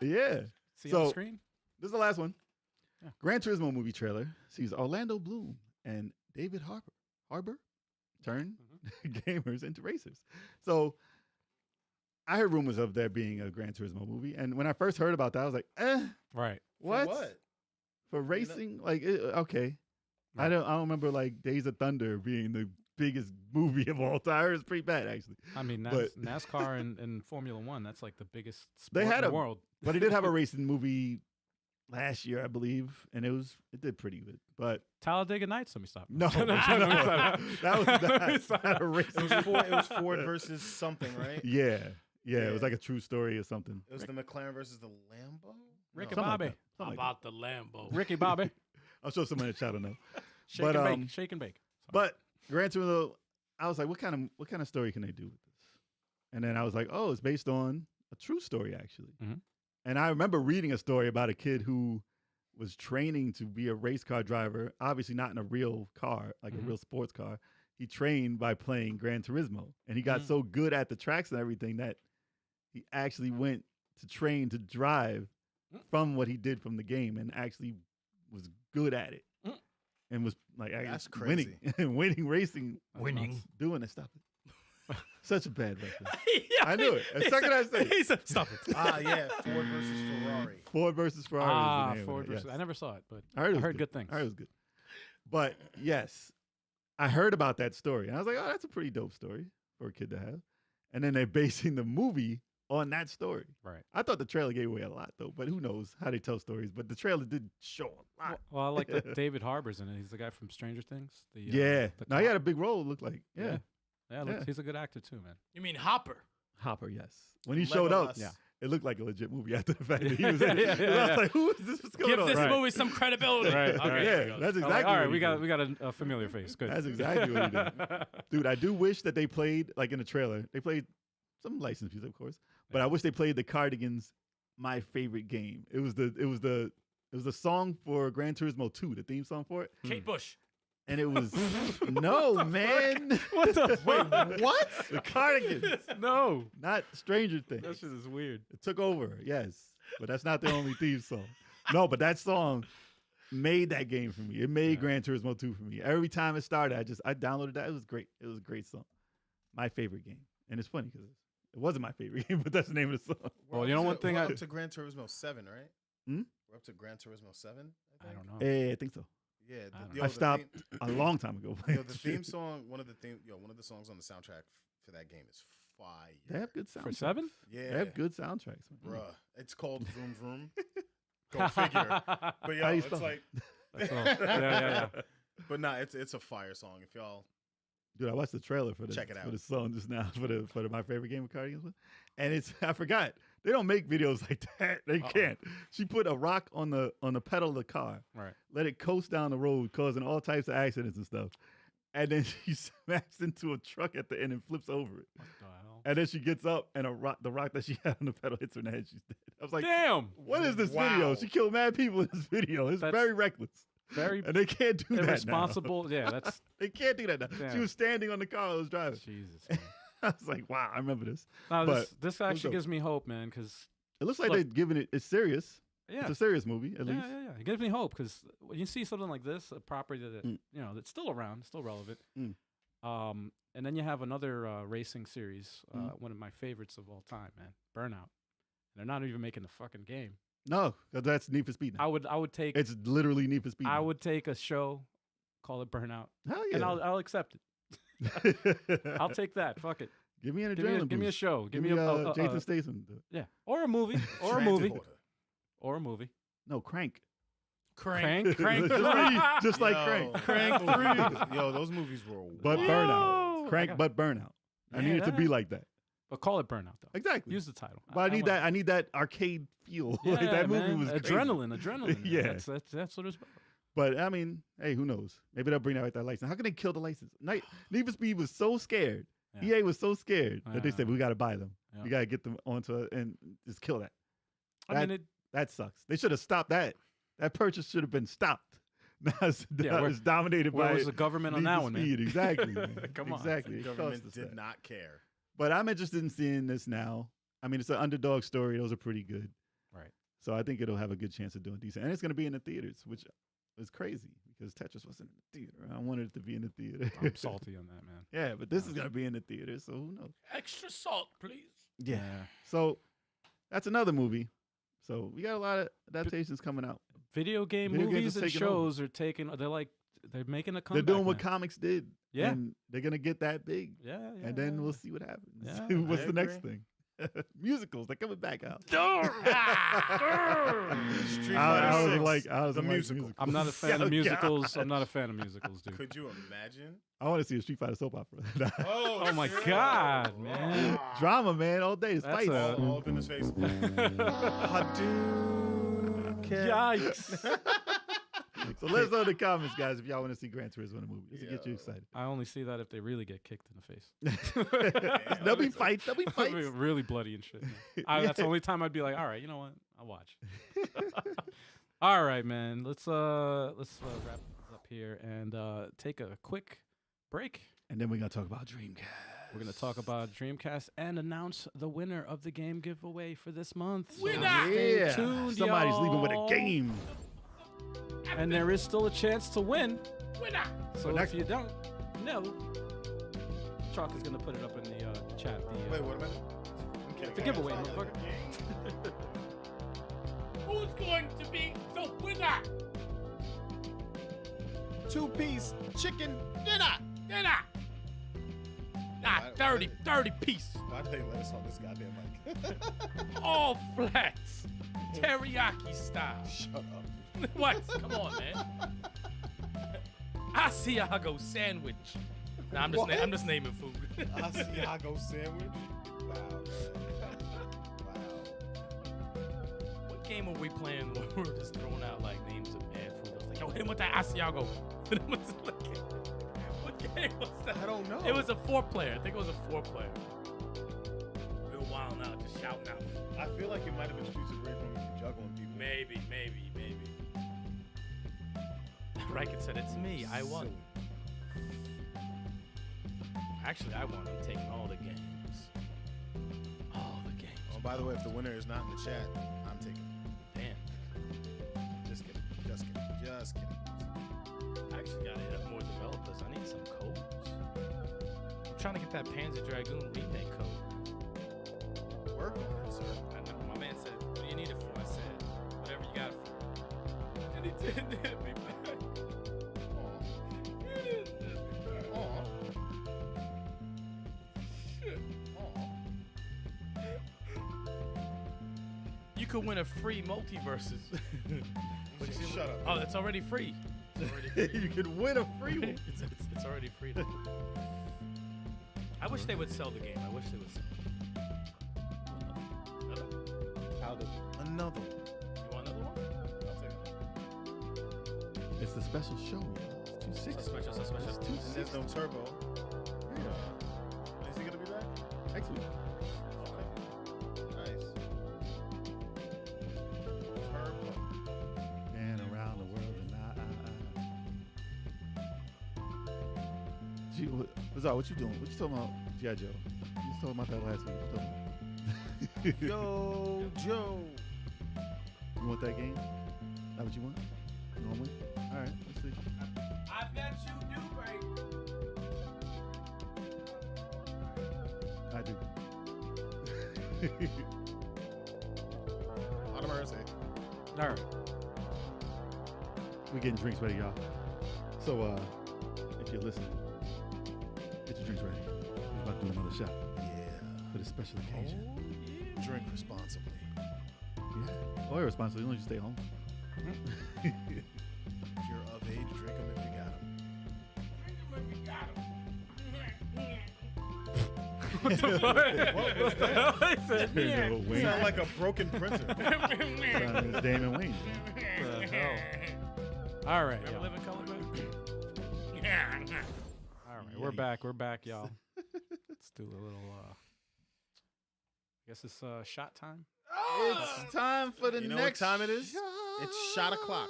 Yeah.
See on the
So-
screen?
This is the last one.
Yeah.
Gran Turismo movie trailer sees Orlando Bloom and David Harbour turn gamers into racers. So I heard rumors of there being a Gran Turismo movie, and when I first heard about that, I was like,
Right.
what?
For what?
For racing? Like, okay. I don't remember like Days of Thunder being the biggest movie of all time. It's pretty bad actually.
I mean,
But-
NASCAR and Formula One, that's like the biggest
They
sport
had
in the
a-
world.
But he did have a racing movie last year, I believe, and it did pretty good. But
Talladega Nights. Let me stop.
no,
Let me stop.
that was
Let me
not
stop.
a racing.
It was Ford versus something, right?
Yeah, it was
Yeah.
like a true story or something.
It was the McLaren versus the Lambo?
Ricky
No.
Something like
Bobby.
that. Something like
about the Lambo.
Ricky Bobby.
that. I'll show someone in the chat. I don't know.
Shake
But,
and
um,
bake. Shake and bake. Sorry.
But Gran Turismo, I was like, what kind of story can they do with this? And then I was like, oh, it's based on a true story actually.
Mhm.
And I remember reading a story about a kid who was training to be a race car driver, obviously not in a real car, like
Mhm.
a real sports car. He trained by playing Gran Turismo, and he got
Mm.
so good at the tracks and everything that he actually went to train to drive
Mm.
from what he did from the game, and actually was good at it,
Mm.
and was like
That's
winning, winning racing,
That's
winning.
nuts.
doing it. Stop it. Such a bad reference.
Yeah,
I knew it. The second I said it.
he said, stop it.
Ah, yeah. Ford versus Ferrari.
Ford versus Ferrari. is the
Ah,
name of
Ford
it,
versus.
yes.
I never saw it, but
I heard, it
I
was
heard good things.
I heard it was good. But yes, I heard about that story. And I was like, oh, that's a pretty dope story for a kid to have. And then they're basing the movie on that story.
Right.
I thought the trailer gave away a lot, though. But who knows how they tell stories. But the trailer did show a lot.
Well, I like that David Harbour's in it. He's the guy from Stranger Things. The,
Yeah.
the
Now, he
cop.
had a big role, it looked like. Yeah.
Yeah,
Yeah.
he's a good actor too, man.
You mean Hopper?
Hopper, yes. When he showed up,
Legolas.
Yeah.
it looked like a legit movie after the fact that he was in it.
Yeah, yeah,
I was
yeah.
like, who is this? What's going
Give
on?
this
Right.
movie some credibility.
Right,
Okay,
right.
there
Yeah,
you go.
that's
I'm
exactly
like, all right,
what
we
he
got
did.
we got a familiar face. Good.
That's exactly what he did. Dude, I do wish that they played, like in the trailer, they played some licensed music, of course, but I wish they played the Cardigans' My Favorite Game. It was the song for Gran Turismo 2, the theme song for it.
Kate Bush.
and it was no man.
What the
Wait,
fuck?
what?
The Cardigans,
No.
not Stranger Things.
That shit is weird.
It took over, yes, but that's not the only theme song. No, but that song made that game for me. It made Gran Turismo 2 for me. Every time it started, I downloaded that. It was great. It was a great song. My favorite game, and it's funny because it wasn't my favorite game, but that's the name of the song.
Well, you know one thing
we're
I-
up to Gran Turismo 7, right?
Hmm?
We're up to Gran Turismo 7.
I don't know.
Yeah, I think so.
Yeah,
I don't
the,
know.
I stopped a long time ago.
Yo,
playing
the
shit.
theme song, one of the songs on the soundtrack for that game is fire.
They have good soundtracks.
For 7?
Yeah,
They have good soundtracks. Man.
bruh. It's called Vroom Vroom. Go figure. But
How
yo,
you
it's
spell
like,
That's all. Yeah.
but nah, it's a fire song. If y'all,
Dude, I watched the trailer for the
Check it out.
for the song just now for my favorite game of Cardigans, and it's I forgot they don't make videos like that. They can't. She put a rock on the pedal of the car,
Right.
let it coast down the road, causing all types of accidents and stuff, and then she smacks into a truck at the end and flips over it,
What the hell?
and then she gets up and the rock that she had on the pedal hits her in the head. She's dead. I was like,
Damn.
what is this
Wow.
video? She killed mad people in this video. It's
That's
very reckless,
Very
and they can't do that now.
irresponsible. Yeah, that's
They can't do that now. She
Damn.
was standing on the car I was driving.
Jesus. Man.
I was like, wow, I remember this.
No,
But
this
was
actually
dope.
gives me hope, man, because
It looks like
Look.
they're giving it. It's serious.
yeah,
It's a serious movie, at
yeah,
least.
yeah. It gives me hope because when you see something like this, a property that
Mm.
you know that's still around, still relevant.
Mm.
And then you have another racing series,
Mm.
one of my favorites of all time, man, Burnout. They're not even making the fucking game.
No, because that's Need for Speed now.
I would take
It's literally Need for Speed.
I
now.
would take a show, call it Burnout,
Hell
and
yeah.
I'll accept it. I'll take that. Fuck it.
Give me an
Give
adrenaline
me a
boost.
show. Give me
me
a
Jason Statham.
yeah, or a movie, or a
Transit
movie,
order.
or a movie.
No, Crank.
Crank.
just like
Yo,
Crank.
Crank 3. Yo, those movies were
But
Whoa.
Burnout.
I
Crank,
got-
but Burnout. I
Yeah,
need it to be
that-
like that.
But call it Burnout though.
Exactly.
Use the title.
But I need that. I need that arcade feel.
Yeah,
Like, that movie
man.
was crazy.
adrenaline. Man.
Yeah.
That's what it's about.
But I mean, hey, who knows? Maybe they'll bring that license. How can they kill the license? Need for Speed was so scared.
Yeah.
EA was so scared that they said
Yeah.
we got to buy them.
Yeah.
We got to get them onto it and just kill that.
I mean,
That sucks. They should have stopped that. That purchase should have been stopped. Now it's,
Yeah, where-
it's dominated
where
by
was the government on
Need
that
for
one, man?
Speed. Exactly. Man.
Come on.
Exactly.
The
It cost
government
us
did
that.
not care.
But I'm interested in seeing this now. I mean, it's an underdog story. Those are pretty good.
Right.
So I think it'll have a good chance of doing decent. And it's going to be in the theaters, which is crazy because Tetris wasn't in the theater. I wanted it to be in the theater.
I'm salty on that, man.
Yeah, but this is going to be in the theater, so who knows?
Extra salt, please.
Yeah. So that's another movie. So we got a lot of adaptations coming out.
Video game
Video games
movies
are
and
taking over.
shows are taking. They're making a
They're
comeback.
doing what
man.
comics did.
Yeah.
And they're going to get that big.
Yeah.
And then we'll see what happens.
Yeah,
What's
I
the next
agree.
thing? Musicals. They're coming back out.
Street
I
Fighter
was
6,
like, I was
the
like
musical.
I'm not a fan
Oh,
of musicals.
God.
I'm not a fan of musicals, dude.
Could you imagine?
I want to see a Street Fighter soap opera.
Oh my God, man.
Drama, man, all day. It's
That's
fights.
a-
All up in his face.
Yikes.
So let us know in the comments, guys, if y'all want to see Gran Turismo in the movie. This will get you
Yo.
excited.
I only see that if they really get kicked in the face.
There'll be fights. There'll be
I mean,
fights.
really bloody and shit. man. That's the only time I'd be like, all right, you know what? I'll watch. All right, man. Let's wrap this up here and take a quick break.
And then we're going to talk about Dreamcast.
We're going to talk about Dreamcast and announce the winner of the game giveaway for this month. So
Winner!
stay
Yeah.
tuned,
Somebody's leaving with a
y'all.
game.
And there is still a chance to win.
Winner.
So
next
if you don't know, Chalk is going to put it up in the chat.
Wait, what about it? I'm kidding.
The giveaway,
It's not like
motherfucker.
a game.
Who's going to be the winner?
Two-piece chicken dinner.
Dinner. Nah,
Why-
30 piece.
Why did they let us on this goddamn mic?
All flats. Teriyaki style.
Shut up.
What? Come on, man. Asiago sandwich. Nah, I'm just
What?
I'm just naming food.
Asiago sandwich. Wow, man. Wow.
What game were we playing when we were just throwing out like names of mad food? I was like, yo, hit him with that Asiago. And it was like, what game was that?
I don't know.
It was a 4-player. I think it was a 4-player. We were wilding out, just shouting out.
I feel like it might have been Streets of Rage when we were juggling people.
Maybe. Riken said, it's me. I won.
Silly.
Actually, I want them taking all the games. All the games.
Oh, by the way, if the winner is not in the chat, I'm taking it.
Damn.
Just kidding. Just kidding. Just kidding.
I actually gotta hit up more developers. I need some codes. I'm trying to get that Panzer Dragoon remake code.
Work on it, sir.
I know. My man said, "What do you need it for?" I said, "Whatever you got it for." And he didn't hit me back. He didn't hit me back. Shit. You could win a free multiverses. But you see,
Shut up.
Oh, it's already free. It's already free.
You could win a free one.
It's already free. I wish they would sell the game. I wish they would sell it.
Another one.
You want another one?
I'll take it.
It's a special show. It's 260.
It's special.
And there's no turbo. Is he gonna be back?
Next week.
Okay. Nice. Turbo.
And around the world and Gee, what you doing? What you talking about, G.I. Joe? You was talking about that last week. What you talking about?
Yo, Joe.
You want that game? That what you want? You want to win? All right, let's see.
I bet you do, right?
I do.
Lot of mercy.
All right.
We're getting drinks ready, y'all. So, if you're listening, get your drinks ready. We're about to do another shot
Yeah.
for this special occasion.
Drink responsibly.
Yeah. Or irresponsibly, as long as you stay home.
If you're of age, drink them if you got them.
What the fuck?
What's that?
He said, yeah.
You
Wayne.
sound like a broken printer.
It's Damon Wayne.
The hell? All right,
Remember
y'all.
Living Color, man?
All right, we're back. We're back, y'all. Let's do a little. I guess it's shot time.
It's time for the
You know
next
what time it is?
shot.
It's shot o'clock.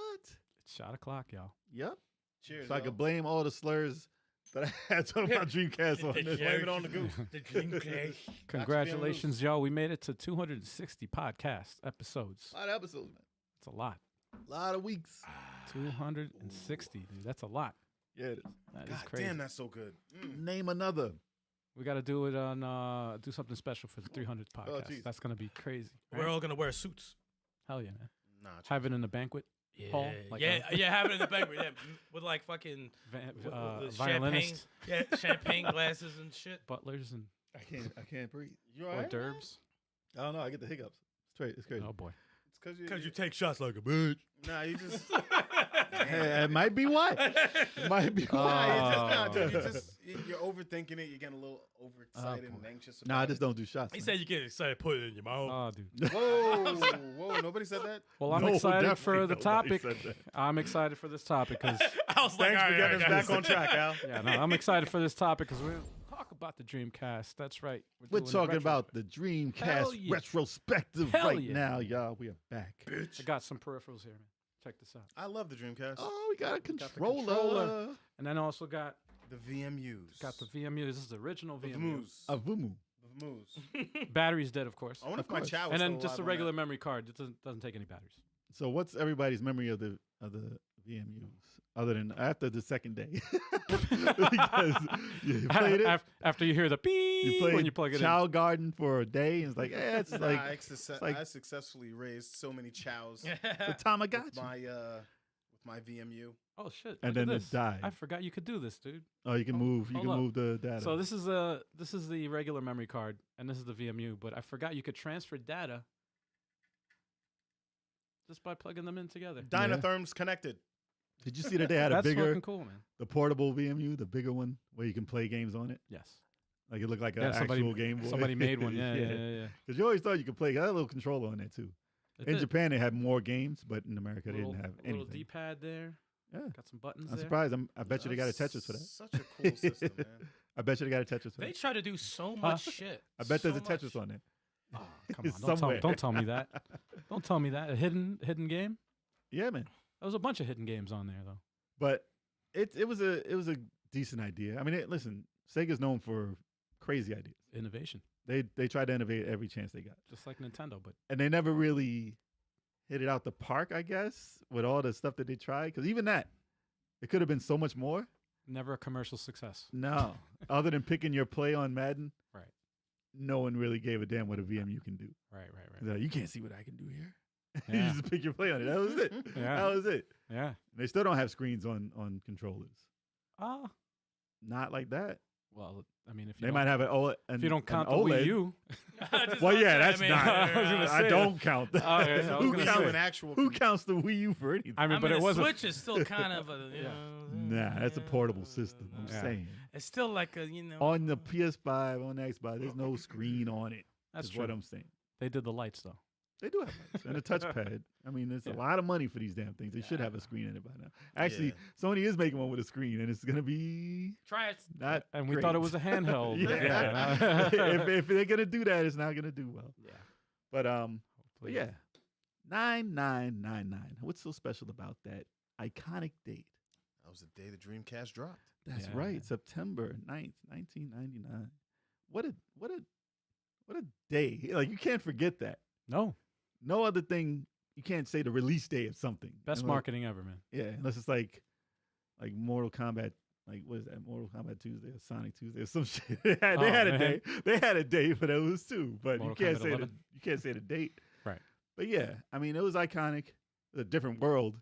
It's shot o'clock, y'all.
Yep.
Cheers.
So I
y'all.
could blame all the slurs that I had talking about Dreamcast on this.
Blame it on the goose.
The Dreamcast.
Congratulations, y'all. We made it to 260 podcast episodes.
A lot of episodes, man.
That's a lot.
A lot of weeks.
260, dude. That's a lot.
Yeah, it is.
That is
God
crazy.
damn, that's so good.
Name another.
We got to do it on, do something special for the 300th podcast.
geez.
That's going to be crazy.
We're
right?
all gonna wear suits.
Hell yeah, man.
Nah,
Have it in the banquet. Hall, like
have it in the banquet. Yeah, with like fucking with the
Violinist,
champagne glasses and shit.
butlers, and
I can't breathe.
you
hors d'oeuvres.
I don't know. I get the hiccups. It's crazy.
Oh, boy.
It's because
Because you take shots like a bitch.
Nah, you just.
Hey, it might be why. It might be why.
Dude, you're overthinking it. You're getting a little overexcited and anxious.
Nah, I just don't do shots.
He
man.
said you get excited, put it in your mouth.
Oh, dude.
Whoa, nobody said that.
Well, I'm
No,
excited for
definitely
the
nobody
topic.
said that.
I'm excited for this topic because
I was like,
Thanks
all
for
right,
getting us
all right,
back on track, Al.
yeah, no, I'm excited for this topic because we'll talk about the Dreamcast. That's right.
We're
doing a
talking about
retrospective.
the Dreamcast
Hell yeah.
retrospective
Hell
right
yeah.
now, y'all. We are back.
I got some peripherals here, man. Check this out.
I love the Dreamcast.
Oh, we got a
got the
controller.
controller. And then also got
The VMUs.
the VMU. This is the original
The
VMU.
VMUs.
A Vumu.
The VMUs.
Battery's dead, of course.
I wonder
Of
if my
course.
chat was
And then
still
just a
alive on
regular
that.
memory card. It doesn't take any batteries.
So what's everybody's memory of the VMUs other than after the second day? Because you played it.
After you hear the beep
You played
when you plug it
Child Garden for a day, and it's like, it's
Nah,
like
I successfully raised so many chows
the Tamagotchi.
with my VMU.
in. Oh shit!
And
look at
then it
this.
died.
I forgot you could do this, dude.
Oh, you can move. You
hold
can
up.
move the data.
So this is the regular memory card, and this is the VMU. But I forgot you could transfer data just by plugging them in together.
Dynatherm's connected.
Did you see that they had a
That's
bigger,
fucking cool, man.
the portable VMU, the bigger one where you can play games on it?
Yes.
Like it looked like an
Yeah,
actual Game Boy.
Somebody made one. Yeah.
Because you always thought you could play. Got a little controller on there too.
It
In
did.
Japan, they had more games, but in America, they
little,
didn't have
little
anything.
D-pad there.
Yeah.
Got some buttons
I'm
there.
surprised. I bet you they got a
That's
Tetris for that.
Such a cool system, man.
I bet you they got a Tetris for
They
that.
try to do so much shit.
I bet there's
So
a Tetris
much.
on there.
Oh, come
It's
on! Don't
somewhere.
don't tell me that. Don't tell me that. A hidden game.
Yeah, man.
There was a bunch of hidden games on there though.
But it was a decent idea. I mean, listen, Sega's known for crazy ideas.
Innovation,
They try to innovate every chance they got,
just like Nintendo, but
and they never really hit it out the park, I guess, with all the stuff that they tried. Because even that, it could have been so much more.
never a commercial success.
No, other than picking your play on Madden,
Right.
no one really gave a damn what a VMU can do.
Right.
They're like, you can't see what I can do here.
Yeah.
You just pick your play on it. That was it.
Yeah.
That was it.
Yeah.
They still don't have screens on controllers.
Ah.
Not like that.
Well, I mean, if you
They
don't-
might have
if you don't count the
OLED.
Wii U,
Well, yeah, that's
I
not.
I was gonna
I
say
don't count that.
Oh, yeah, I was
Who
gonna
counts
say.
an actual.
Who counts the Wii U for anything?
I mean, but it
the
was
Switch is still kind of a.
Yeah.
Nah, that's a portable system. I'm
Yeah.
saying.
It's still like a
On the PS5, on the Xbox, there's no screen on it.
that's
is
true.
what I'm saying.
They did the lights though.
They do have lights and a touchpad. I mean, it's a lot of money for these damn things. They should have a screen in it by now. Actually, Sony is making one with a screen, and it's gonna be
Try it.
not.
And we
great.
thought it was a handheld.
Yeah. if they're gonna do that, it's not gonna do well.
Yeah.
But
Hopefully.
yeah, 9999. What's so special about that iconic date?
That was the day the Dreamcast dropped.
That's
Yeah.
right, September 9th, 1999. What a day! Like you can't forget that.
No.
No other thing. You can't say the release day of something.
Best
And, like,
marketing ever, man.
Yeah, unless it's like Mortal Kombat. Like what is that? Mortal Kombat Tuesday or Sonic Tuesday or some shit. They had a
man.
day. They had a day for those too, but
Mortal
you can't
Kombat
say
11?
you can't say the date.
Right.
But yeah, I mean, it was iconic. It was a different world.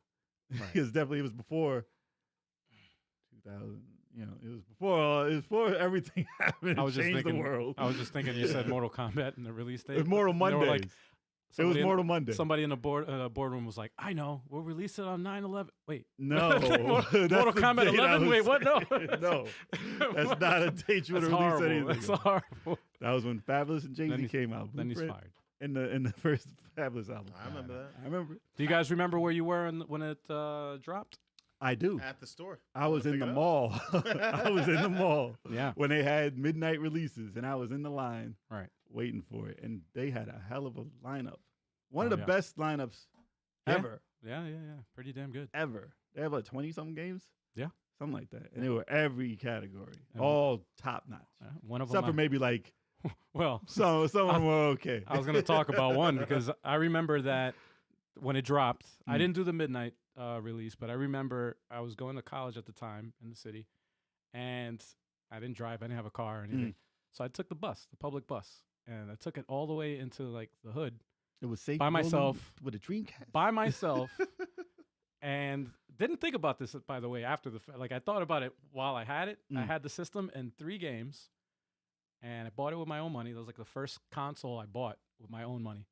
Right.
It was before 2000. You know, it was before everything happened.
I was just
changed
thinking.
the world.
I was just thinking. You said Mortal Kombat and the release date.
It was Mortal
And they were
Monday.
like,
It was
somebody in-
Mortal Monday.
Somebody in the boardroom was like, "I know. We'll release it on 9/11." Wait.
No,
Mortal
that's
Mortal
the
Kombat
date I
11.
was
Wait, what? No.
saying. No, that's not a date you would
That's
release
horrible.
anything.
That's
on.
horrible.
That was when Fabulous and
Then
Jay-Z
he's-
came out.
Then he's
Blueprint
fired.
in the first Fabulous album.
I remember that.
I remember.
Do you guys remember where you were when it dropped?
I do.
At the store.
I was in the mall. I was in the mall
Yeah.
when they had midnight releases, and I was in the line
Right.
waiting for it. And they had a hell of a lineup. One
Oh,
of the
yeah.
best lineups
Yeah.
ever.
Yeah. Pretty damn good.
Ever. They have like 20-something games?
Yeah.
Something like that. And they were every category.
And-
All top notch.
One of
Except for
them.
maybe like
Well,
some of them were okay.
I was going to talk about one because I remember that when it dropped, I
Mm.
didn't do the midnight release, but I remember I was going to college at the time in the city, and I didn't drive. I didn't have a car or anything, so I took the bus, the public bus, and I took it all the way into like the hood
It was safe
by
rolling
myself.
with a Dreamcast.
by myself, and didn't think about this, by the way, after the like I thought about it while I had it. I
Mm.
had the system and 3 games, and I bought it with my own money. That was like the first console I bought with my own money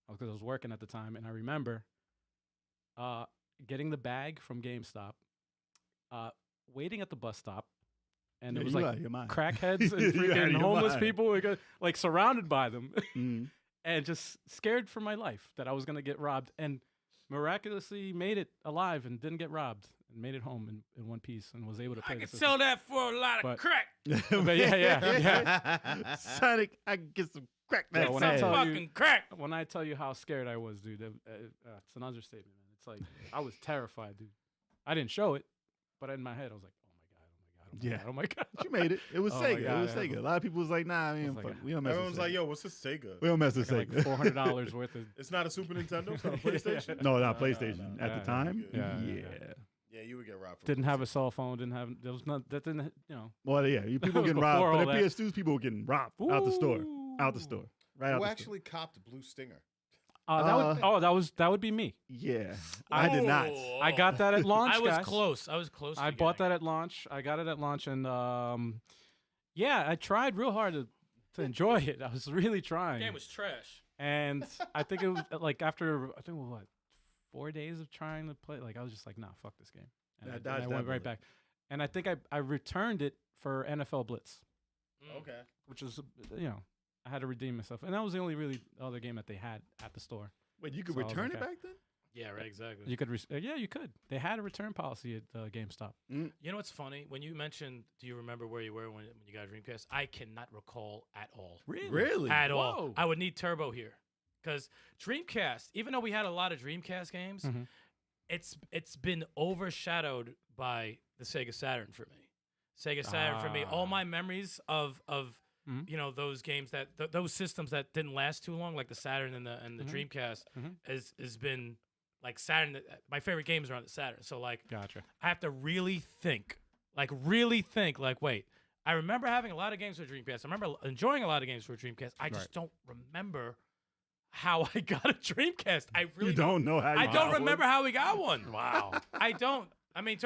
because I was working at the time. And I remember getting the bag from GameStop, waiting at the bus stop, and
Yeah,
it was
you
like
out of your mind.
crackheads and
You out of
freaking
your
homeless
mind.
people, like surrounded by them.
Mhm.
And just scared for my life that I was gonna get robbed, and miraculously made it alive and didn't get robbed and made it home in one piece and was able to play
I
the
can
system.
sell that for a lot of
But-
crack.
But yeah.
Sonic, I can get some crack
Yeah,
that
when I
fast.
tell you-
Fucking crack.
When I tell you how scared I was, dude, it's an understatement, man. It's like I was terrified, dude. I didn't show it, but in my head I was like,
Yeah.
oh my god.
You made it. It was
Oh my
Sega.
God,
it was
yeah.
Sega. A lot of people was like, nah,
was
man,
like,
we don't mess
Everyone's
with
like,
Sega.
yo, what's a Sega?
We don't mess with
I got like
Sega.
$400 worth of.
It's not a Super Nintendo. It's not a PlayStation.
No, not
No, no,
PlayStation.
no.
At
Yeah,
the time,
yeah,
yeah.
yeah.
Yeah, you would get robbed. From
Didn't have a
PlayStation.
cell phone. Didn't have. There was not. That didn't.
Well, yeah, people
was
getting
before
robbed.
all
For the
that.
PS2s, people were getting robbed out the store. Out the
Ooh.
store. Right out
Who
the store.
actually copped Blue Stinger?
That would be me.
Yeah. I did not.
I got that at launch.
I was
guys.
close. I was close.
I
to
bought that
getting
at launch. I got it at launch, and yeah, I tried real hard to enjoy it. I was really
it.
trying.
The game was trash.
And I think it was like after 4 days of trying to play, like I was just like, nah, fuck this game. And
Yeah,
I
dodge that
went right
bullet.
back. And I think I returned it for NFL Blitz,
Okay.
which is I had to redeem myself, and that was the only really other game that they had at the store.
Wait, you could
So I was
return
like,
it back then?
Yeah, right. Exactly.
You could, yeah, you could. They had a return policy at GameStop.
You know what's funny? When you mentioned, do you remember where you were when you got a Dreamcast? I cannot recall at all.
Really?
At all.
Whoa.
I would need Turbo here. Because Dreamcast, even though we had a lot of Dreamcast games,
Mhm.
it's been overshadowed by the Sega Saturn for me. Sega Saturn for me. All my memories of
Mhm.
you know those games that those systems that didn't last too long, like the Saturn and the Dreamcast, has been like Saturn. My favorite games are on the Saturn. So like,
Gotcha.
I have to really think. Like, wait. I remember having a lot of games for Dreamcast. I remember enjoying a lot of games for Dreamcast. I just don't remember how I got a Dreamcast. I really
You don't know how you
I
got
don't
one?
remember how we got one. Wow. I don't. I mean, if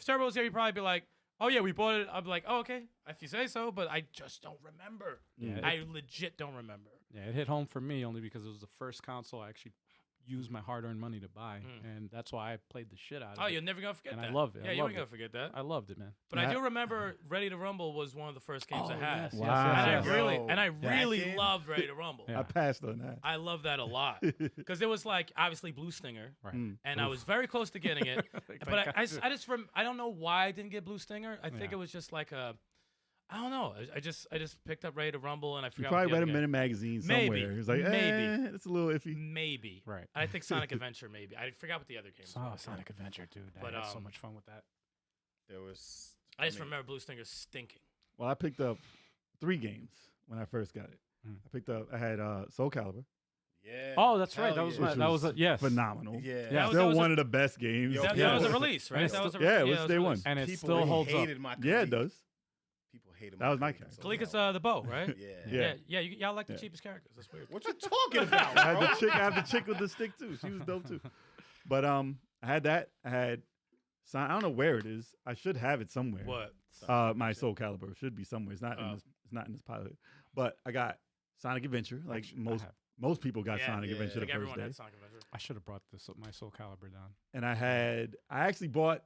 Turbo was here, he'd probably be like, oh, yeah, we bought it. I'd be like, oh, okay, if you say so, but I just don't remember.
Yeah,
I legit don't remember.
Yeah, it hit home for me only because it was the first console I actually used my hard-earned money to buy, and that's why I played the shit out of
Oh,
it.
you're never going to forget
And
that.
I love it.
Yeah,
I
you
loved
ain't going
it.
to forget that.
I loved it, man.
But I do remember Ready to Rumble was one of the first games I had.
yes,
Wow.
yes, yes.
And I
That
really
game?
loved Ready to Rumble.
Yeah.
I passed on that.
I love that a lot because it was like obviously Blue Stinger,
Right.
and I was very close to getting it,
Like,
but I just I don't know why I didn't get Blue Stinger. I think
Yeah.
it was just like I don't know. I just picked up Ready to Rumble and I
You
forgot.
probably
what
read
the
a
other
Minute magazine
Maybe.
somewhere. It was like,
Maybe.
it's a little iffy.
game- maybe.
Right.
I think Sonic Adventure maybe. I forgot what the other game
Oh,
was.
Sonic Adventure, dude.
But,
I had so
um,
much fun with that.
There was.
I just
mean,
remember Blue Stinger stinking.
Well, I picked up 3 games when I first got it. I had Soul Calibur.
Yeah.
Oh, that's right.
Hell
That was
yeah.
my,
which
that was a, yes.
phenomenal.
Yeah.
Yeah.
That was-
Still
that
one
was
of the best games.
Yo,
That
Yeah.
was a release, right?
And
That was a
yeah, it was
that a
day one.
release.
And it
People
still holds up.
hated my
Yeah, it
Kalika.
does.
People hated
That was my
Kalika
character.
so
Kalika's
well.
the bow, right?
Yeah.
Yeah.
Y'all like the
Yeah.
cheapest characters. That's weird.
What you talking about,
I had
bro?
the chick. I have the chick with the stick too. She was dope too. But I had that. I had. I don't know where it is. I should have it somewhere.
What?
My Soul Calibur should be somewhere. It's not in this. It's not in this pilot. But I got Sonic Adventure. Like
Actually, I
most
have.
most people got
Yeah,
Sonic
yeah.
Adventure
I
the
think
first
everyone
day.
had Sonic Adventure.
I should have brought my Soul Calibur down.
And I actually bought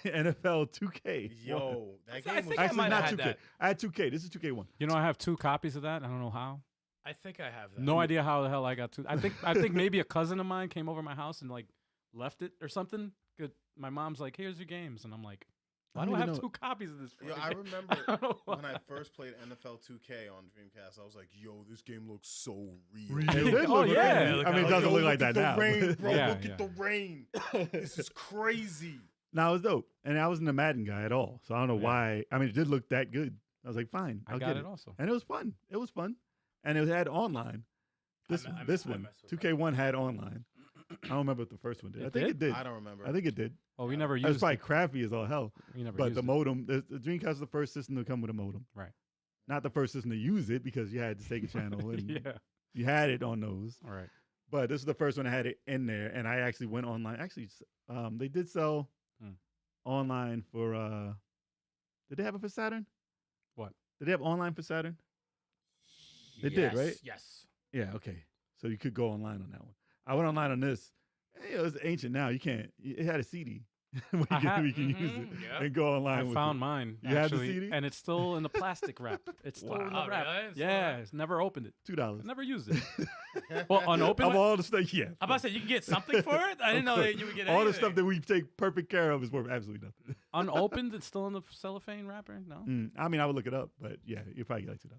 NFL 2K.
Yo, that
I
game
think
was.
I
Actually,
might have
not
had
2K.
that.
I had 2K. This is 2K1.
You know, I have 2 copies of that. I don't know how.
I think I have that.
No idea how the hell I got 2. I think maybe a cousin of mine came over my house and like left it or something. Good. My mom's like, "Here's your games," and I'm like, "Why
I
do
don't
I have
even
2 copies of this?"
Yo,
fucking
I
game?"
remember
don't know
when I
why.
first played NFL 2K on Dreamcast. I was like, "Yo, this game looks so real."
It did
Oh,
look
yeah.
good. I mean, it doesn't look like that
the
now.
Rain,
but-
bro.
Yeah,
look
yeah.
at the rain. This is crazy.
No, it was dope. And I wasn't a Madden guy at all. So I don't know
Yeah.
why. I mean, it did look that good. I was like, fine.
I
I'll
got
get
it also.
And it was fun. It was fun. And it had online. This
I
this
I
one,
messed with
2K1 had online. I don't remember what the first one did.
It
I think
did?
it did.
I don't remember.
I think it did.
Oh, we never
It was
used
probably
it.
crappy as all hell.
We never
But
used
the
it.
modem, the Dreamcast was the first system to come with a modem.
Right.
Not the first system to use it because you had the Sega channel and
Yeah.
you had it on those.
All right.
But this is the first one that had it in there, and I actually went online. Actually, they did sell online for. Did they have it for Saturn?
What?
Did they have online for Saturn? They did, right?
Yes.
Yeah. Okay. So you could go online on that one. I went online on this. Hey, it's ancient now. You can't. It had a CD. we
I have-
can use it
yeah.
and go online.
I
with
found
it.
mine.
You had the
actually,
CD?
and it's still in the plastic wrap. It's still in the
Wow.
wrap.
Oh, really? It's still
Yeah,
wrapped?
it's never opened it.
$2.
Never used it. Well, unopened.
Of all the stuff, yeah.
I'm about to say you can get something for it. I didn't know that you would get
all the
anything.
stuff that we take perfect care of is worth absolutely nothing.
Unopened. It's still in the cellophane wrapper. No.
I mean, I would look it up, but yeah, you probably get like $2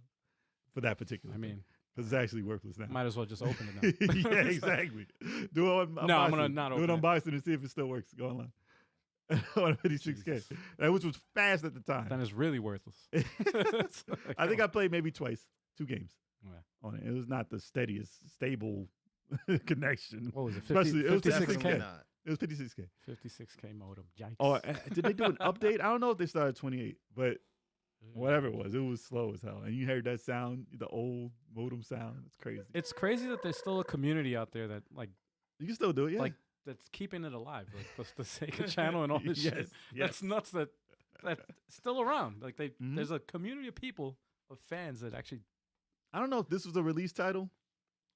for that particular.
I mean,
because it's actually worthless now.
might as well just open it now.
Yeah, exactly. Do it on
No, I'm gonna
unboxing.
not
Do it
open
on
it.
Boston and see if it still works. Go online. On 56K, which was fast at the time.
Then it's really worthless.
I think I played maybe twice, 2 games
Yeah.
on it. It was not the steadiest, stable connection.
What was it?
Especially- it was
56K.
Definitely not.
It was 56K.
56K modem. Yikes.
Oh, did they do an update? I don't know if they started 28, but whatever it was slow as hell. And you heard that sound, the old modem sound. It's crazy.
It's crazy that there's still a community out there that like
You can still do it, yeah.
like that's keeping it alive. Like the Sega channel and all this
Yes,
shit.
yes.
That's nuts. That's still around. Like
Mhm.
there's a community of people of fans that actually
I don't know if this was a release title.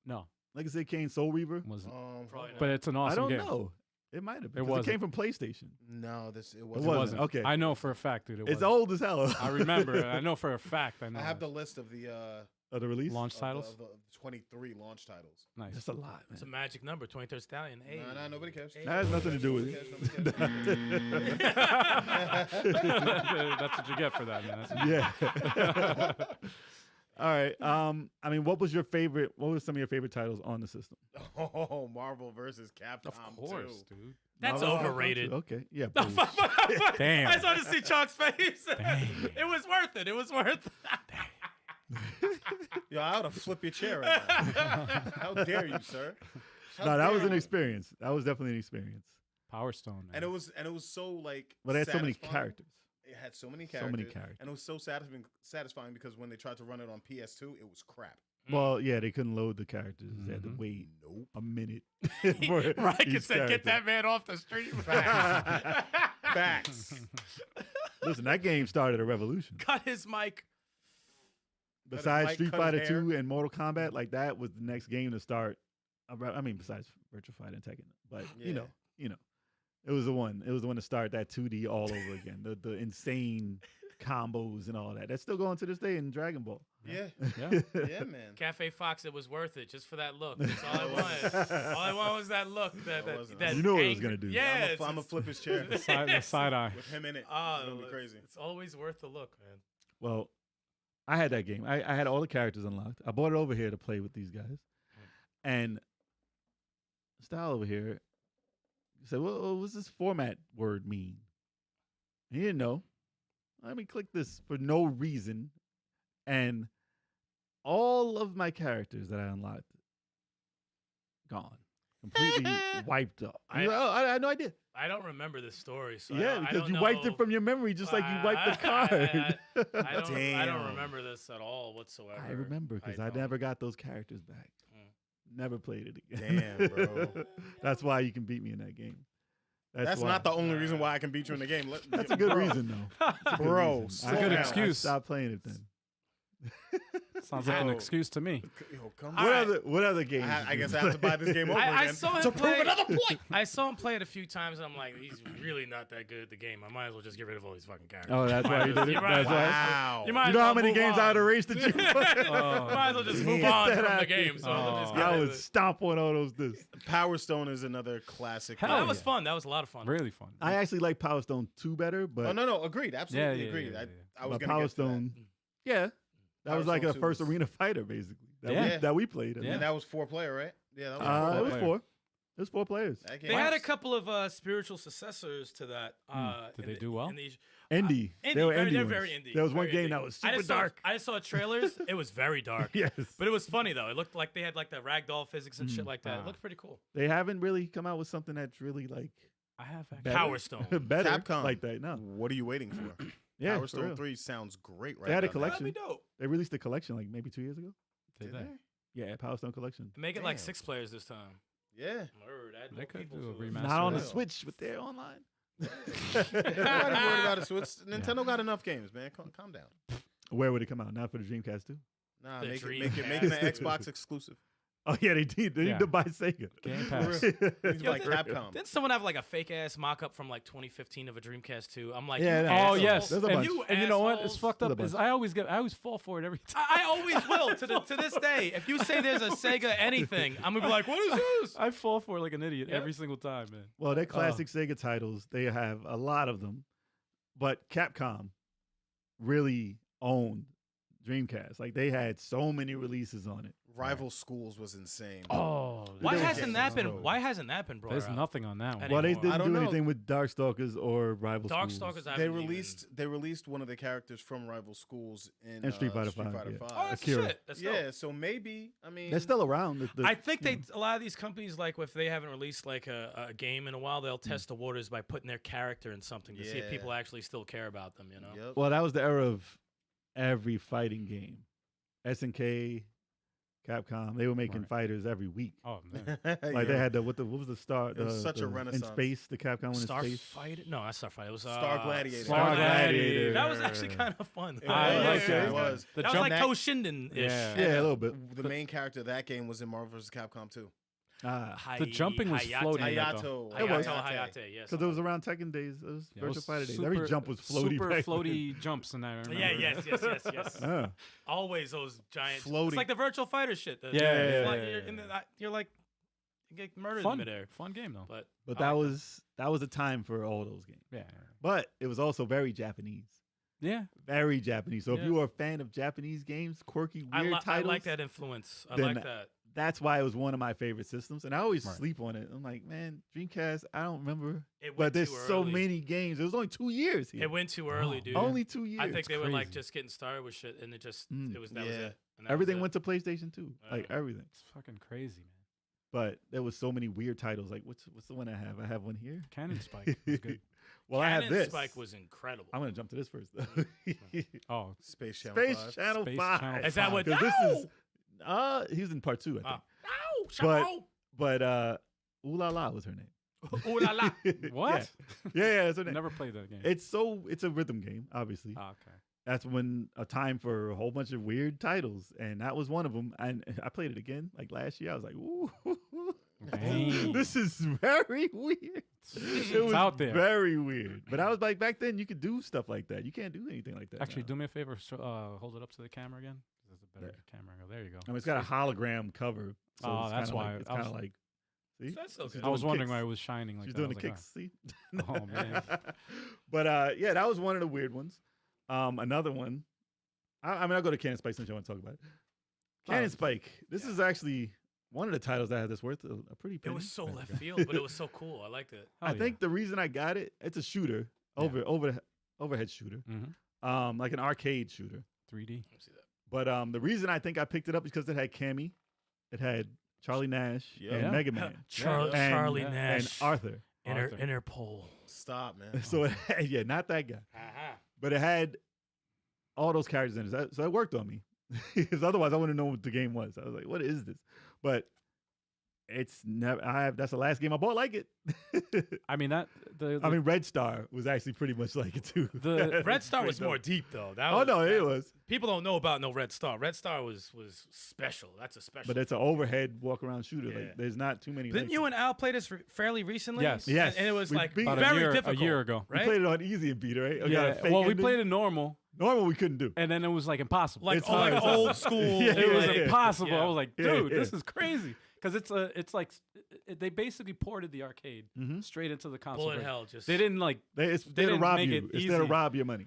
no
Like I said, Kane Soul Reaver.
wasn't.
Probably
But it's an awesome
I don't
game.
know. It might have been.
It
'cause
wasn't.
came from PlayStation.
No, it
It
wasn't.
wasn't. Okay.
I know for a fact, dude. It
It's
wasn't.
old as hell.
I remember. I know for a fact. I know.
I have the list of the
Of the release?
launch
of the-
titles.
of the 23 launch titles.
Nice.
That's a lot,
It's a
man.
magic number, 23rd Stallion. Hey.
No, nobody cares.
Hey.
That has nothing to do with
Nobody
it.
cares,
That's what you get for that, man. That's what
Yeah. All right. I mean, what was some of your favorite titles on the system?
Oh, Marvel versus Capcom.
Of course,
2.
dude.
That's
Marvel Capcom
overrated.
2? Okay. Yeah.
No,
please.
Damn.
I saw to see Chalk's face.
Damn.
It was worth it. It was worth it.
Yo, I ought to flip your chair right now. How dare you, sir? How
No, that
dare
was an
you.
experience. That was definitely an experience.
Power Stone. Man.
And it was so like.
But it had so many
satisfying.
characters.
It had so many
So
characters.
many characters.
And it was so satisfying because when they tried to run it on PS2, it was crap.
Well, yeah, they couldn't load the characters. They had to
Mhm.
wait
Nope.
a minute.
Right,
each
said, get that
character.
man off the street.
Facts.
Listen, that game started a revolution.
Cut his mic.
Besides
mic,
Street
cut his
Fighter
hair.
2 and Mortal Kombat, like that was the next game to start. I mean, besides Virtua Fighter and Tekken, but you know, it was the one. It was the one to start that 2D all over again. The insane combos and all that. That's still going to this day in Dragon Ball.
Yeah.
Yeah.
Yeah, man.
Cafe Fox, it was worth it just for that look. That's all I wanted. All I wanted was that look. That
wasn't.
You knew what it was
anger.
gonna do.
Yeah.
I'm gonna flip his chair
The side eye.
with him in it.
Oh,
It's gonna be crazy.
It's always worth the look, man.
Well, I had that game. I had all the characters unlocked. I brought it over here to play with these guys. And Style over here said, well, what's this format word mean? He didn't know. Let me click this for no reason. And all of my characters that I unlocked, gone. Completely wiped up.
I-
I had no idea.
I don't remember this story, so
Yeah,
I
because
don't
you wiped
know.
it from your memory just like you wiped the card.
I don't
Damn.
remember this at all whatsoever.
I remember because I
don't.
never got those characters back.
Mm.
Never played it again.
Damn, bro.
That's why you can beat me in that game.
That's
why.
not the only reason why I can beat you in the game.
That's a good
Bro.
reason, though. That's a good
Bro,
reason.
It's a
slow
good
down.
excuse.
I stopped playing it then.
Sounds like an
Yo.
excuse to me.
Yo, come
All
on.
right.
What other games?
I
did
guess
you
I have to
play?
buy this game over
I
again
saw him
to
play-
prove another point.
I saw him play it a few times, and I'm like, he's really not that good at the game. I might as well just get rid of all these fucking characters.
Oh, that's why you did it.
You might
That's
as well-
why.
Wow.
You might
You
as
know how
well
many
move
games
on.
out of the race did you play?
Might as well just move
Get
on
that
from
out
the
of
game.
here.
So I'll just
Oh.
get
I
rid of
would
it.
stomp on all those discs.
Power Stone is another classic.
Hell
That
game.
was
yeah.
fun. That was a lot of fun.
Really fun.
I actually like Power Stone 2 better, but
Oh no, agreed. Absolutely agreed.
yeah.
I was
but
gonna
Power
get to that.
Stone, yeah, that
Power
was like
Stone
a
2
first
was-
arena fighter, basically. That,
Yeah.
that we played.
Yeah.
And that was 4-player, right? Yeah, that was
Yeah,
It
four
was
player.
4. It was 4 players.
That game
They had a
was-
couple of spiritual successors to that.
Did
in
they
the-
do well?
in these-
Indie.
indie,
They were
very-
indie
they're
ones.
very indie,
There was one
very
game
indie.
that was
I
super
just saw-
dark.
I just saw trailers. It was very dark.
Yes.
But it was funny though. It looked like they had like the ragdoll physics and shit like that. It
Ah.
looked pretty cool.
They haven't really come out with something that's really like
I have actually.
better.
Power Stone.
better
Capcom.
like that. No.
What are you waiting for?
Yeah,
Power
for
Stone
real.
3 sounds great right
They had a
now.
collection.
That'd be dope.
They released a collection like maybe 2 years ago.
Did
Did
they?
they?
Yeah, Power Stone collection.
Make it like
Damn.
6 players this time.
Yeah.
Word, add
They
more
could
people
do a
to it.
remaster.
Not on the
Yeah.
Switch, but they're online.
Nobody worried about it. So it's Nintendo got enough games, man. Calm down.
Where would it come out? Not for the Dreamcast too.
Nah,
The
make it an
Dreamcast.
Xbox exclusive.
Oh yeah, they did. They
Yeah.
need to buy Sega.
Game Pass.
It's
Yo,
like
did-
Capcom.
Didn't someone have like a fake ass mock up from like 2015 of a Dreamcast 2? I'm like,
Yeah,
you
no,
Oh
assholes.
yes,
There's a
and,
bunch.
and you know what? It's
assholes.
fucked
There's a
up. Is
bunch.
I always fall for it every time.
I always will to this day. If you say there's a Sega anything, I'm gonna be like, what is this?
I fall for it like an idiot
Yep.
every single time, man.
Well, they're classic Sega titles. They have a lot of them, but Capcom really owned Dreamcast. Like they had so many releases on it.
Rival Schools was insane.
Oh,
Why
There was
hasn't that been?
Road.
Why hasn't that been brought
There's
out?
nothing on that one.
Any-
Well, they
anymore.
didn't
I don't
do
know.
anything with Darkstalkers or Rival Schools.
Darkstalkers. I
They
haven't
released one of the characters from Rival Schools in
And Street Fighter
Street
V,
Fighter
yeah.
Oh,
5.
that's
Akira.
shit. That's dope.
Yeah, so maybe
They're still around.
I think a lot of these companies, like if they haven't released like a game in a while, they'll test the waters by putting their character in something to see if
Yeah.
people actually still care about them. You know.
Yep.
Well, that was the era of every fighting game. SNK, Capcom, they were making
Right.
fighters every week.
Oh man,
Like they had what was the star?
It was such a
in
renaissance.
space, the Capcom one in space.
Starfighter? No, not Starfighter. It was
Star Gladiator.
Star Gladiator.
That was actually kind of fun.
It
I
was,
like that.
It was.
The
That was
jump.
like Toshinden-ish.
Yeah.
Yeah, a little bit.
The main character of that game was in Marvel vs. Capcom 2.
The jumping was floating in that,
Hayato.
It was.
Hayate, yes.
Because it was around Tekken days. It was
Yeah, it
Virtua
was
Fighter days.
super-
Every jump was floaty.
super
back then.
floaty jumps in there. I remember.
Yeah, yes.
Yeah.
Always those giant.
Floating.
It's like the virtual fighter shit.
Yeah,
You're like, you get murdered
Fun,
in midair.
fun game though.
But
But
I
that
like
was the time for all those games.
Yeah,
But it was also very Japanese.
Yeah.
Very Japanese. So if
Yeah.
you are a fan of Japanese games, quirky,
I
weird titles,
like that influence. I
then
like that.
that's why it was one of my favorite systems. And I always
Right.
sleep on it. I'm like, man, Dreamcast, I don't remember.
It
But
went
there's
too
so
early.
many games. It was only 2 years here.
It went too early,
Oh.
dude.
Only 2 years.
I think they were like
crazy.
just getting started with shit, and it just
Mm.
it was that was
Yeah.
it. And that
Everything
was
went to PlayStation 2. Like
Yeah.
everything.
It's fucking crazy, man.
But there was so many weird titles. Like what's the one I have? I have one here.
Cannon Spike was good.
Well,
it.
I have
Cannon
this.
Spike was incredible.
I'm gonna jump to this first though.
Oh,
Space Channel
Space
5.
Channel
Space
5.
Channel
Is that
5.
what?
Because
No!
this is he was in part 2, I think.
No,
But-
Shadow.
But Ooh La La was her name.
Ooh la la.
what?
Yeah, that's her name.
Never played that game.
It's a rhythm game, obviously.
Oh, okay.
That's when a time for a whole bunch of weird titles, and that was one of them. And I played it again like last year. I was like, ooh,
Dang.
this is very weird. It was
out there.
very weird. But I was like, back then you could do stuff like that. You can't do anything like that.
Actually,
now.
do me a favor. Hold it up to the camera again. There's a better camera angle. There you go.
I mean, it's got a hologram cover. So
Oh,
it's
that's
kinda
why
Like, it's
I
kind of
was-
like, see,
That's so
She's
good.
I was
doing
wondering
kicks.
why it was shining like
She's
that. I
doing the
was like,
kicks. See.
Oh, man.
But yeah, that was one of the weird ones. Another one. I mean, I'll go to Cannon Spike since you want to talk about it. Cannon
Oh,
Spike. This is actually one of the titles I had that's worth a pretty
It
penny.
was so
Right.
left field, but it was so cool. I liked it.
Oh,
I think the reason I got it, it's a shooter, overhead shooter, like an arcade shooter.
3D.
Let me see that.
But the reason I think I picked it up is because it had Cammy, it had Charlie Nash
Yeah.
and
Yeah.
Mega Man
Charlie,
And-
Charlie
and
Nash
and Arthur.
Arthur.
Interpol.
Stop, man.
So it had, yeah, not that guy,
Uh-huh.
but it had all those characters in it. So it worked on me because otherwise I wouldn't know what the game was. I was like, what is this? But it's never. That's the last game I bought like it.
I mean that the
I mean, Red Star was actually pretty much like it too.
The
Red Star was
Pretty
more
dope.
deep though. That
Oh
was,
no,
that-
it was.
People don't know about no Red Star. Red Star was special. That's a special.
But it's an overhead walk around shooter.
Yeah.
Like there's not too many.
Didn't
like
you
it.
and Al play this fairly recently?
Yes.
Yes.
And it was
We
like
beat-
about
very
a
difficult.
year ago.
We
Right?
played it on easy and beat, right? We got a
Yeah.
fake
Well, we
ending.
played it normal,
Normal we couldn't do.
and then it was like impossible.
Like,
It's
oh, like
hard.
old school.
Yeah,
it was
like-
impossible.
yeah.
I was like,
Yeah,
dude,
yeah.
this is crazy. Because it's like they basically ported the arcade
Mhm.
straight into the console.
Bullet
version.
hell. Just
They didn't like
It's
They
there to
didn't
rob
make
you.
it
It's there to
easy.
rob your money.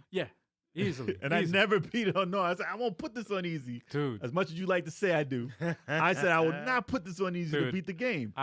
easily.
And I
easy.
never beat it on no. I said I won't put this on easy.
dude.
As much as you like to say I do, I said I will not put this on easy to
Dude.
beat the game.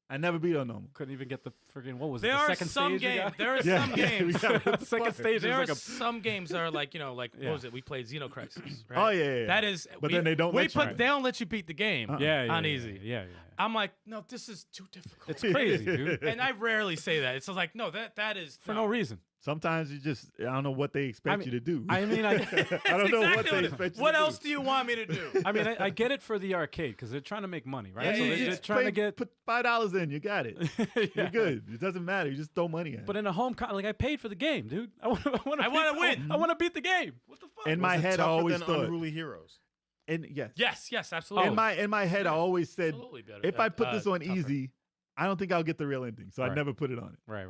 I
never beat it on normal.
couldn't even get the freaking what was
There
it? The
are
second
some
stage you
games.
got?
There are
Yeah,
some
we
games.
got it.
Second stage
There
is
are
like a
some games that are like like
Yeah.
what was it? We played Xenocrisis. Right?
Oh yeah.
That is.
But
we,
then they don't
We
let you
put.
play.
They don't let you beat the game.
yeah,
on
yeah,
easy.
Yeah.
I'm like, no, this is too difficult.
It's crazy, dude.
and I rarely say that. It's just like, no, that is
For no reason.
Sometimes you just I don't know what they expect
mean-
you to do.
I mean, I
I don't know what they expect you
What
to
else
do.
do you want me to do?
I mean, I get it for the arcade because they're trying to make money, right?
Yeah,
so
yeah,
they're
yeah.
just trying to get.
put $5 in. You got it.
Yeah.
You're good. It doesn't matter. You just throw money at it.
But in a home like I paid for the game, dude. I want to
I wanna win.
I want to beat the game. What the fuck?
in my
Was it
head, I
tougher
always
than
thought.
Unruly Heroes.
And yes.
Yes, absolutely.
In my head, I always said,
Absolutely better.
if I put this on
tougher.
easy, I don't think I'll get the real ending. So I
Right.
never put it on it.
Right.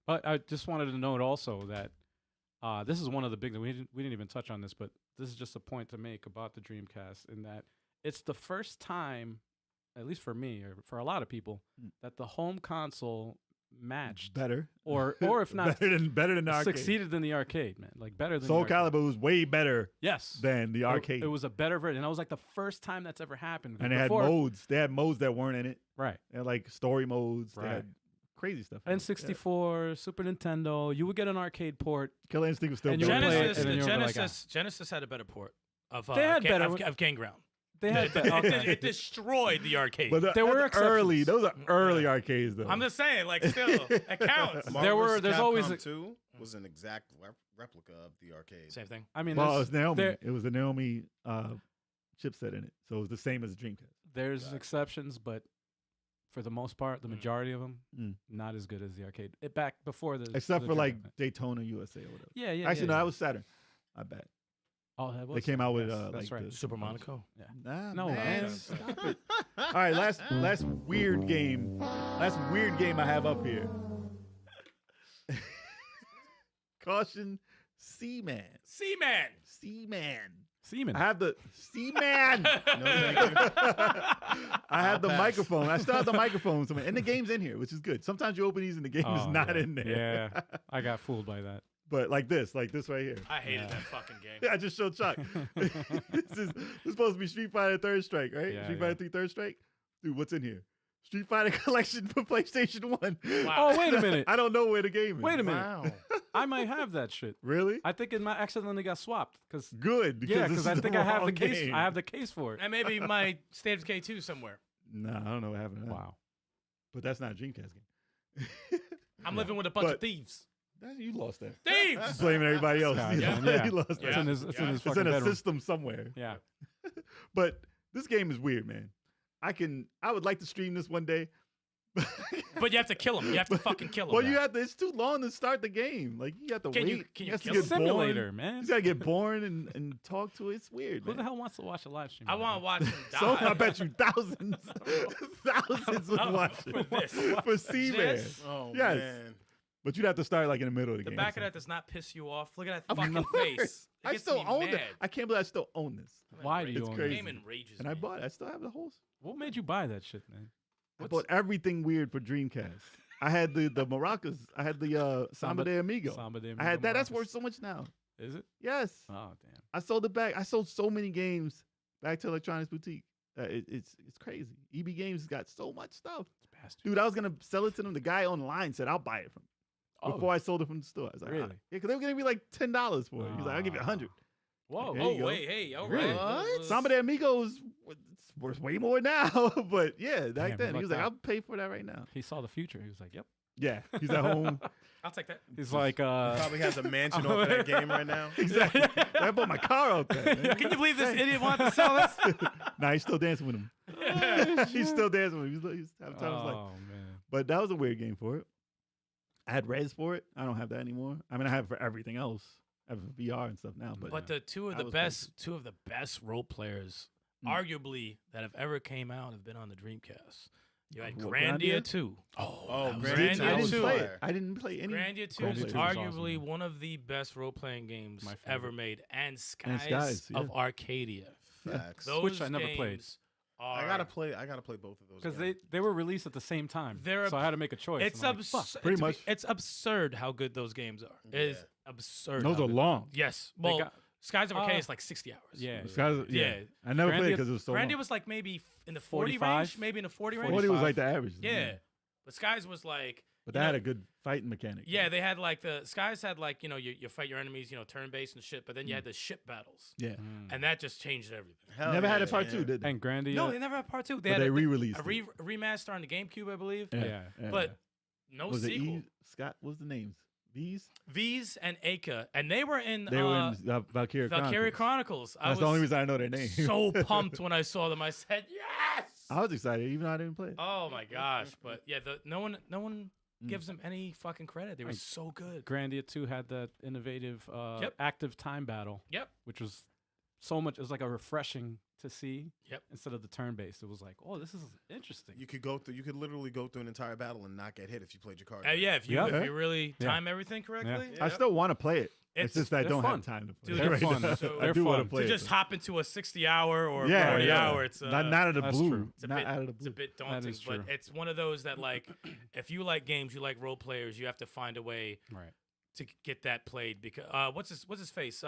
But I just wanted to note also that this is one of the big. We didn't even touch on this, but this is just a point to make about the Dreamcast in that it's the first time, at least for me or for a lot of people, that the home console matched
Better.
or if not
better than the arcade.
succeeded than the arcade, man. Like better than
Soul
the arcade.
Calibur was way better
Yes.
than the arcade.
It was a better version. And that was like the first time that's ever happened.
and they had
Before-
modes. They had modes that weren't in it.
Right.
They had like story modes. They
Right.
had crazy stuff. in it.
N64, Super Nintendo, you would get an arcade port.
Yeah. Killer Instinct was still
And you
good.
would play it,
Genesis,
and then
the
you were like,
Genesis had a better port of
They had better
of Game Ground.
They had that. Okay.
It destroyed the arcade.
But
There were
that's early.
exceptions.
Those are early arcades, though.
I'm just saying, like, still, it counts.
There's always a-
2 was an exact replica of the arcade.
Same thing.
I mean,
well, it
there's,
was Naomi.
there-
It was the Naomi chipset in it, so it was the same as the Dreamcast.
there's
Gotcha.
exceptions, but for the most part, the majority of them, not as good as the arcade. It back before the
Except
the
for like
Dreamcast.
Daytona USA or whatever.
Yeah.
Actually, no,
yeah.
that was Saturn. I bet.
Oh, that was
They came out with
yes,
like
that's right.
the
Super Monaco.
Nah,
No,
man,
man.
stop it. All right, last weird game. Last weird game I have up here. Caution, Seaman.
Seaman.
Seaman.
Seaman.
I have the Seaman.
No, thank you.
I have the
Pass.
microphone. I still have the microphone, and the game's in here, which is good. Sometimes you open these and the game is
Oh,
not
yeah.
in there.
Yeah, I got fooled by that.
but like this right here.
I hated
Yeah.
that fucking game.
I just showed Chuck. this is supposed to be Street Fighter Third Strike, right?
Yeah,
Street
yeah.
Fighter 3 Third Strike. Dude, what's in here? Street Fighter Collection for PlayStation 1.
Wow.
Oh, wait a minute.
I don't know where the game is.
Wait a minute.
Wow.
I might have that shit.
Really?
I think it might accidentally got swapped because
Good.
yeah,
this
because I
is
think I have
wrong
the case.
game.
I have the case for it.
And maybe my State of K2 somewhere.
Nah, I don't know what happened. to that.
Wow.
But that's not a Dreamcast game.
I'm living with a bunch
But-
of thieves.
You lost that.
Thieves!
Blaming everybody else.
Guy,
Yeah.
man, yeah.
You lost
It's
that.
in his. It's in
Yeah.
his
It's
fucking
in a
bedroom.
system somewhere.
Yeah.
But this game is weird, man. I would like to stream this one day.
But you have to kill him. You have to fucking kill him.
Well, you have to. It's too long to start the game. Like you have to
Can
wait.
you- can you
has to
kill
get
him?
Simulator,
born.
man.
He's got to get born and talk to it. It's weird,
Who
man.
the hell wants to watch a live stream?
I
of
want to
that?
watch him die.
So I bet you thousands would
Oh,
watch
for
it
this.
for C-Man.
This?
Oh
Yes.
man.
But you'd have to start like in the middle of the
The
game.
back of that does not piss you off. Look at that
Of
fucking
course.
face. It
I
gets
still
me
own it.
mad.
I can't believe I still own this.
Why do you
It's
own
crazy.
it?
Game enrages
And I
me.
bought it. I still have the whole.
What made you buy that shit, man?
I bought everything weird for Dreamcast. I had the maracas. I had the Samba de Amigo.
Samba de
I had that. That's
Maracas.
worth so much now.
Is it?
Yes.
Oh damn.
I sold it back. I sold so many games back to Electronics Boutique. It's crazy. EB Games got so much stuff.
It's bastard.
Dude, I was gonna sell it to them. The guy online said I'll buy it from him before I sold it from the store. I was like,
Really?
yeah, because they were gonna be like $10 for it. He was like, I'll give you 100.
Whoa.
There you
Oh,
go.
wait, hey, all
Really?
right.
Samba de Amigos it's worth way more now, but yeah, back
Damn,
then he
look
was like,
out.
I'll pay for that right now.
He saw the future. He was like, "Yep."
Yeah, he's at home.
I'll take that.
He's like,
Probably has a mansion off of that game right now.
Exactly. I bought my car out there. man.
Can you believe this idiot wanted to sell this?
Nah, he's still dancing with him. He's still dancing with him. He's having time of his life.
Oh man.
But that was a weird game for it. I had Res for it. I don't have that anymore. I mean, I have it for everything else. I have it for VR and stuff now. But,
But the two of
That
the
was
best, role players,
Mm.
arguably that have ever came out, have been on the Dreamcast. You had
What,
Grandia
Grandia?
2.
Oh,
that was
Grandia
Grandia
I didn't
2.
play it. I didn't play any.
Grandia 2
Grandia
is
2 was
arguably
awesome.
one of the best role-playing games
My favorite.
ever made, and Skies,
Skies,
of
yeah.
Arcadia.
Facts.
Those
Which I never played.
games Are,
I gotta play both of those.
Because
games.
they were released at the same time,
They're
so I had to make a choice.
It's
and I'm like, fuck.
absurd.
Pretty much.
It's absurd how good those games are. It is
Yeah.
absurd.
Those
how
are
good-
long.
Yes.
They
Well,
got-
Skies of Arcadia is like 60 hours.
Yeah.
Skies-
Yeah.
I never played it
Grandia-
because it was so
Grandia
long.
was like maybe in the 40
45?
range, maybe in the 40 range.
40 was like the average.
Yeah. But Skies was like,
But
you
that had
know-
a good fighting mechanic.
yeah, they had like the Skies had like, you fight your enemies, turn based and shit, but then you
Mm.
had the ship battles.
Yeah.
Mm.
And that just changed everything.
Hell
Never had
yeah,
a part
yeah.
2, did they?
And Grandia.
No, they never had part 2. They
But
had
they
a
re-released
a
it.
remaster on the GameCube, I believe.
Yeah.
But no
was
sequel.
it E? Scott? What's the names? V's?
V's and Aka, and they were in
They were in Valkyria
Valkyria
Chronicles.
Chronicles. I
That's
was
the only reason I know their name.
so pumped when I saw them. I said, "Yes!"
I was excited, even though I didn't play it.
Oh my gosh! But yeah, no one
Mm.
gives them any fucking credit. They were
Like,
so good.
Grandia 2 had that innovative
Yep.
active time battle,
Yep.
which was so much. It was like a refreshing to see.
Yep.
Instead of the turn based, it was like, oh, this is interesting.
You could literally go through an entire battle and not get hit if you played your card.
Yeah, if you
Yeah.
if you really
Yeah.
time everything correctly,
Yeah.
I still want to play it. It's just that I
they're
don't
fun.
have time to play
Dude,
it
they're
right
fun.
now.
So-
I
They're
do want to
fun.
play
to
it.
just hop into a 60-hour or
yeah,
40-hour,
yeah.
it's
not out of the
That's
blue.
true.
It's a
Not
bit,
out of the
it's a
blue.
bit daunting,
is
but
true.
it's one of those that like, if you like games, you like role players, you have to find a way
Right.
to get that played. Because what's his face?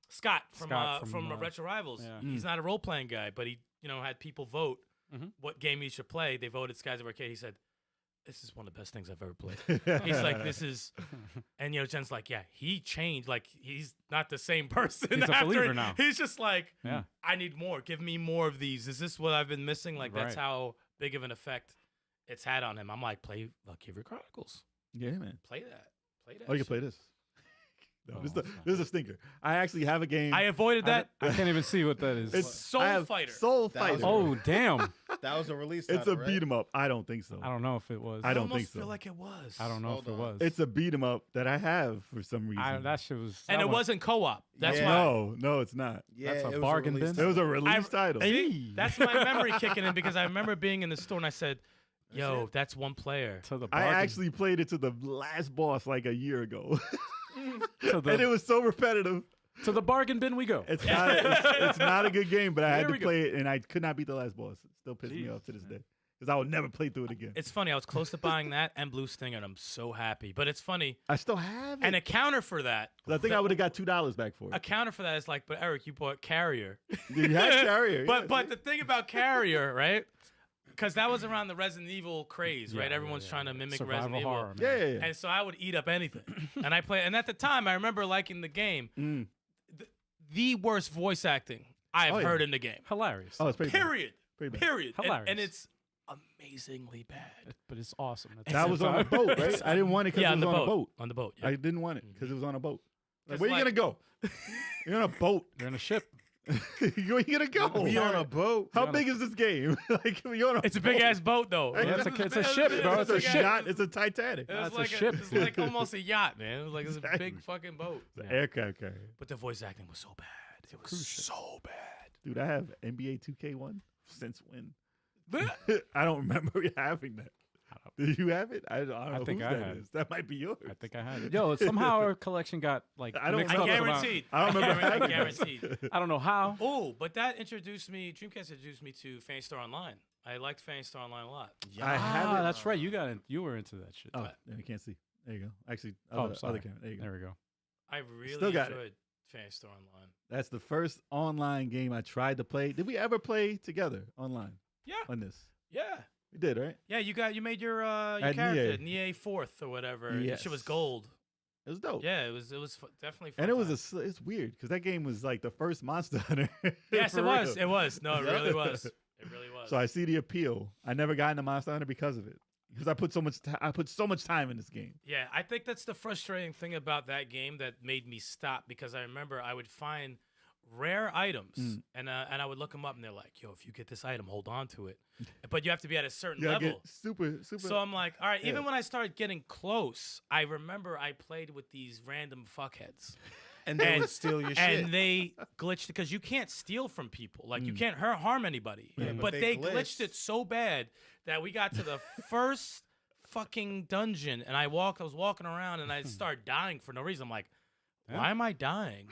Scott from
Scott from,
Retro Rivals.
yeah.
He's not a role playing guy, but he had people vote
Mhm.
what game he should play. They voted Skies of Arcade. He said, "This is one of the best things I've ever played." He's like, "This is," and Jen's like, "Yeah, he changed. Like he's not the same person.
He's a
after
believer
it.
now.
He's just like,
Yeah.
I need more. Give me more of these. Is this what I've been missing? Like that's
Right.
how big of an effect it's had on him. I'm like, play Valkyria Chronicles.
Yeah, man.
Play that. Play that.
Oh, you can
shit.
play this. No,
Oh,
this,
it's
this is a stinker. I actually have a game.
I avoided that.
I can't even see what that is.
It's
Soul
I have
Fighter.
Soul
That was
Fighter.
Oh damn!
That was a release.
It's a
title, right?
beat 'em up. I don't think so.
I don't know if it was.
I don't
almost
think so.
feel like it was.
I don't know
Hold
if it
on.
was.
It's a beat 'em up that I have for some reason.
That shit was.
And
that
it
one-
wasn't co-op. That's
Yeah.
why.
No, it's not.
Yeah,
That's a
it was
bargain
release
bin.
It was a
title.
release title.
See, that's my memory kicking in because I remember being in the store and I said, "Yo,
it?
that's one player."
to the
I
bargain,
actually played it to the last boss like a year ago,
to
and it
the,
was so repetitive.
to the bargain bin we go.
It's not. It's not a good game, but I had
There
to
we go.
play it, and I could not beat the last boss. It still pisses me
Jeez,
off to this
man.
day because I would never play through it again.
It's funny. I was close to buying that and Blue Stinger, and I'm so happy. But it's funny.
I still have it.
And a counter for that.
'Cause I think I would have got $2 back for
A
it.
counter for that is like, but Eric, you bought Carrier.
You had Carrier.
But the thing about Carrier, right? Because that was around the Resident Evil craze, right? Everyone's trying to mimic
Survival
Resident Evil.
horror, man.
yeah.
And so I would eat up anything. And I play. And at the time, I remember liking the game. The worst voice acting I have heard in the game.
Hilarious.
Oh, it's pretty bad.
Period.
Pretty bad.
Period.
Hilarious.
And it's amazingly bad.
But it's awesome. at the
That
same
was on a
time.
boat, right? I didn't want it because
Yeah,
it was on a boat.
On the boat. Yeah.
I didn't want it because it was on a boat. Like,
It's
where you
like-
gonna go? You're on a boat.
You're in a ship.
Where you gonna go?
We on a boat.
How big is this game? Like you're on a
It's a
boat.
big ass boat, though.
Yeah, it's a ship, bro. It's a
It's a
ship.
yacht. It's a Titanic.
It was
That's a
like
ship.
It's like almost a yacht, man. It was like it's a
Exactly.
big fucking boat.
It's an aircraft carrier.
But the voice acting was so bad. It was so bad.
Dude, I have NBA 2K1 since when? I don't remember having that. Do you have it? I don't know
think
whose
I
that
had
is. That might be yours.
I think I had it. Yo, somehow our collection got like
I don't
mixed
I
up.
remember.
somehow.
guaranteed.
I don't remember
I
having
guaranteed.
it.
I don't know how.
Oh, but that introduced me. Dreamcast introduced me to Fan Star Online. I liked Fan Star Online a lot.
I have it.
That's right. You were into that shit.
Oh, yeah, you can't see. There you go. Actually,
Oh,
other
sorry.
camera. There you go.
There we go.
I really
Still got it.
enjoyed Fan Star Online.
That's the first online game I tried to play. Did we ever play together online
Yeah,
on this?
yeah,
We did, right?
yeah. You made your
At
character Nia 4th or whatever. And
Yes.
She was gold.
It was dope.
Yeah, it was definitely fun.
And it was
time.
it's weird because that game was like the first Monster Hunter.
Yes,
for
it was.
real.
It was. No, it
Yeah.
really was. It really was.
So I see the appeal. I never got into Monster Hunter because of it. Because I put so much time in this game.
Yeah, I think that's the frustrating thing about that game that made me stop because I remember I would find rare items and I would look them up and they're like, yo, if you get this item, hold on to it. But you have to be at a certain
You gotta
level.
get super.
So I'm like, all right,
Yeah.
even when I started getting close, I remember I played with these random fuckheads.
And they would steal your shit.
And they glitched because you can't steal from people. Like, you can't harm anybody.
Yeah,
but
but
they
they
glitched
glitched.
it so bad that we got to the first fucking dungeon. And I was walking around and I started dying for no reason. I'm like, why am I dying?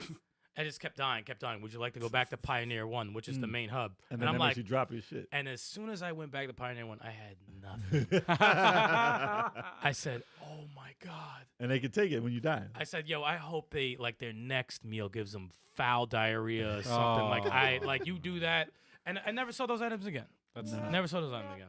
I just kept dying. Would you like to go back to Pioneer 1, which is the main hub?
And then
I'm
that
like,
makes you drop your shit.
and as soon as I went back to Pioneer 1, I had nothing. I said, oh my God.
And they can take it when you die.
I said, yo, I hope they like their next meal gives them foul diarrhea or something.
Oh.
Like you do that. And I never saw those items again.
That's
Never saw those items again.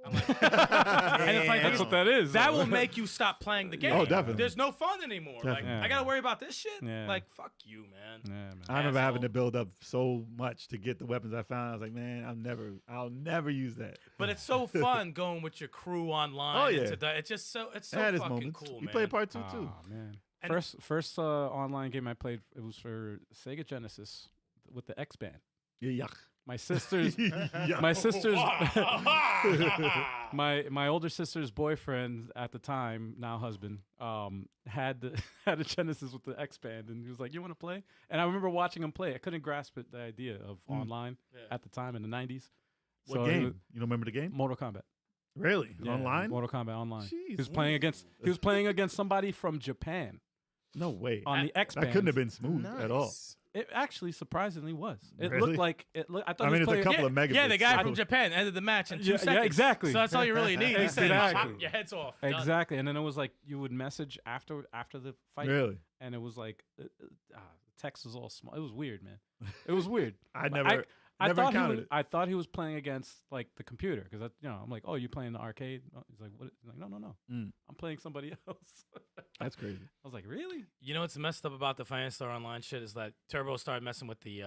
I'm like, and the funny thing
That's
is,
what that is.
that
though.
will make you stop playing the game.
Oh, definitely.
There's no fun anymore. Like,
Definitely.
I gotta worry about this shit.
Yeah.
Like, fuck you, man.
Yeah, man.
I remember having
asshole.
to build up so much to get the weapons I found. I was like, man, I'll never use that.
But it's so fun going with your crew online.
Oh, yeah.
It's just so
It had its
fucking
moments.
cool,
We
man.
played part 2 too.
Aw, man.
And-
First online game I played, it was for Sega Genesis with the X Band.
Yeah,
My sister's
yuck.
my sister's my older sister's boyfriend at the time, now husband, had a Genesis with the X Band, and he was like, "You want to play?" And I remember watching him play. I couldn't grasp it, the idea of online
Yeah.
at the time in the '90s.
What
So it
game?
was
You don't remember the game?
Mortal Kombat.
Really?
Yeah,
Online?
Mortal Kombat online. He
Jeez,
was playing against somebody from Japan
No way.
on the X Band.
That couldn't have been smooth at all.
Nice.
It actually surprisingly was. It
Really?
looked like it. I thought
I
he
mean,
was
it's a
playing.
couple of megabits.
Yeah, the guy
so-
from Japan ended the match in 2
Yeah,
seconds.
yeah, exactly.
So that's all you really need. He said,
Exactly.
"Your head's off." Done.
Exactly, and then it was like you would message after the fight,
Really?
and it was like the text was all small. It was weird, man. It was weird.
I
But
never
I thought he
encountered
was,
it.
I thought he was playing against like the computer because I'm like, oh, you playing the arcade? No. He's like, what? He's like, no.
Mm.
I'm playing somebody else.
That's crazy.
I was like, really?
You know what's messed up about the Fanstar Online shit is that Turbo started messing with the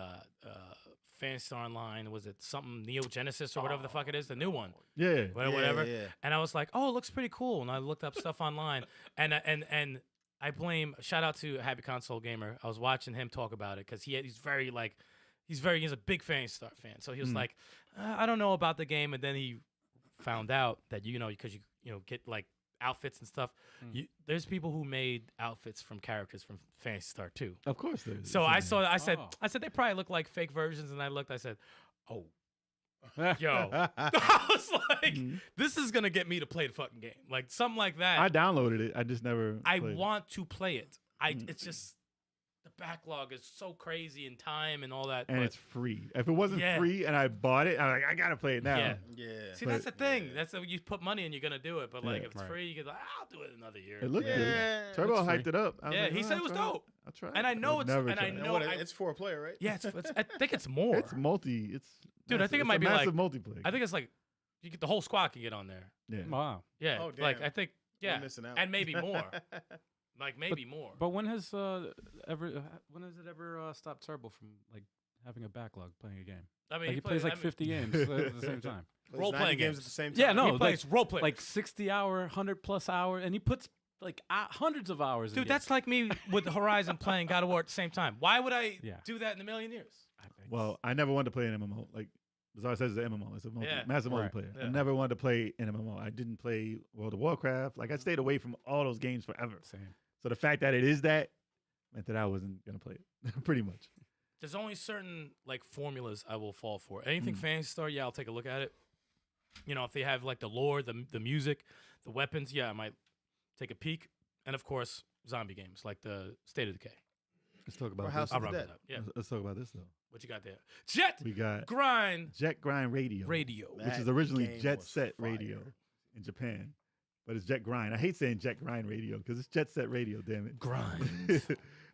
Fanstar Online. Was it something Neo Genesis or whatever the fuck it is? The new one.
Yeah.
Whatever.
Yeah.
And I was like, oh, it looks pretty cool. And I looked up stuff online. And I blame, shout out to Happy Console Gamer. I was watching him talk about it because he's a big Fanstar fan. So he was like, I don't know about the game. And then he found out that, because you get like outfits and stuff. There's people who made outfits from characters from Phantasy Star 2.
Of course there is.
So I said
Oh.
they probably look like fake versions, and I said, oh, yo, I was like, this is gonna get me to play the fucking game, like something like that.
I downloaded it. I just never
I
played it.
want to play it. It's just the backlog is so crazy in time and all that.
And
but
it's free. If it wasn't
Yeah.
free and I bought it, I'm like, I gotta play it now.
Yeah.
Yeah.
See, that's the thing.
Yeah.
That's you put money and you're gonna do it. But like,
Yeah.
if it's
Right.
free, you get like, I'll do it another year.
It looked
Yeah.
good. Turbo
It's free.
hyped it up. I was
Yeah,
like,
he said
I'll
it was
try
dope.
I'll try
And
it.
I know
I've
it's-
never
and I
tried it.
And
know
what,
I-
it's 4-player, right?
Yeah, I think it's more.
It's multi. It's
Dude, I think it
it's
might
a
be like-
massive multiplayer.
I think it's like you get the whole squad can get on there.
yeah.
Wow.
Yeah,
Oh,
like
damn.
I think
We're
yeah,
missing out.
and maybe more. Like maybe more.
But when has when has it ever stopped Turbo from like having a backlog playing a game?
I mean,
Like he plays like 50 games at the same time.
Plays
Role-playing
90
games.
at the same time.
Yeah, no,
he plays role play.
Like 60-hour, 100+ hour, and he puts like hundreds of hours. in
Dude,
games.
that's like me with Horizon playing God of War at the same time. Why would I
Yeah.
do that in a million years?
I think
Well, I never wanted to play an MMO. Like Bizarre says, it's an MMO. It's a
Yeah.
massive
Right.
multiplayer.
Yeah.
I never wanted to play an MMO. I didn't play World of Warcraft. Like I stayed away from all those games forever.
same.
So the fact that it is that meant that I wasn't gonna play it. Pretty much.
There's only certain like formulas I will fall for. Anything
Mm.
Fantasy Star, yeah, I'll take a look at it. You know, if they have like the lore, the music, the weapons, yeah, I might take a peek. And of course, zombie games like the State of Decay.
Let's talk
Or
about
House
this.
I'll
of the
rock with
Dead.
that. Yeah.
Let's talk about this though.
What you got there? Jet
We got
Grind
Jet Grind Radio,
Radio.
Man.
which is
That
originally
game
Jet
was
Set
fire.
Radio in Japan, but it's Jet Grind. I hate saying Jet Grind Radio because it's Jet Set Radio. Damn it.
Grind.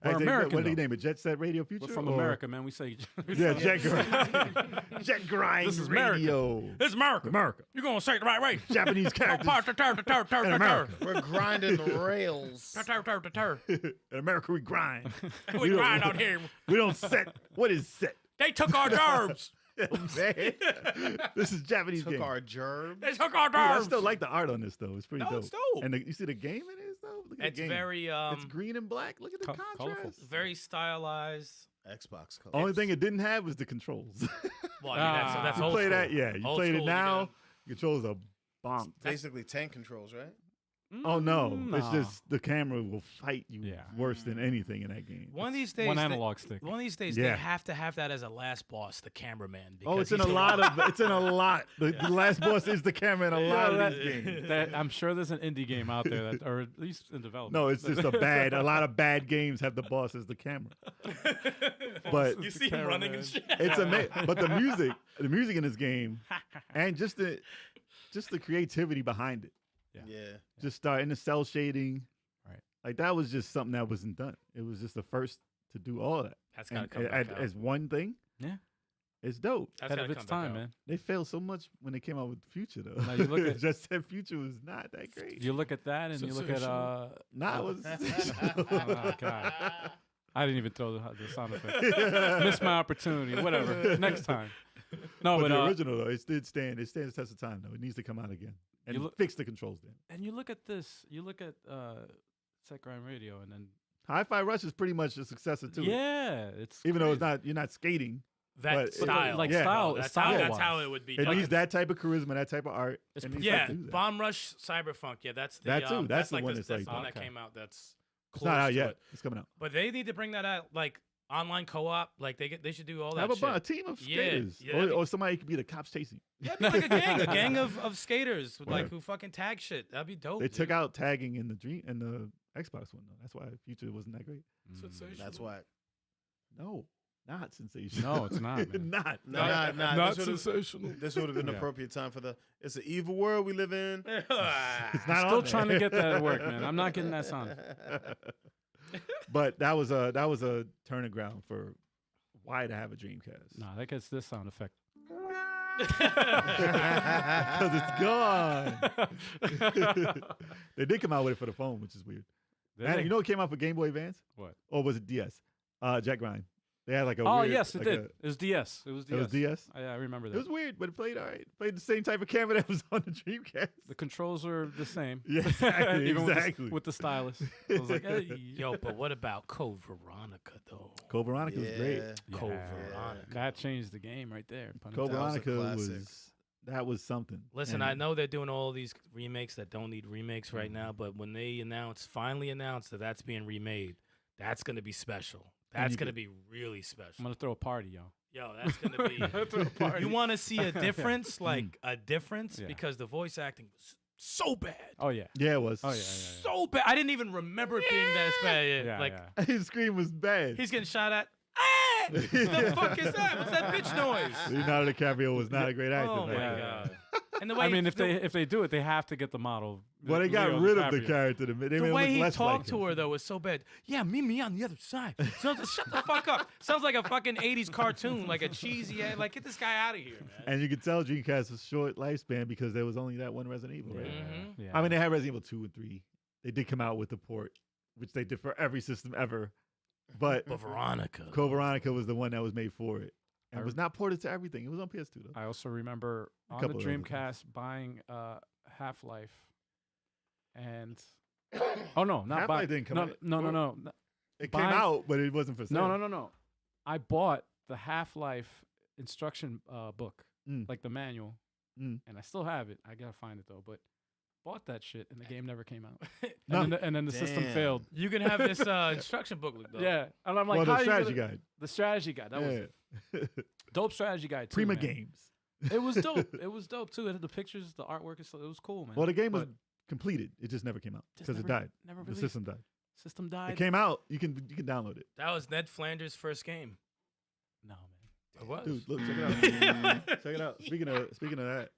We're American,
What do you
though.
name it? Jet Set Radio Future?
We're from
or-
America, man. We say
Yeah, Jet Grind. Jet Grind
This is America.
Radio.
It's America.
America.
You're gonna say it the right way.
Japanese characters. in America.
We're grinding the rails.
In America, we grind.
We
don't-
grind out here.
We don't set. What is set?
They took our jobs.
Man, this is Japanese
Took
game.
our gerb.
They took our
Dude, I
jobs.
still like the art on this though. It's pretty
No,
dope.
it's dope.
And you see the game it is though. Look at
It's
the game.
very
it's green and black. Look at the
Colorful.
contrast.
very stylized.
Xbox color.
Only thing it didn't have was the controls.
Well, I mean, that's
you
old
play
school.
that, yeah. You
Old
played it
school,
now. Controls are bonk.
Basically tank controls, right?
Oh no, it's
Nah.
just the camera will fight you
Yeah.
worse than anything in that game.
One of these days,
one analog stick.
One of these days,
Yeah.
they have to have that as a last boss, the cameraman.
Oh, it's
because
in a
he's
lot of. It's in a lot. The last boss is the camera in a lot
that-
of these games.
That I'm sure there's an indie game out there that, or at least in development.
No, it's just a lot of bad games have the boss as the camera. But
you see him running and shit.
it's amazing. But the music in this game, and just the creativity behind it.
Yeah.
Just starting the cell shading,
Right.
Like that was just something that wasn't done. It was just the first to do all that.
That's gotta
And
come back out.
as one thing.
Yeah.
It's dope.
That's
Ahead
gotta
of its
come back
time,
out.
man.
They failed so much when they came out with Future though.
Now you look at-
Just said Future was not that great.
You look at that and you look at
Nah, it was
oh, God. I didn't even throw the sound effect. Missed my opportunity. Whatever. Next time. No,
but
but
the original though, it did stand. It stands the test of time though. It needs to come out again and
You look-
fix the controls. Then
and you look at this. You look at Set Grind Radio, and then
Hi-Fi Rush is pretty much a successor too.
yeah, it's
Even though it's
crazy.
not, you're not skating.
That
But-
style,
like
Yeah.
style,
That's
style.
how, that's how it would be.
It
done.
needs that type of charisma, that type of art.
It's
It needs
Yeah,
to do that.
Bomb Rush Cyberpunk. Yeah, that's the
That too. That's the
like
one
the,
that's
that's
like
the one
that.
that
Okay.
came out. That's
It's
close
not out
to
yet.
it.
It's coming out.
But they need to bring that out like online co-op. Like they should do all that.
Have
shit.
a team of
Yeah,
skaters,
yeah, that'd be-
or somebody could be the cops chasing.
Yeah, it'd be like a gang of skaters like
Word.
who fucking tag shit. That'd be dope.
They took
dude.
out tagging in the Xbox one though. That's why Future wasn't that great.
Mm.
That's why.
No, not sensational.
No, it's not, man.
not.
Nah.
Not
This would've-
sensational.
This would have been
Yeah.
an appropriate time for the. It's an evil world we live in.
It's not
Still
on
trying to
there.
get that to work, man. I'm not getting that sound.
But that was a turning ground for why to have a Dreamcast.
Nah, that gets this sound effect.
Because it's gone. They did come out with it for the phone, which is weird.
Did
And
they?
you know what came out for Game Boy Advance?
What?
Or was it DS? Jet Grind. They had like a
Oh
weird,
yes, it
like
did.
a-
It was DS. It was DS.
it was DS?
I remember
It
that.
was weird, but it played all right. Played the same type of camera that was on the Dreamcast.
The controls were the same.
Yeah, exactly,
Even
exactly.
with the stylus. I was like, hey.
Yo, but what about Code Veronica though?
Code Veronica was great.
Yeah,
Code Veronica.
that changed the game right there. pun
Code
intended.
That was a
Veronica
classic.
that was something.
Listen,
And
I know they're doing all these remakes that don't need remakes right now, but when they finally announced that that's being remade, that's gonna be special. That's
you
gonna
could-
be really
I'm
special.
gonna throw a party, yo.
Yo, that's gonna be.
Throw a party.
You want to see a difference, like a difference,
Yeah.
because the voice acting was so bad,
Oh yeah.
Yeah, it was.
Oh yeah.
so so bad. I didn't even remember it being that bad.
Yeah,
Like
yeah.
His scream was bad.
he's getting shot at. Ah! The fuck is that? What's that bitch noise?
Leonardo DiCaprio was not a great actor.
Oh my
man.
god! And the way
I mean, if they do it, they have to get the model.
Well, they got
Leo
rid of the
DiCaprio.
character. They made
the
him
way
look
he
less
talked
like
to
him.
her though was so bad. Yeah, meet me on the other side. Shut the fuck up. Sounds like a fucking 80s cartoon, like a cheesy ass. Like get this guy out of here, man.
And you could tell Dreamcast was short lifespan because there was only that one Resident Evil, right?
Mhm.
Yeah.
I mean, they had Resident Evil 2 and 3. They did come out with the port, which they did for every system ever. But
But Veronica.
Code Veronica was the one that was made for it. And
I-
was not ported to everything. It was on PS2, though.
I also remember
A
on the
couple of other
Dreamcast buying Half-Life, and oh no, not
Half-Life
buy.
didn't come
no,
out.
no, no, no, no,
It came
Buying-
out, but it wasn't for sale.
no. I bought the Half-Life instruction book,
Mm.
like the manual,
Mm.
and I still have it. I gotta find it though, but bought that shit, and the game never came out.
No.
And then the system
Damn.
failed.
You can have this instruction booklet though.
Yeah, and I'm like,
Well,
how
the
you
strategy
gonna-
guide.
The strategy guide. That was it.
Yeah.
Dope strategy guide too.
Prima
man.
Games.
It was dope. It was dope too. It had the pictures, the artwork, and stuff. It was cool, man.
Well, the game was
But
completed. It just never came out
just
because it
never-
died.
Never
The
released.
system died.
System died.
It came out. You can download it.
That was Ned Flanders' first game.
No, man.
It was.
Dude, look, check it out. Check it out. Speaking of that,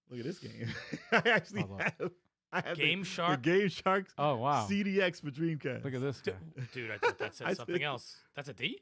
look at this game. I actually
Hold on.
have
Game
the
Shark.
Game Sharks
Oh wow.
CDX for Dreamcast.
Look at this guy.
Dude, I thought that said
I
something
said-
else. That's a D?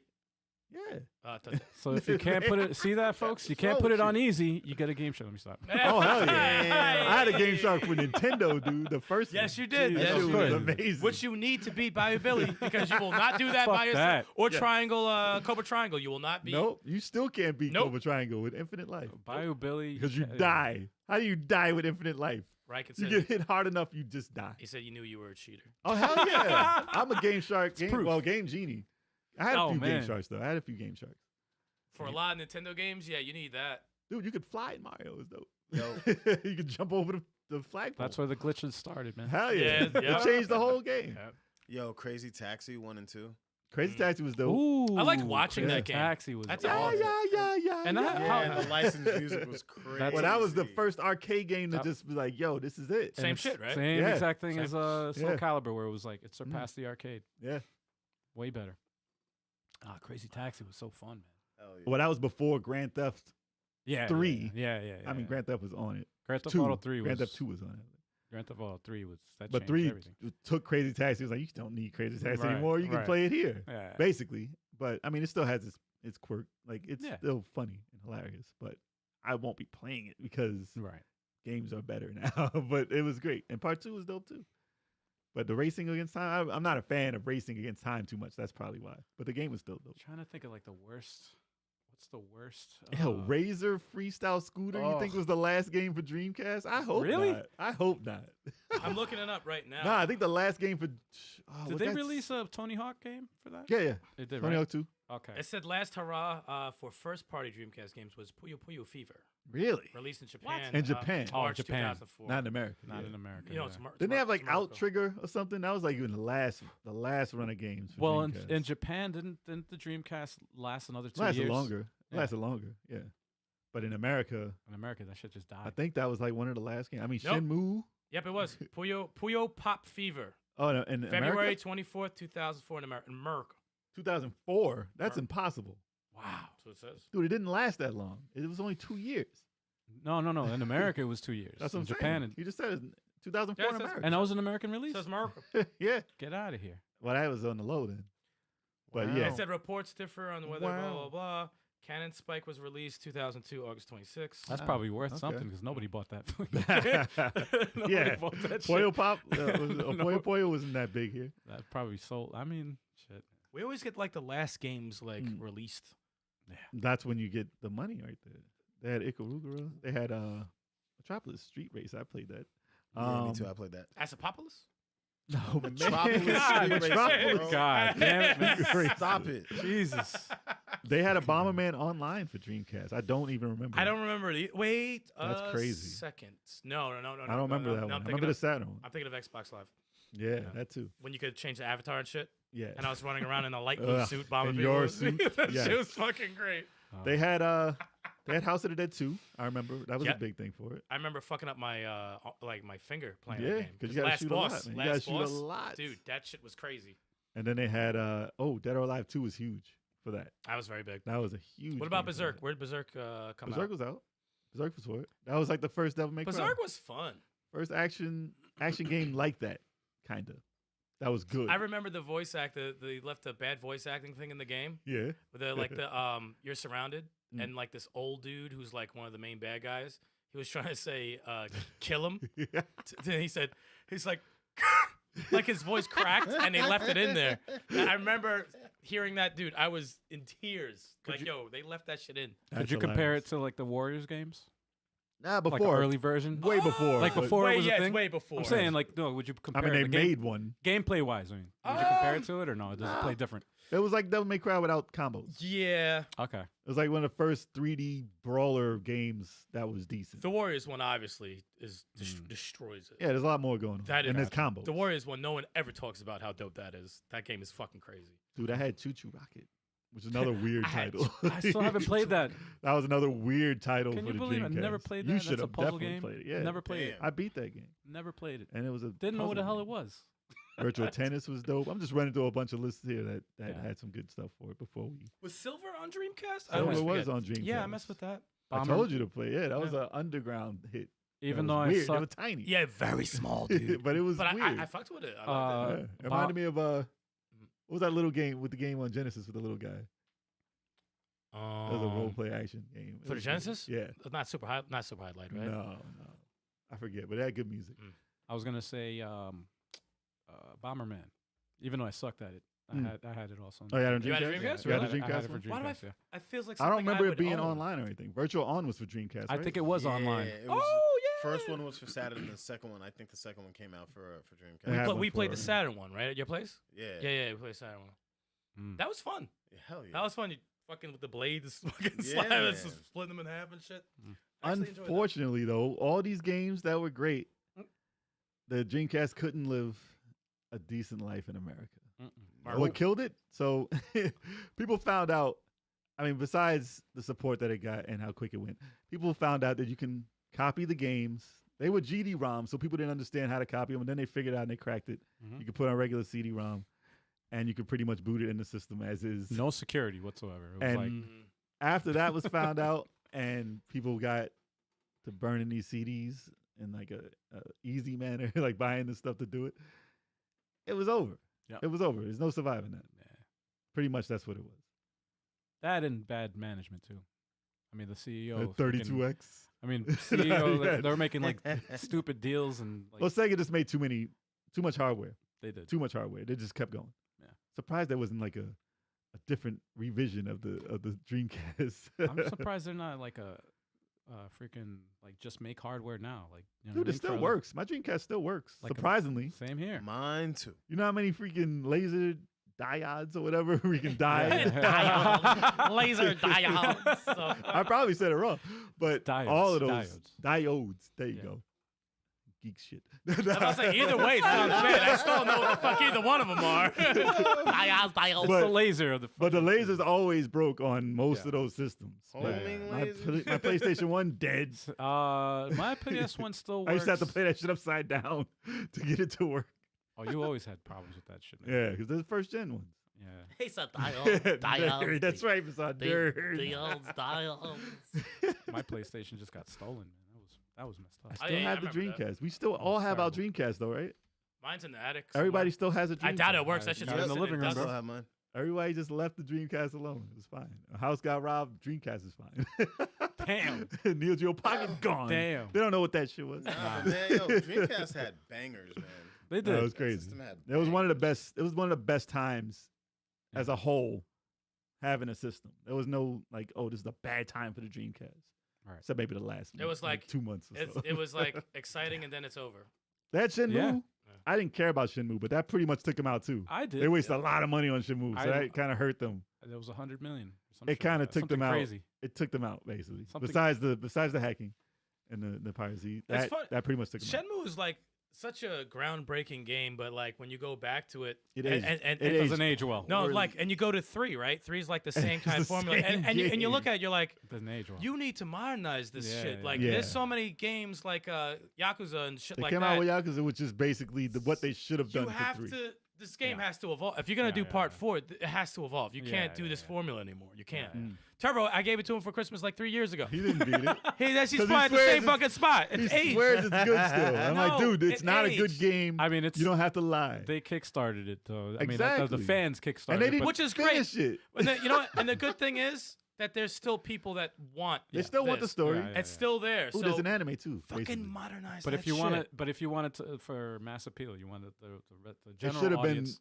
Yeah.
I thought
So if you can't put it, see that, folks, you can't
What's
put
wrong
it
with
on easy. You get a Game Shark. Let me stop.
Oh hell yeah! I had a Game
Hey.
Shark for Nintendo, dude. The first
Yes,
one.
you did.
That
Yes,
shit
you
was
did.
amazing.
Which you need to beat Bayou Billy because you will not do that
Fuck
by yourself.
that.
Or
Yeah.
Triangle, Cobra Triangle. You will not beat.
Nope, you still can't beat
Nope.
Cobra Triangle with infinite life
Bayou Billy.
because you
can't-
die. How do you die with infinite life?
Riken
You
said,
get hit hard enough, you just die.
he said you knew you were a cheater.
Oh hell yeah! I'm a Game Shark. Game
proof.
Genie. I had a
Oh,
few Game
man.
Sharks though. I had a few Game Sharks.
For a lot of Nintendo games, yeah, you need that.
Dude, you could fly in Mario. It was dope.
Yo.
You could jump over the flagpole.
That's where the glitches started, man.
Hell yeah!
Yeah, yeah.
It changed the whole game.
Yo, Crazy Taxi 1 and 2.
Crazy
Mm.
Taxi was dope.
Ooh,
I like watching
Crazy
that game.
Taxi was
That's
Yeah,
awesome.
yeah.
And
yeah.
Yeah, and the licensed music was crazy.
That's-
Well, that was the first arcade game to
That-
just be like, yo, this is it.
And
Same
it's
shit, right?
Same
Yeah.
exact thing
Same.
as Soul
Yeah.
Calibur, where it was like it surpassed the arcade.
Yeah.
Way better. Crazy Taxi was so fun, man.
Hell yeah.
Well, that was before Grand Theft.
Yeah.
3.
Yeah.
I mean, Grand Theft was on it.
Grand Theft
2.
Auto 3 was.
Grand Theft 2 was on it.
Grand Theft Auto 3 was. That
But
changed
3
everything.
took Crazy Taxi. It was like, you don't need Crazy Taxi
Right,
anymore. You can
right.
play it here,
Yeah.
basically. But I mean, it still has its quirk. Like, it's
Yeah.
still funny and hilarious. But I won't be playing it because
Right.
games are better now. But it was great. And part 2 was dope too. But the racing against time, I'm not a fan of racing against time too much. That's probably why. But the game was still dope.
trying to think of like the worst. What's the worst?
Yo, Razor Freestyle Scooter, you think
Oh.
was the last game for Dreamcast? I hope
Really?
not. I hope not.
I'm looking it up right now.
Nah, I think the last game for.
Did they release a Tony Hawk game for that?
Yeah, yeah.
It did,
Tony
right?
Hawk 2.
Okay.
It said last hurrah for first-party Dreamcast games was Puyo Puyo Fever,
Really?
released in Japan.
In Japan.
Oh,
March
Japan.
2004.
Not in America.
Not
yeah.
in America.
You know,
yeah.
it's
Didn't they have like
Marco.
Out Trigger or something? That was like even the last run of games. For
Well, in
Dreamcast.
Japan, didn't the Dreamcast last another 2
lasted
years?
longer.
Yeah.
Lasted longer. Yeah. But in America,
In America, that shit just died.
I think that was like one of the last games. I mean,
Nope.
Shenmue.
Yep, it was Puyo Pop Fever,
Oh, no, in
February
America?
24th, 2004 in America.
2004. That's
Mer-
impossible.
Wow, that's what it says.
Dude, it didn't last that long. It was only 2 years.
No. In America, it was 2 years.
That's what
in
I'm
Japan,
saying. You just said it 2004
Yeah,
in
it says-
America.
and that was an American
It
release.
says America.
Yeah.
Get out of here.
Well, that was on the low then. But
Wow.
yeah.
It said reports differ on whether
Wow.
blah blah blah. Cannon Spike was released 2002 August 26th.
That's
Wow,
probably worth
okay.
something because nobody bought that. nobody
Yeah.
bought that
Puyo
shit.
Pop,
No.
Puyo Puyo wasn't that big here.
That probably sold. I mean, shit.
We always get like the last games like
Mm.
released.
That's when you get the money right there. They had Ikarugura. They had Metropolis Street Race. I played that.
Yeah, me too. I played that.
Asapopolis?
No,
Metropolis
man.
Street Racer,
Metropolis.
bro.
God damn it, man.
Crazy.
Stop it.
Jesus.
They had a Bomberman Online for Dreamcast. I don't even remember.
I don't remember it. Wait,
That's crazy.
Second. No.
I don't remember that one. I
I'm
remember the Saturn.
I'm thinking of Xbox Live
Yeah,
Yeah.
that too.
when you could change the avatar and shit.
Yeah.
And I was running around in a light blue
Ugh,
suit, bombing
in
people.
your suit?
That
Yes.
shit was fucking great.
They had They had House of the Dead 2. I remember that was
Yeah.
a big thing for it.
I remember fucking up my my finger playing
Yeah,
that game.
because you gotta
last
shoot
boss,
a lot. Man. You
last
gotta shoot
boss,
a lot,
dude. That shit was crazy.
And then they had Dead or Alive 2 was huge for that.
That was very big.
That was a huge.
What about
game for
Berserk?
that.
Where did Berserk come
Berserk
out?
was out. Berserk was for it. That was like the first Devil May Cry.
Berserk was fun.
First action game like that, kind of. That was good.
I remember the voice actor. They left a bad voice acting thing in the game.
Yeah.
With the you're surrounded and like this old dude who's like one of the main bad guys. He was trying to say kill him.
Yeah.
Then he's like like his voice cracked and they left it in there. And I remember hearing that, dude. I was in tears. They left that shit in.
Could you compare it to like the Warriors games?
Nah,
Like
before.
an early version?
Way before.
Like
but-
before it was a
it's
thing?
way before.
I'm saying, like, no, would you
I
compare
mean, they
the game,
made one.
gameplay wise? I mean, would you compare it to it or no? Does it play different?
It was like Devil May Cry without combos.
Yeah.
Okay.
It was like one of the first 3D brawler games that was decent.
The Warriors one obviously is destroys it.
Yeah, there's a lot more going on.
That is-
and there's combos.
The Warriors one, no one ever talks about how dope that is. That game is fucking crazy.
Dude, I had Choo Choo Rocket, which is another weird title.
I still haven't played that.
That was another weird title
Can
for
you
the
believe I
Dreamcast.
never played
You
that?
should
That's a
have
puzzle
definitely
game.
played it. Yeah,
Never played it.
I beat that game,
Never played it.
and it was a
Didn't know what the
puzzle
hell it
game.
was.
Virtual Tennis was dope. I'm just running through a bunch of lists here that
Yeah.
had some good stuff for it before we.
Was Silver on Dreamcast?
Silver
always
was
forget.
on Dreamcast.
Yeah, I messed with that.
I
Bomber-
told you to play. Yeah, that was an underground hit.
Even
That
though
was
I
weird. They
suck.
were tiny.
Yeah, very small, dude.
but it was
But
weird.
I fucked with it. I liked it.
Yeah. It reminded me of what was that little game with the game on Genesis with the little guy? That was a role play action game. It
for the
was
Genesis?
good.
Not super high light,
Yeah.
right?
No. I forget, but it had good music.
I was gonna say Bomberman, even though I sucked at it. I had it also.
Oh, yeah, on
You had a
Dreamcast?
Dreamcast?
You had a
Really?
I had
Dreamcast
it for
one?
Why do I
Dreamcast. Yeah.
It feels like
I don't
something
remember it
would
being
own.
online or anything. Virtual On was for Dreamcast,
I
right?
think it was online.
It was,
Oh yeah.
First one was for Saturn, and the second one, I think the second one came out for Dreamcast.
We had one
We played
for-
the Saturn one, right? At your place?
Yeah.
Yeah, we played the Saturn one. That was fun.
Yeah, hell yeah.
That was fun. You fucking with the blades, fucking
Yeah,
slap,
man.
just splitting them in half and shit. I actually enjoyed that.
Unfortunately, though, all these games that were great, the Dreamcast couldn't live a decent life in America. What killed it? So people found out. I mean, besides the support that it got and how quick it went, people found out that you can copy the games. They were GD-ROM, so people didn't understand how to copy them, and then they figured out and they cracked it. You could put on regular CD-ROM, and you could pretty much boot it in the system as is.
No security whatsoever. It was
And
like
after that was found out, and people got to burning these CDs in like a easy manner, like buying the stuff to do it, it was over.
Yep.
It was over. There's no surviving that.
yeah.
Pretty much that's what it was.
That and bad management too. I mean, the CEO.
The
freaking-
32X.
I mean, CEO.
Yeah.
They're making like stupid deals and like
Well, Sega just made too much hardware.
they did.
Too much hardware. They just kept going.
Yeah.
Surprised there wasn't like a different revision of the Dreamcast.
I'm surprised they're not like a freaking like just make hardware now. Like you know
Dude,
what I
it
mean?
still
For other-
works. My Dreamcast still works.
Like a-
surprisingly.
Same here.
Mine too.
You know how many freaking laser diodes or whatever we can die?
Diodes. Laser diodes. So
I probably said it wrong, but all of those
Diodes.
diodes. There you
Yeah.
go. Geek shit.
I was gonna say either way it sounds bad. I still don't know what the fuck either one of them are. Diodes.
It's
But-
the laser of the.
But the
fucking
lasers always broke on most
Yeah.
of those systems.
Homing
My,
lasers?
my PlayStation 1 dead.
my PS1 still works.
I used to have to play that shit upside down to get it to work.
Oh, you always had problems with that shit. Man.
Yeah, because they're the first gen ones.
Yeah.
He said diodes. Diodes.
That's right, Mr. Nerd.
Diodes.
My PlayStation just got stolen, man. That was messed up.
I
Oh,
still
yeah,
have
I
the
remember that.
Dreamcast. We still all have our Dreamcast, though, right?
Mine's in the attic.
Everybody
somewhere.
still has a Dreamcast.
I doubt it works. That
I
shit's
got it in the
sitting
living room,
I
bro.
still have mine.
Everybody just left the Dreamcast alone. It's fine. A house got robbed. Dreamcast is fine.
Damn.
Neo Geo Pocket gone.
Damn.
They don't know what that shit was.
Nah, man, yo, Dreamcast had bangers, man.
They
That
did.
was
That
crazy.
system had
It was one of the
bangers.
best. It was one of the best times
Yeah.
as a whole having a system. There was no like, oh, this is a bad time for the Dreamcast.
Right.
Except maybe the last.
It was like
2 months. Or so.
It was like exciting and then it's over.
That Shenmue.
Yeah.
I didn't care about Shenmue, but that pretty much took them out too.
I did.
They wasted a lot of money on Shenmue, so
I-
that kind of hurt them.
There was 100 million.
It kind of took them out.
Crazy.
It took them out basically.
Something-
Besides the hacking and the piracy,
It's
that
fun-
that pretty much took them out.
Shenmue is like such a groundbreaking game, but like when you go back to it,
It
and,
is.
and,
It
It
and
doesn't age well.
no,
Or-
like, and you go to 3, right? 3 is like the same kind of
It's the
formula,
same
and you look
game.
at it, you're like,
It doesn't age well.
you need to modernize this
Yeah,
shit.
yeah,
Like,
yeah.
there's so many games like Yakuza and shit
They
like
came
that.
out with Yakuza, which is basically what they should have done
You
for
have
3.
to. This game
Yeah.
has to evolve. If you're gonna
Yeah,
do
yeah,
part
yeah.
4, it has to evolve. You
Yeah,
can't do
yeah,
this
yeah.
formula anymore. You can't.
Mm.
Turbo, I gave it to him for Christmas like 3 years ago.
He didn't beat it.
He's
'Cause he
probably at the
swears
same
it's-
fucking spot. It's
He
age.
swears it's good still. I'm like,
No,
dude, it's
it
not a good
aged.
game.
I mean, it's
You don't have to lie.
they kickstarted it though. I mean,
Exactly.
the fans kickstarted
And they
it,
didn't
but
Which is great.
finish it.
And then, you know what? And the good thing is that there's still people that want.
They still want the
this.
story.
Yeah, yeah.
It's still there.
Ooh,
so
there's an anime too.
fucking
basically.
modernize
But
that
if you
shit.
want it to, for mass appeal, you want the
It
general
should have been
audience.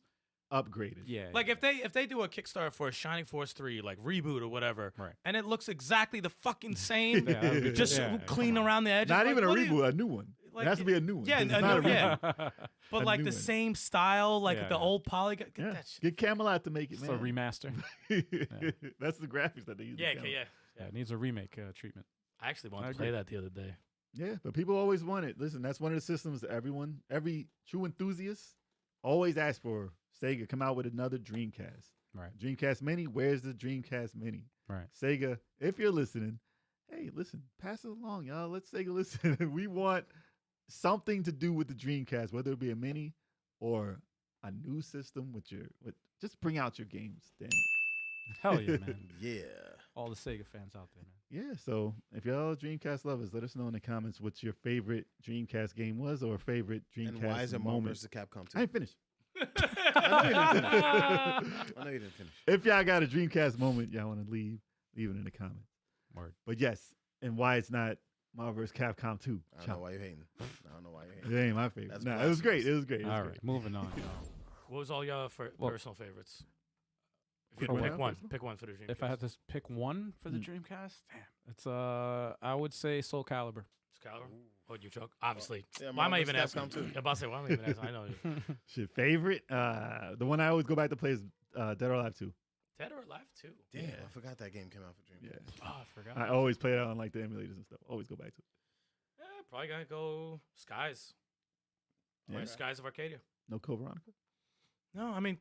upgraded.
Yeah.
Like if they do a Kickstarter for a Shining Force 3 like reboot or whatever,
Right.
and it looks exactly the fucking same,
Yeah, that would be-
just
yeah,
clean
come on.
around the edges.
Not
like,
even a
what do you-
reboot, a new one.
like,
it has to be a new one.
yeah,
'cause
a
it's not
new-
a
yeah.
reboot.
but
a
like
new
the
one.
same style, like
Yeah,
the
yeah.
old polygon. Get
Yeah.
that shit.
Get Camelot to make it,
It's a
man.
remaster.
That's the graphics that they use.
Yeah,
in Camelot.
yeah.
Yeah, it needs a remake treatment.
I actually
I
wanted to
agree.
play that the other day.
Yeah, but people always want it. Listen, that's one of the systems that every true enthusiast always asks for. Sega come out with another Dreamcast.
Right.
Dreamcast Mini, where's the Dreamcast Mini?
Right.
Sega, if you're listening, hey, listen, pass it along, y'all. Let's Sega listen. We want something to do with the Dreamcast, whether it be a mini or a new system with just bring out your games, damn it.
Hell yeah, man.
Yeah.
All the Sega fans out there, man.
Yeah, so if y'all Dreamcast lovers, let us know in the comments what your favorite Dreamcast game was or favorite Dreamcast
And why is it Marvel
moment.
vs. Capcom 2?
I ain't finished.
I know you didn't finish.
If y'all got a Dreamcast moment y'all want to leave it in the comments.
Word.
But yes, and why it's not Marvel vs. Capcom 2.
I don't know why you're hating. I don't know why you're
It
hating.
ain't my favorite.
That's
Nah, it was great.
blasphemous.
It was great. It was
All
great.
right, moving on. Y'all.
What was all your
Well-
personal favorites? If
For
you could
what?
pick one,
Personal?
pick one for the Dreamcast.
If I had to pick one for the Dreamcast, damn, it's I would say Soul Calibur.
Excalibur? Oh, you choke? Obviously.
Yeah,
Why am I
Marvel
even
vs.
asking?
Capcom 2.
I'm about to say, why am I even asking? I know.
Shit, favorite? The one I always go back to play is Dead or Alive 2.
Dead or Alive 2?
Damn,
Yeah.
I forgot that game came out for Dreamcast.
Yeah.
Oh, I forgot.
I always play it on like the emulators and stuff. Always go back to it.
Yeah, probably gotta go Skies.
Yeah.
Or Skies of Arcadia.
No Code Veronica?
No, I mean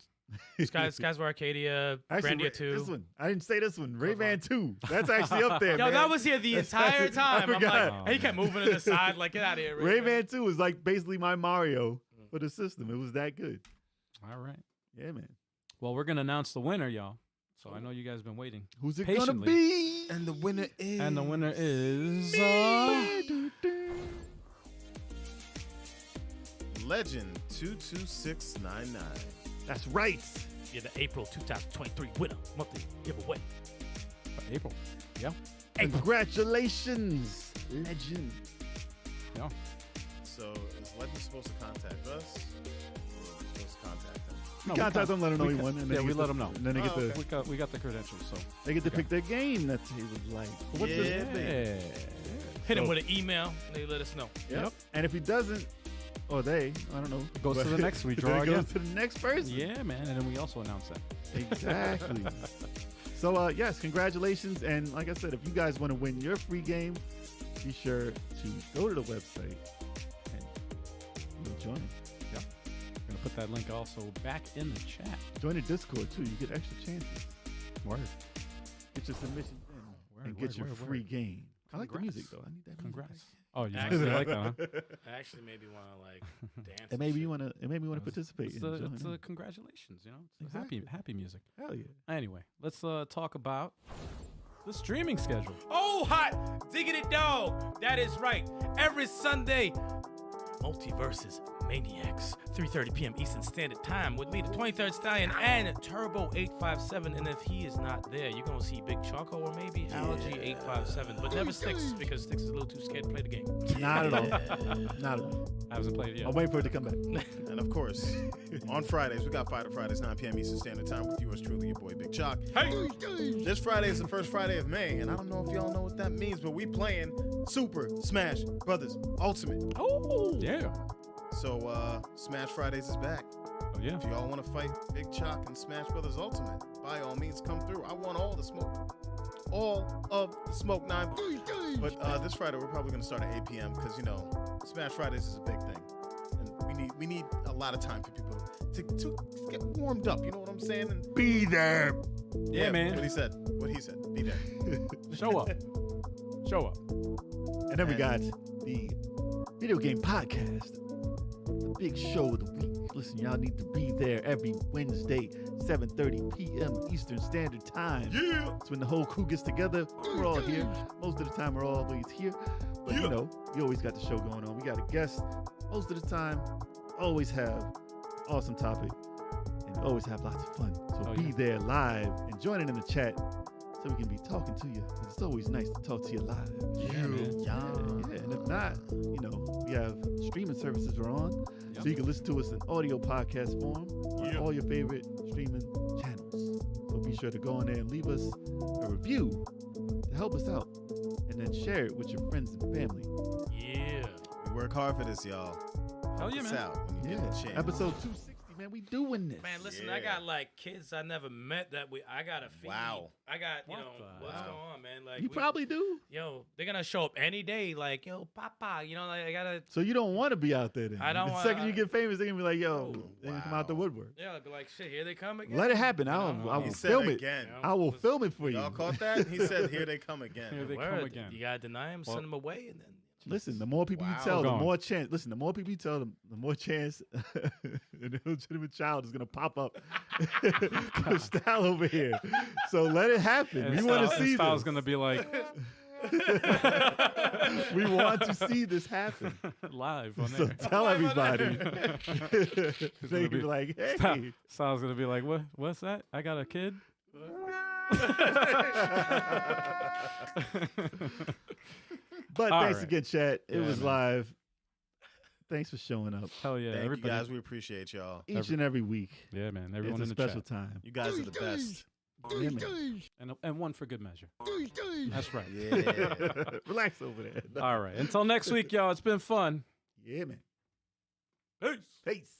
Skies of Arcadia,
Actually,
Grandia 2.
This one. I didn't say this one.
Code
Rayman 2. That's actually up there,
Yo,
man.
that was here the entire time. I'm like,
forgot.
and he kept moving to the side, like, get out of here.
Rayman 2 was like basically my Mario for the system. It was that good.
All right.
Yeah, man.
Well, we're gonna announce the winner, y'all. So I know you guys been waiting.
Who's it
Patiently.
gonna be?
And the winner is.
And the winner is
Legend 22699.
That's right.
You're the April 2023 winner. Monthly giveaway.
April. Yeah.
Congratulations, Legend.
Yeah.
So is Legend supposed to contact us? Or are we supposed to contact them?
No,
Contact them, let them know
we
you
con-
won. And
yeah,
they
we
get
let
the-
them know.
And then they get
Oh,
the
okay.
We got the credentials. So
they get to
Okay.
pick their game that they would like. So what's
Yeah,
the-
baby.
Hit him
So-
with an email. They let us know.
Yep. And if he doesn't, or they, I don't know,
Goes to
but
the next, we
then
draw
it
again.
goes to the next person.
Yeah, man. And then we also announce that.
Exactly. So yes, congratulations. And like I said, if you guys want to win your free game, be sure to go to the website and join.
Yeah. We're gonna put that link also back in the chat.
Join the Discord too. You get extra chances.
Word.
Get your submissions in
Word,
and get
word,
your
word,
free
word.
game. I like the music
Congrats.
though. I need that.
Congrats. Oh, you
Actually,
actually like that, huh?
It actually made me want to like dance.
It made me want to. It made me want to
It's-
participate.
It's
and
the,
join
it's
in.
the congratulations, you know. It's
Exactly.
happy music.
Hell yeah.
Anyway, let's talk about the streaming schedule.
Oh, hot diggity dog. That is right. Every Sunday, Multiverses Maniacs, 3:30 p.m. Eastern Standard Time with me, the 23rd Stallion, and Turbo 857. And if he is not there, you're going to see Big Choco or maybe Allergy 857. But never Sticks, because Sticks is a little too scared to play the game.
Not at all. Not at all.
I haven't played it yet.
I'm waiting for it to come back.
And of course, on Fridays, we got Fighter Fridays, 9 p.m. Eastern Standard Time with yours truly, your boy Big Chalk.
Hey!
This Friday is the first Friday of May, and I don't know if y'all know what that means, but we playing Super Smash Brothers Ultimate.
Oh, yeah.
So Smash Fridays is back.
Oh, yeah.
If y'all want to fight Big Chalk and Smash Brothers Ultimate, by all means, come through. I want all the smoke. All of the smoke, 9. But this Friday, we're probably going to start at 8 p.m. because, you know, Smash Fridays is a big thing. And we need a lot of time for people to get warmed up. You know what I'm saying? And
Be there.
Yeah, man.
What he said. Be there.
Show up. Show up.
And then we got the video game podcast, the big show of the week. Listen, y'all need to be there every Wednesday, 7:30 p.m. Eastern Standard Time.
Yeah.
It's when the whole crew gets together. We're all here. Most of the time, we're always here. But you know, we always got the show going on. We got a guest. Most of the time, always have awesome topic, and we always have lots of fun. So be there live and join in the chat so we can be talking to you. It's always nice to talk to you live.
Yeah.
And if not, you know, we have streaming services we're on. So you can listen to us in audio podcast form on all your favorite streaming channels. So be sure to go in there and leave us a review to help us out. And then share it with your friends and family.
Yeah.
We work hard for this, y'all.
Hell yeah,
Help us
man.
out when you get the chance.
Episode 260, man. We doing this.
Man, listen, I got like kids I never met that I gotta feed.
Wow.
I got,
What
know,
the
what's
hell?
going on, man? Like
You probably do.
yo, they're gonna show up any day, like, yo, Papa, you know, like I gotta
So you don't want to be out there then.
I don't
The
wanna-
second you get famous, they're going to be like, yo,
Oh,
they're going to come out the
wow.
woodwork.
yeah, I'd be like, shit, here they come again.
Let it happen.
You
I
know?
will
He said
film it.
again.
You know?
I will film it for you.
Y'all caught that? He said, "Here they come again."
Here they
Word.
come again.
You gotta deny them, send them away, and then
Listen, the more people
Wow.
you tell,
Go
the
on.
more chance. Listen, the more people you tell, the more chance an illegitimate child is gonna pop up. Style over here. So let it happen.
And
We want to see
Style's
this.
gonna be like
We want to see this happen.
live on
So
there.
tell
Live on
everybody.
gonna
They can
be-
be like, hey.
Style's gonna be like, what's that? I got a kid.
But
All
thanks
right.
again, chat. It
Yeah,
was
man.
live. Thanks for showing up
Hell yeah,
Thank you
everybody.
guys. We appreciate y'all.
each and every week.
Yeah, man. Everyone
It's
in
a
the
special
chat,
time.
You guys are the best.
Yeah, man.
and one for good measure. That's right.
Yeah.
Relax over there.
All right. Until next week, y'all. It's been fun.
Yeah, man.
peace.
Peace.